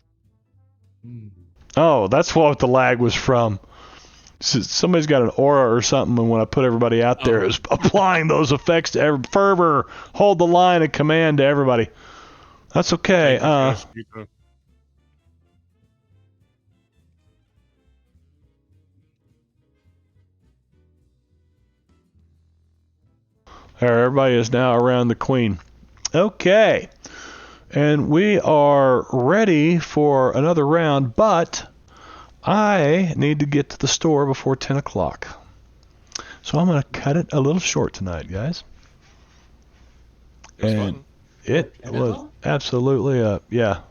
Oh, that's what the lag was from. Somebody's got an aura or something, and when I put everybody out there, it was applying those effects to fervor, hold the line, and command to everybody. That's okay. Everybody is now around the queen. Okay. And we are ready for another round, but I need to get to the store before 10 o'clock. So I'm going to cut it a little short tonight, guys. It was And fun. it was absolutely, yeah.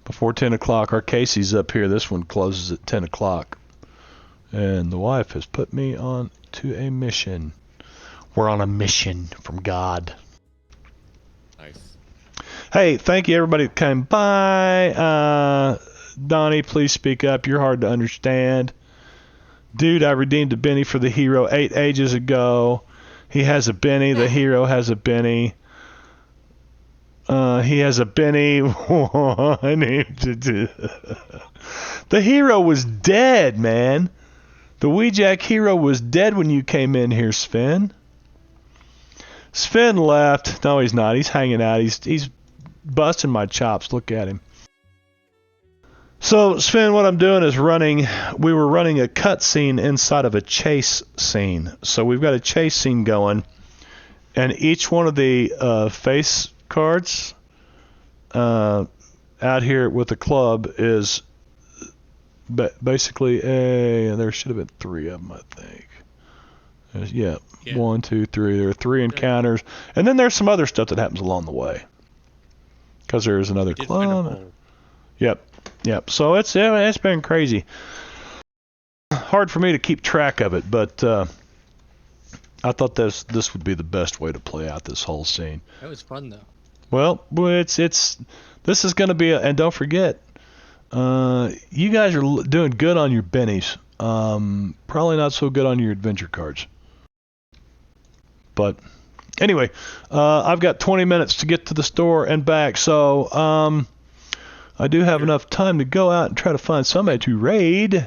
Before 10 o'clock. Our Casey's up here. This one closes at 10 o'clock. And the wife has put me on to a mission. We're on a mission from God. Nice. Hey, thank you everybody that came by. Donnie, please speak up. You're hard to understand. Dude, I redeemed a Benny for the hero 8 ages ago. He has a Benny. The hero has a Benny. He has a Benny. The hero was dead, man. The Weejack hero was dead when you came in here, Sven. Sven left. No, he's not. He's hanging out. He's busting my chops. Look at him. So, Sven, what I'm doing is we were running a cutscene inside of a chase scene. So we've got a chase scene going, and each one of the face cards out here with the club is basically there should have been 3 of them, I think. Yeah, 1, 2, 3. There are 3 encounters, and then there's some other stuff that happens along the way. Because there's another club. Yep. So it's been crazy. Hard for me to keep track of it, but I thought this would be the best way to play out this whole scene. That was fun though. Well, this is going to be and don't forget, you guys are doing good on your bennies. Probably not so good on your adventure cards. But anyway, I've got 20 minutes to get to the store and back, so I do have enough time to go out and try to find somebody to raid.